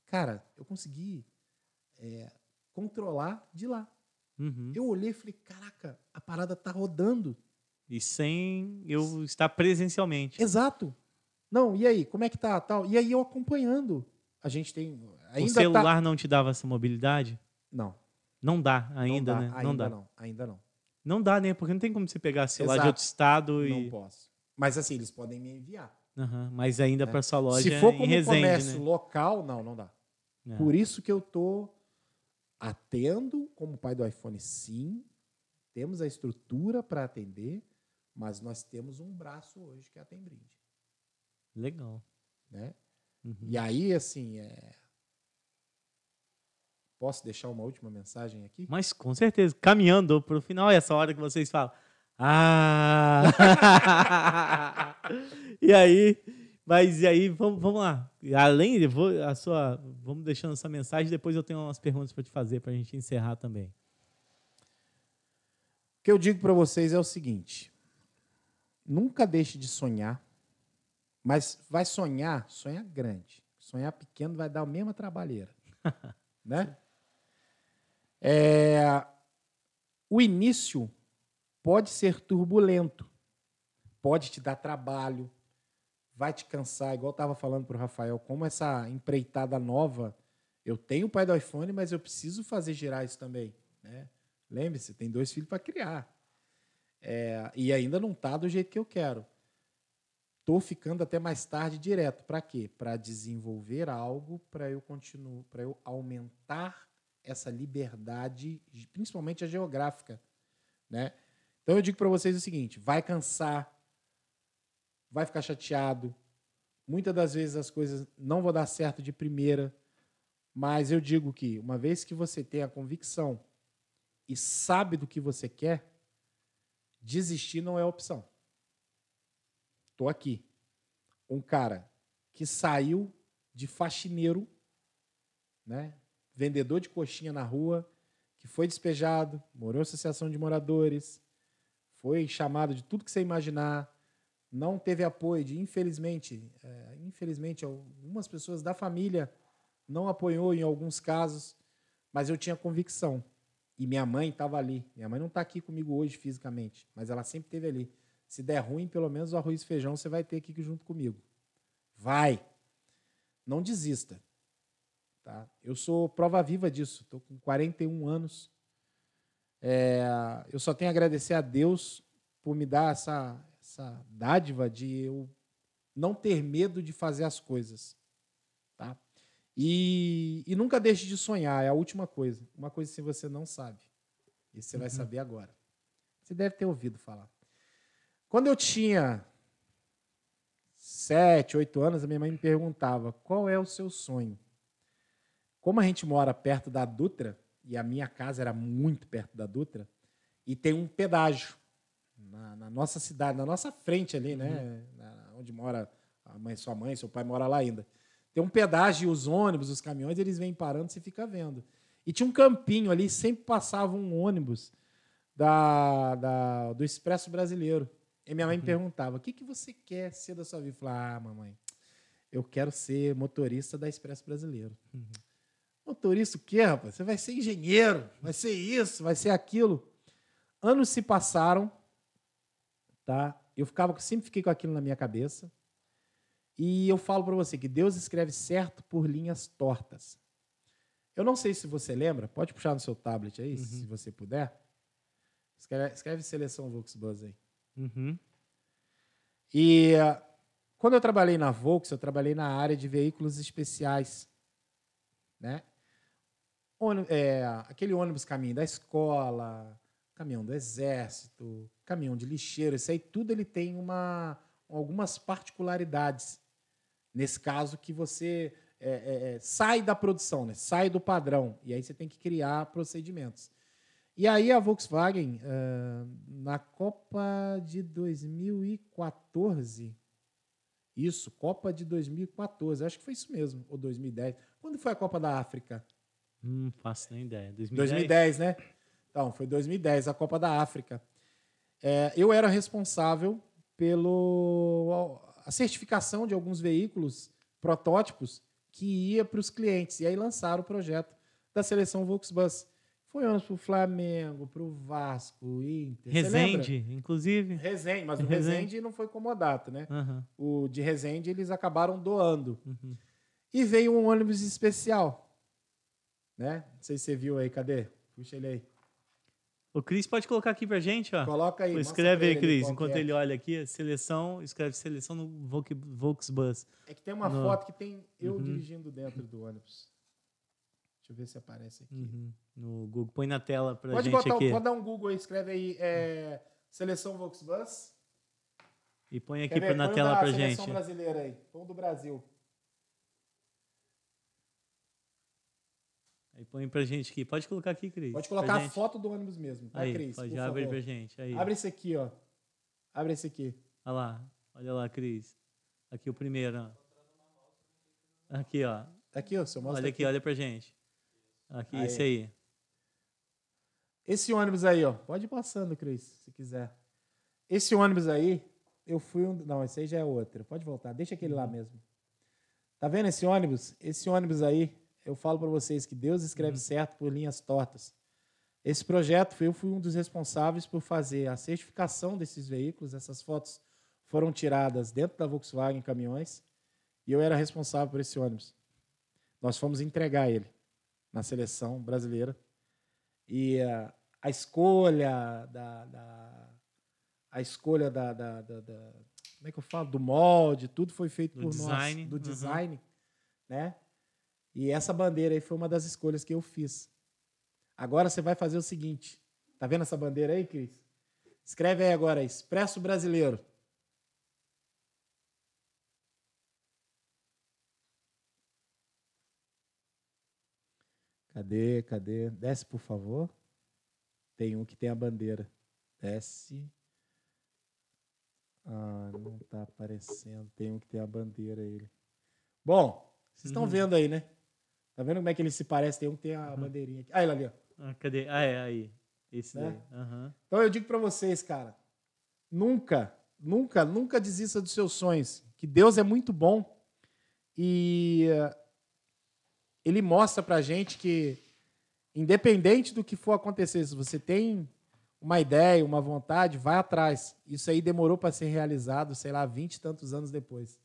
Cara, eu consegui controlar de lá. Eu olhei e falei, caraca, a parada tá rodando. E sem eu estar presencialmente. Exato. Não, e aí, como é que tá? Tal? E aí eu acompanhando. A gente tem... Ainda o celular não te dava essa mobilidade? Não. Não dá ainda, não dá, né? Ainda não. Ainda não. Não dá, né? Porque não tem como você pegar celular Exato. de outro estado e... Não posso. Mas assim, eles podem me enviar. Mas ainda para sua loja Se for em como Resende, comércio né? local, não dá. Por isso que eu tô atendo como pai do iPhone, sim. Temos a estrutura para atender, mas nós temos um braço hoje que é a Tembrinde. Legal. Né? E aí, assim, posso deixar uma última mensagem aqui? Mas com certeza, caminhando para o final, é essa hora que vocês falam. E aí, vamos lá. Além de vamos deixando essa mensagem, depois eu tenho umas perguntas para te fazer para a gente encerrar também. O que eu digo para vocês é o seguinte: nunca deixe de sonhar, mas vai sonha grande. Sonhar pequeno vai dar a mesma trabalheira. Né? O início pode ser turbulento, pode te dar trabalho, vai te cansar, igual eu estava falando para o Rafael, como essa empreitada nova, eu tenho o pai do iPhone, mas eu preciso fazer girar isso também. Né? Lembre-se, tem 2 filhos para criar. E ainda não está do jeito que eu quero. Estou ficando até mais tarde direto. Para quê? Para desenvolver algo, para eu aumentar essa liberdade, principalmente a geográfica. Né? Então eu digo para vocês o seguinte: vai cansar, vai ficar chateado. Muitas das vezes as coisas não vão dar certo de primeira, mas eu digo que uma vez que você tem a convicção e sabe do que você quer, desistir não é opção. Estou aqui. Um cara que saiu de faxineiro, né, vendedor de coxinha na rua, que foi despejado, morou em associação de moradores, foi chamado de tudo que você imaginar, não teve apoio de, infelizmente, algumas pessoas da família não apoiou em alguns casos, mas eu tinha convicção. E minha mãe estava ali. Minha mãe não está aqui comigo hoje fisicamente, mas ela sempre esteve ali. Se der ruim, pelo menos o arroz e feijão você vai ter aqui junto comigo. Vai. Não desista. Tá? Eu sou prova viva disso. Estou com 41 anos. Eu só tenho a agradecer a Deus por me dar essa dádiva de eu não ter medo de fazer as coisas. Tá? E nunca deixe de sonhar, é a última coisa. Uma coisa que você não sabe. Isso você vai saber agora. Você deve ter ouvido falar. Quando eu tinha 7, 8 anos, a minha mãe me perguntava: qual é o seu sonho? Como a gente mora perto da Dutra, e a minha casa era muito perto da Dutra, e tem um pedágio na nossa cidade, na nossa frente ali, né? Onde mora sua mãe, seu pai mora lá ainda. Tem um pedágio, os ônibus, os caminhões, eles vêm parando, você fica vendo. E tinha um campinho ali, sempre passava um ônibus do Expresso Brasileiro. E minha mãe me perguntava: o que você quer ser da sua vida? Eu falava: mamãe, eu quero ser motorista da Expresso Brasileiro. Motorista o quê, rapaz? Você vai ser engenheiro, vai ser isso, vai ser aquilo. Anos se passaram, tá? Eu sempre fiquei com aquilo na minha cabeça. E eu falo para você que Deus escreve certo por linhas tortas. Eu não sei se você lembra, pode puxar no seu tablet aí, se você puder. Escreve Seleção Volksbus aí. E quando eu trabalhei na Volks, eu trabalhei na área de veículos especiais. Né? Aquele ônibus caminho da escola, caminhão do exército, caminhão de lixeiro, isso aí tudo ele tem algumas particularidades. Nesse caso que você sai da produção, né? Sai do padrão, e aí você tem que criar procedimentos. E aí a Volkswagen, na Copa de 2014, Isso, Copa de 2014, acho que foi isso mesmo, ou 2010. Quando foi a Copa da África? Não faço nem ideia. 2010, né? Então, foi 2010, a Copa da África. Eu era responsável pela certificação de alguns veículos, protótipos, que ia para os clientes. E aí lançaram o projeto da seleção Volksbus. Foi ônibus para o Flamengo, para o Vasco, Inter. Resende, inclusive. Resende, mas o Resende não foi comodato, né? Uhum. O de Resende eles acabaram doando. Uhum. E veio um ônibus especial. Né? Não sei se você viu aí, cadê? Puxa ele aí. O Cris pode colocar aqui pra gente, ó. Coloca aí. Escreve aí, Cris, enquanto ele olha aqui. Seleção, escreve seleção no Volksbus. É que tem uma foto que tem eu dirigindo dentro do ônibus. Deixa eu ver se aparece aqui. No Google. Põe na tela pra pode gente aqui. Pode dar um Google aí, escreve aí seleção Volksbus. E põe aqui na tela pra gente. Seleção brasileira aí. Põe do Brasil. Aí põe pra gente aqui. Pode colocar aqui, Cris. Pode colocar a foto do ônibus mesmo, tá, aí, Cris? Pode abrir pra gente. Aí. Abre esse aqui, ó. Abre esse aqui. Olha lá, Cris. Aqui o primeiro, ó. Aqui, ó. Aqui, ó. Olha aqui, olha pra gente. Aqui, esse aí. Esse ônibus aí, ó. Pode ir passando, Cris, se quiser. Esse ônibus aí, eu fui um... Não, esse aí já é outro. Pode voltar. Deixa aquele lá mesmo. Tá vendo esse ônibus? Esse ônibus aí, eu falo para vocês que Deus escreve certo por linhas tortas. Esse projeto, eu fui um dos responsáveis por fazer a certificação desses veículos. Essas fotos foram tiradas dentro da Volkswagen Caminhões e eu era responsável por esse ônibus. Nós fomos entregar ele na seleção brasileira. E a escolha como é que eu falo? Do molde, tudo foi feito por nós, do design, né? E essa bandeira aí foi uma das escolhas que eu fiz. Agora você vai fazer o seguinte. Tá vendo essa bandeira aí, Cris? Escreve aí agora, Expresso Brasileiro. Cadê? Desce, por favor. Tem um que tem a bandeira. Desce. Não tá aparecendo. Tem um que tem a bandeira aí. Bom, vocês estão vendo aí, né? Tá vendo como é que ele se parece? Tem um que tem a bandeirinha aqui. Ele ali, ó. Cadê? Aí. Esse né? daí. Então eu digo para vocês, cara, nunca desista dos seus sonhos. Que Deus é muito bom e Ele mostra pra gente que, independente do que for acontecer, se você tem uma ideia, uma vontade, vai atrás. Isso aí demorou para ser realizado, 20 e tantos anos depois.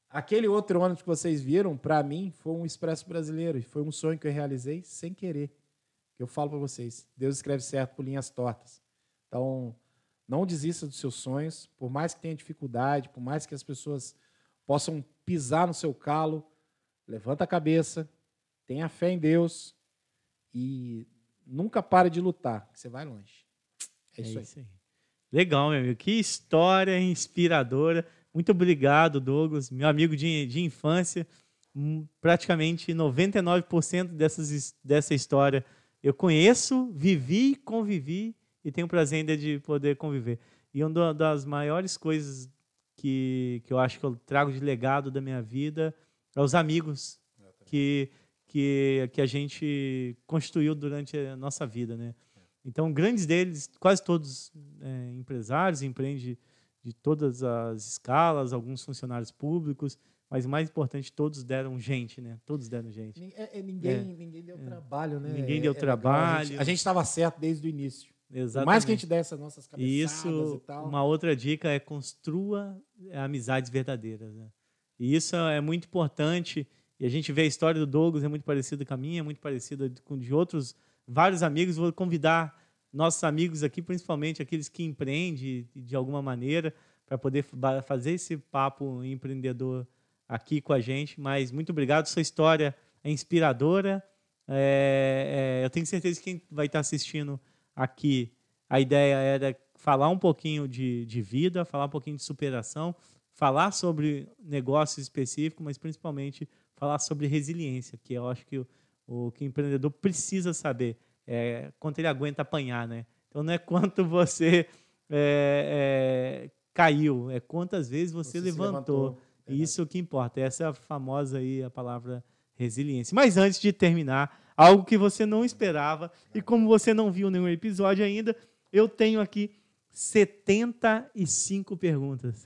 Aquele outro ônibus que vocês viram, para mim, foi um Expresso Brasileiro. Foi um sonho que eu realizei sem querer. Que eu falo para vocês, Deus escreve certo por linhas tortas. Então, não desista dos seus sonhos, por mais que tenha dificuldade, por mais que as pessoas possam pisar no seu calo, levanta a cabeça, tenha fé em Deus e nunca pare de lutar, que você vai longe. É isso aí. Legal, meu amigo. Que história inspiradora. Muito obrigado, Douglas, meu amigo de infância. Praticamente 99% dessa história eu conheço, vivi, convivi e tenho o prazer ainda de poder conviver. E uma das maiores coisas que eu acho que eu trago de legado da minha vida é os amigos que a gente constituiu durante a nossa vida, né? Então, grandes deles, quase todos empresários, empreendem de todas as escalas, alguns funcionários públicos, mas o mais importante, todos deram gente, né? Todos deram gente. Ninguém deu trabalho, né? Ninguém deu trabalho. A gente estava certo desde o início. Exatamente. Por mais que a gente desse as nossas cabeçadas e tal. Uma outra dica é construa amizades verdadeiras, né? E isso é muito importante. E a gente vê a história do Douglas, é muito parecida com a minha, é muito parecida com de outros vários amigos. Vou convidar nossos amigos aqui, principalmente aqueles que empreendem de alguma maneira, para poder fazer esse papo empreendedor aqui com a gente. Mas muito obrigado, sua história é inspiradora. Eu tenho certeza que quem vai estar assistindo aqui, a ideia era falar um pouquinho de vida, falar um pouquinho de superação, falar sobre negócios específicos, mas principalmente falar sobre resiliência, que eu acho que o que o empreendedor precisa saber quanto ele aguenta apanhar, né? Então não é quanto você caiu, é quantas vezes você se levantou. Verdade. Isso que importa. Essa é a famosa aí, a palavra resiliência. Mas antes de terminar, algo que você não esperava, e como você não viu nenhum episódio ainda, eu tenho aqui 75 perguntas.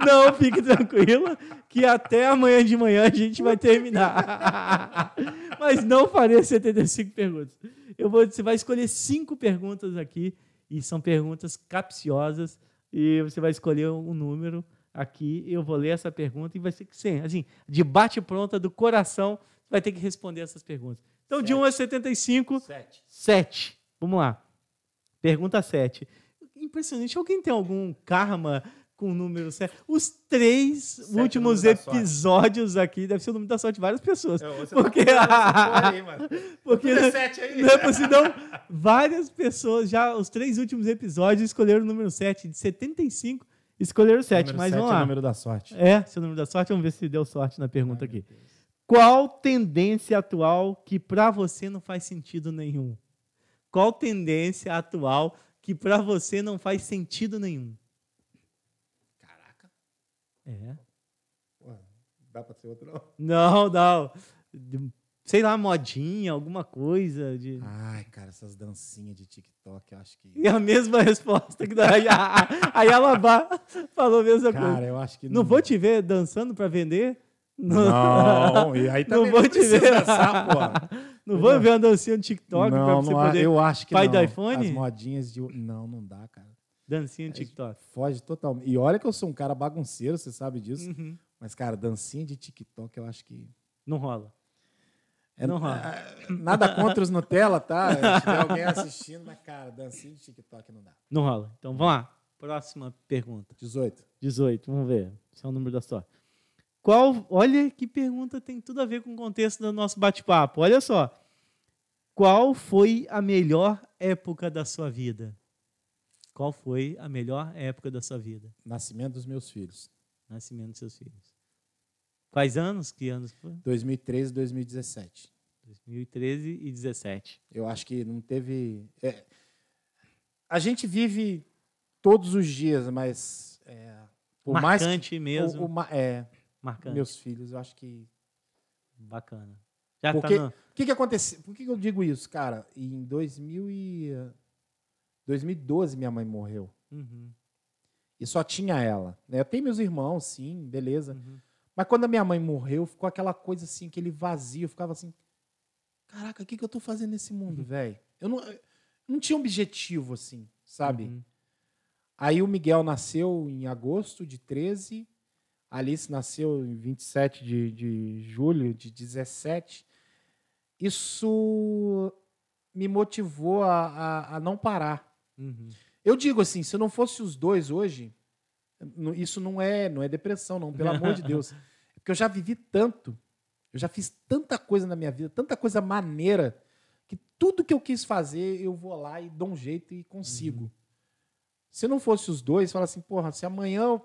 Não, fique tranquila, que até amanhã de manhã a gente vai terminar. Mas não farei 75 perguntas. Você vai escolher 5 perguntas aqui, e são perguntas capciosas, e você vai escolher um número aqui. Eu vou ler essa pergunta e vai ser assim, de bate-pronta, do coração, você vai ter que responder essas perguntas. Então, 7. De 1 a 75, 7. Vamos lá. Pergunta 7. Impressionante. Alguém tem algum karma com o número 7? Os 3 últimos episódios aqui deve ser o número da sorte de várias pessoas. Porque é 7 aí. Não é possível, não. Várias pessoas, já os 3 últimos episódios, escolheram o número 7. De 75, escolheram o 7. Mas vamos lá. É o número da sorte. Seu número da sorte. Vamos ver se deu sorte na pergunta aqui. Qual tendência atual que para você não faz sentido nenhum? Qual tendência atual que para você não faz sentido nenhum? Caraca. Ué, dá para ser outro não? Sei lá, modinha, alguma coisa. Ai, cara, essas dancinhas de TikTok, eu acho que... É a mesma resposta que daí a Yalabá falou a mesma coisa. Cara, eu acho que... Não vou te ver dançando para vender? Não, e aí também não vou te ver dançar, pô. Não vou ver uma dancinha no TikTok para você poder... Eu acho que pai não. do iPhone? As modinhas de... Não dá, cara. Dancinha no TikTok. Foge totalmente. E olha que eu sou um cara bagunceiro, você sabe disso. Uhum. Mas, cara, dancinha de TikTok, eu acho que... Não rola. Não rola. Nada contra os Nutella, tá? Se tiver alguém assistindo, mas, cara, dancinha de TikTok não dá. Não rola. Então, vamos lá. Próxima pergunta. 18. Vamos ver. Esse é o número da sorte. Olha que pergunta, tem tudo a ver com o contexto do nosso bate-papo. Olha só. Qual foi a melhor época da sua vida? Qual foi a melhor época da sua vida? Nascimento dos meus filhos. Nascimento dos seus filhos. Quais anos? Que anos foi? 2013 e 2017. 2013 e 2017. Eu acho que não teve... A gente vive todos os dias, mas... por marcante mais que, mesmo. Marcante. Meus filhos, eu acho que... Bacana. O que aconteceu? Por que eu digo isso, cara? Em 2012, minha mãe morreu. Uhum. E só tinha ela. Né? Eu tenho meus irmãos, sim, beleza. Uhum. Mas quando a minha mãe morreu, ficou aquela coisa assim, aquele vazio. Eu ficava assim, caraca, o que eu tô fazendo nesse mundo, velho? Eu não tinha um objetivo, assim, sabe? Uhum. Aí o Miguel nasceu em agosto de 13, a Alice nasceu em 27 de julho de 17. Isso me motivou a não parar. Uhum. Eu digo assim, se não fosse os dois hoje, isso não é depressão, não, pelo amor de Deus. Porque eu já vivi tanto, eu já fiz tanta coisa na minha vida, tanta coisa maneira, que tudo que eu quis fazer, eu vou lá e dou um jeito e consigo. Uhum. Se não fosse os dois, fala assim, porra, se amanhã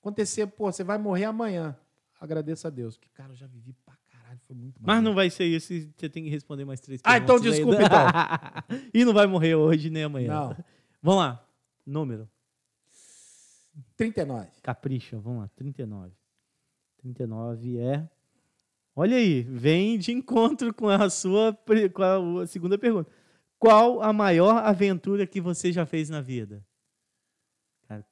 acontecer, você vai morrer amanhã. Agradeço a Deus, porque, cara, eu já vivi pra caralho, foi muito maneiro. Mas não vai ser isso, você tem que responder mais 3 perguntas. Então desculpa, então. E não vai morrer hoje nem amanhã. Não. Vamos lá, número. 39. Capricha, vamos lá, 39. 39 é... Olha aí, vem de encontro com a segunda pergunta. Qual a maior aventura que você já fez na vida? Cara,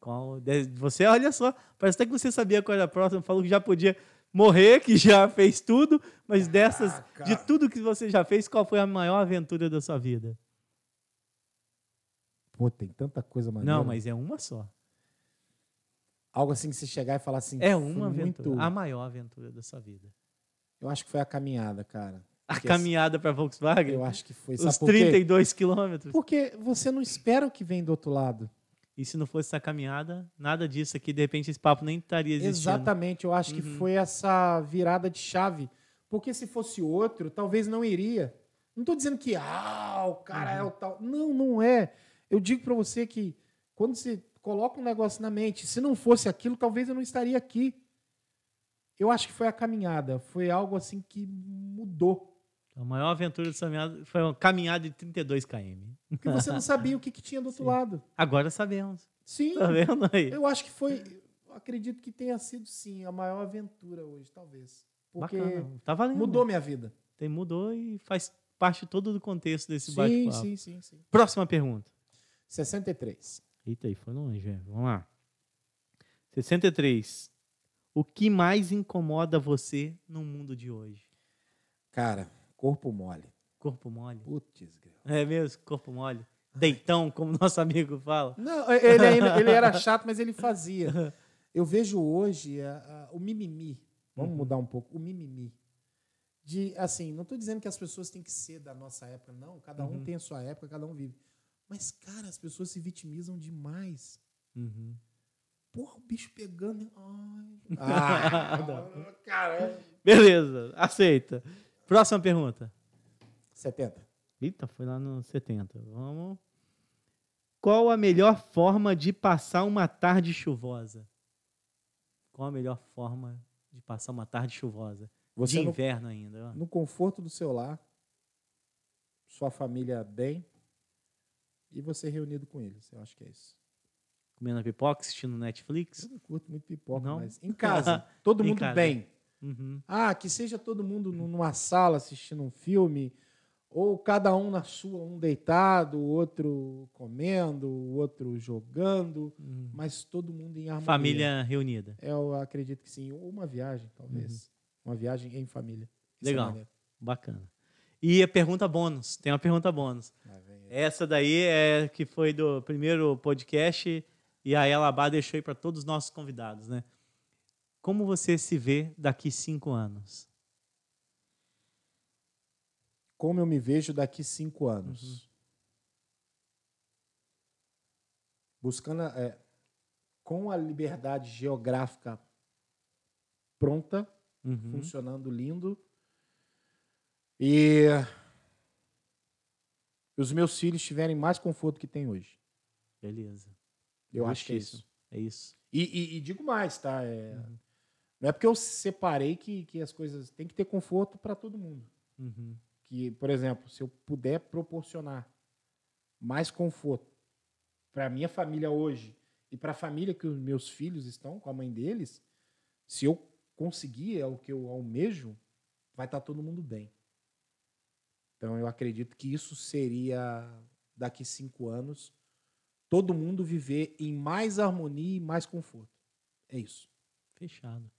você, olha só, parece até que você sabia qual era a próxima, falou que já podia morrer, que já fez tudo, mas de tudo que você já fez, qual foi a maior aventura da sua vida? Pô, tem tanta coisa maneira. Não, mas é uma só. Algo assim que você chegar e falar assim... É uma aventura, a maior aventura da sua vida. Eu acho que foi a caminhada, cara. Porque a caminhada para Volkswagen? Eu acho que foi. Os 32 quilômetros? Porque você não espera o que vem do outro lado. E se não fosse essa caminhada, nada disso aqui, de repente esse papo nem estaria existindo. Exatamente, eu acho que foi essa virada de chave. Porque se fosse outro, talvez não iria. Não estou dizendo que o cara é o tal. Não, não é. Eu digo para você que quando você coloca um negócio na mente, se não fosse aquilo, talvez eu não estaria aqui. Eu acho que foi a caminhada. Foi algo assim que mudou. A maior aventura dessa caminhada foi uma caminhada de 32 km. Porque você não sabia o que tinha do outro lado. Agora sabemos. Sim. Tá vendo aí? Eu acho que acredito que tenha sido, sim, a maior aventura hoje, talvez. Porque bacana. Tá valendo. mudou minha vida. Mudou e faz parte todo do contexto desse Sim, bate-papo. sim. Próxima pergunta. 63. Eita, aí foi longe, velho. Vamos lá. 63. O que mais incomoda você no mundo de hoje? Cara, corpo mole. Corpo mole? Putz, grilo. É mesmo? Corpo mole? Deitão, como nosso amigo fala. Não, ele era chato, mas ele fazia. Eu vejo hoje o mimimi. Vamos mudar um pouco. O mimimi. Assim, não estou dizendo que as pessoas têm que ser da nossa época, não. Cada um tem a sua época, cada um vive. Mas, cara, as pessoas se vitimizam demais. Porra, o bicho pegando. Ai. Caramba. Beleza, aceita. Próxima pergunta. 70. Eita, foi lá no 70. Vamos. Qual a melhor forma de passar uma tarde chuvosa? Qual a melhor forma de passar uma tarde chuvosa? Você de inverno ainda. Ó. No conforto do seu lar, sua família bem e você reunido com eles. Eu acho que é isso. Comendo pipoca, assistindo Netflix? Eu não curto muito pipoca, não? Mas em casa. Todo mundo casa. bem. Que seja todo mundo numa sala assistindo um filme, ou cada um na sua, um deitado, o outro comendo, o outro jogando, mas todo mundo em harmonia. Família reunida. Eu acredito que sim. Ou uma viagem, talvez. Uma viagem em família. Isso legal. Bacana. E a pergunta bônus. Tem uma pergunta bônus. Essa daí é que foi do primeiro podcast e a Elabá deixou aí para todos os nossos convidados, né? Como você se vê daqui 5 anos? Como eu me vejo daqui 5 anos? Buscando, com a liberdade geográfica pronta, funcionando lindo, e os meus filhos tiverem mais conforto que tem hoje. Beleza. Eu acho que é isso. É isso. E digo mais, tá? Não é porque eu separei que as coisas têm que ter conforto para todo mundo. Que, por exemplo, se eu puder proporcionar mais conforto para a minha família hoje e para a família que os meus filhos estão, com a mãe deles, se eu conseguir, é o que eu almejo, vai estar todo mundo bem. Então, eu acredito que isso seria, daqui 5 anos, todo mundo viver em mais harmonia e mais conforto. É isso. Fechado.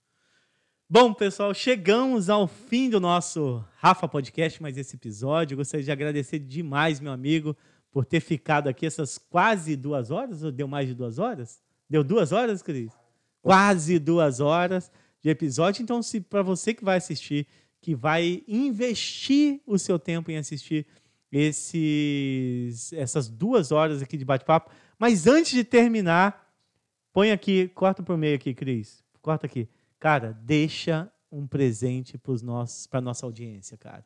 Bom, pessoal, chegamos ao fim do nosso Rafa Podcast, mais esse episódio. Eu gostaria de agradecer demais, meu amigo, por ter ficado aqui essas quase 2 horas, ou deu mais de 2 horas? Deu 2 horas, Cris? Quase 2 horas de episódio. Então, se para você que vai assistir, que vai investir o seu tempo em assistir essas 2 horas aqui de bate-papo, mas antes de terminar, põe aqui, corta por meio aqui, Cris. Corta aqui. Cara, deixa um presente para nossa audiência, cara.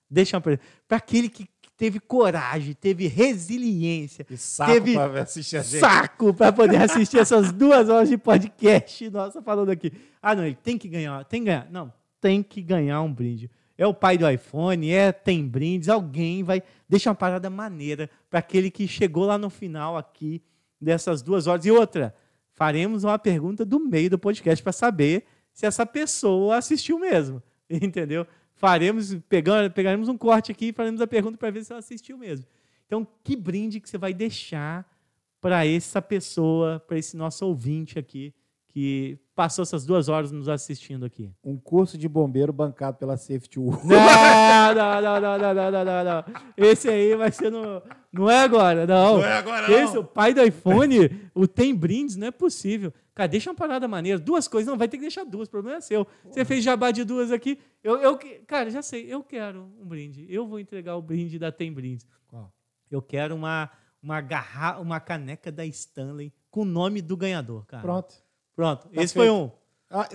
Deixa um presente. Para aquele que teve coragem, teve resiliência. E saco teve para assistir a gente. Saco para poder assistir essas 2 horas de podcast. Nossa, falando aqui. Ah, não, ele tem que ganhar. Tem que ganhar. Não, tem que ganhar um brinde. É o pai do iPhone, tem brindes. Alguém vai deixar uma parada maneira para aquele que chegou lá no final aqui dessas 2 horas. E outra, faremos uma pergunta do meio do podcast para saber se essa pessoa assistiu mesmo, entendeu? Pegaremos um corte aqui e faremos a pergunta para ver se ela assistiu mesmo. Então, que brinde que você vai deixar para essa pessoa, para esse nosso ouvinte aqui, que passou essas 2 horas nos assistindo aqui? Um curso de bombeiro bancado pela Safety World. Não. Esse aí vai ser não é agora, não. Não é agora, não. Esse, o pai do iPhone, o tem brindes, não é possível. Cara, deixa uma parada maneira. 2 coisas, não, vai ter que deixar 2, o problema é seu. Você fez jabá de 2 aqui. Cara, já sei, eu quero um brinde. Eu vou entregar o brinde da Tem Brindes. Qual? Eu quero uma caneca da Stanley com o nome do ganhador, cara. Pronto. Tá esse feito. foi um.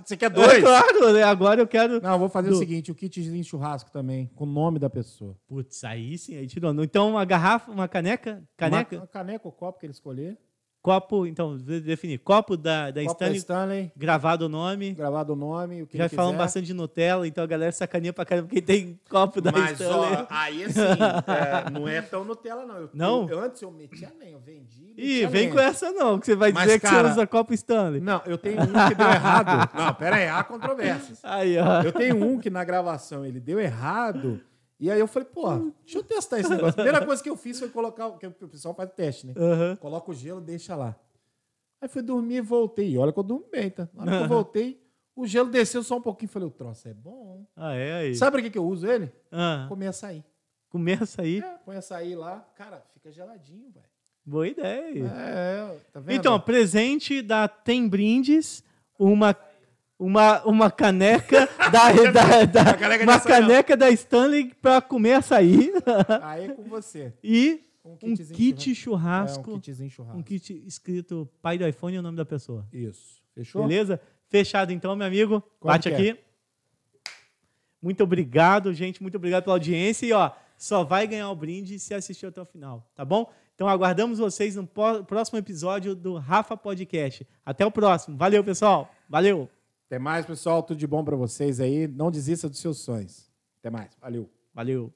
Você quer 2? Claro, né? Agora eu quero... Não, eu vou fazer o seguinte, o kitzinho de churrasco também, com o nome da pessoa. Putz, aí sim, aí tirou. Então, uma garrafa, uma caneca? Uma caneca ou copo que ele escolher, Copo, então, definir. Copo da Copo da Stanley, gravado o nome. gravado o nome, o que Já ele falamos quiser. bastante de Nutella, então a galera sacaneia pra caramba quem tem copo da Mas, Stanley. ó, aí assim, não é tão Nutella, não. Não? Antes eu metia lenha, eu vendi. Ih, vem com essa não, que você vai Mas, dizer que cara, você usa copo Stanley. Não, eu tenho um que deu errado. Não, pera aí, há controvérsias. Aí, ó. Eu tenho um que na gravação ele deu errado. E aí eu falei, pô, deixa eu testar esse negócio. A primeira coisa que eu fiz foi colocar, que o pessoal faz teste, né? Uhum. Coloca o gelo, deixa lá. Aí fui dormir e voltei. E olha que eu durmo bem, tá? Na hora que eu voltei, o gelo desceu só um pouquinho. Falei, o troço é bom. Ah, é aí. Sabe pra que eu uso ele? Ah, Comer açaí. comer açaí, Põe açaí lá. Cara, fica geladinho, velho. boa ideia. Tá vendo? Então, presente da Tem Brindes, uma caneca uma caneca da Stanley para comer açaí Aí é com você. e um kitzinho kit churrasco, um kitzinho churrasco. um kit escrito pai do iPhone e o nome da pessoa. Isso. Fechou? Beleza? Fechado então, meu amigo. Bate que é? aqui. Muito obrigado, gente. Muito obrigado pela audiência. E, ó, só vai ganhar o brinde se assistir até o final, tá bom? Então, aguardamos vocês no próximo episódio do Rafa Podcast. Até o próximo. Valeu, pessoal. Valeu. Até mais, pessoal. Tudo de bom pra vocês aí. Não desista dos seus sonhos. Até mais. Valeu. Valeu.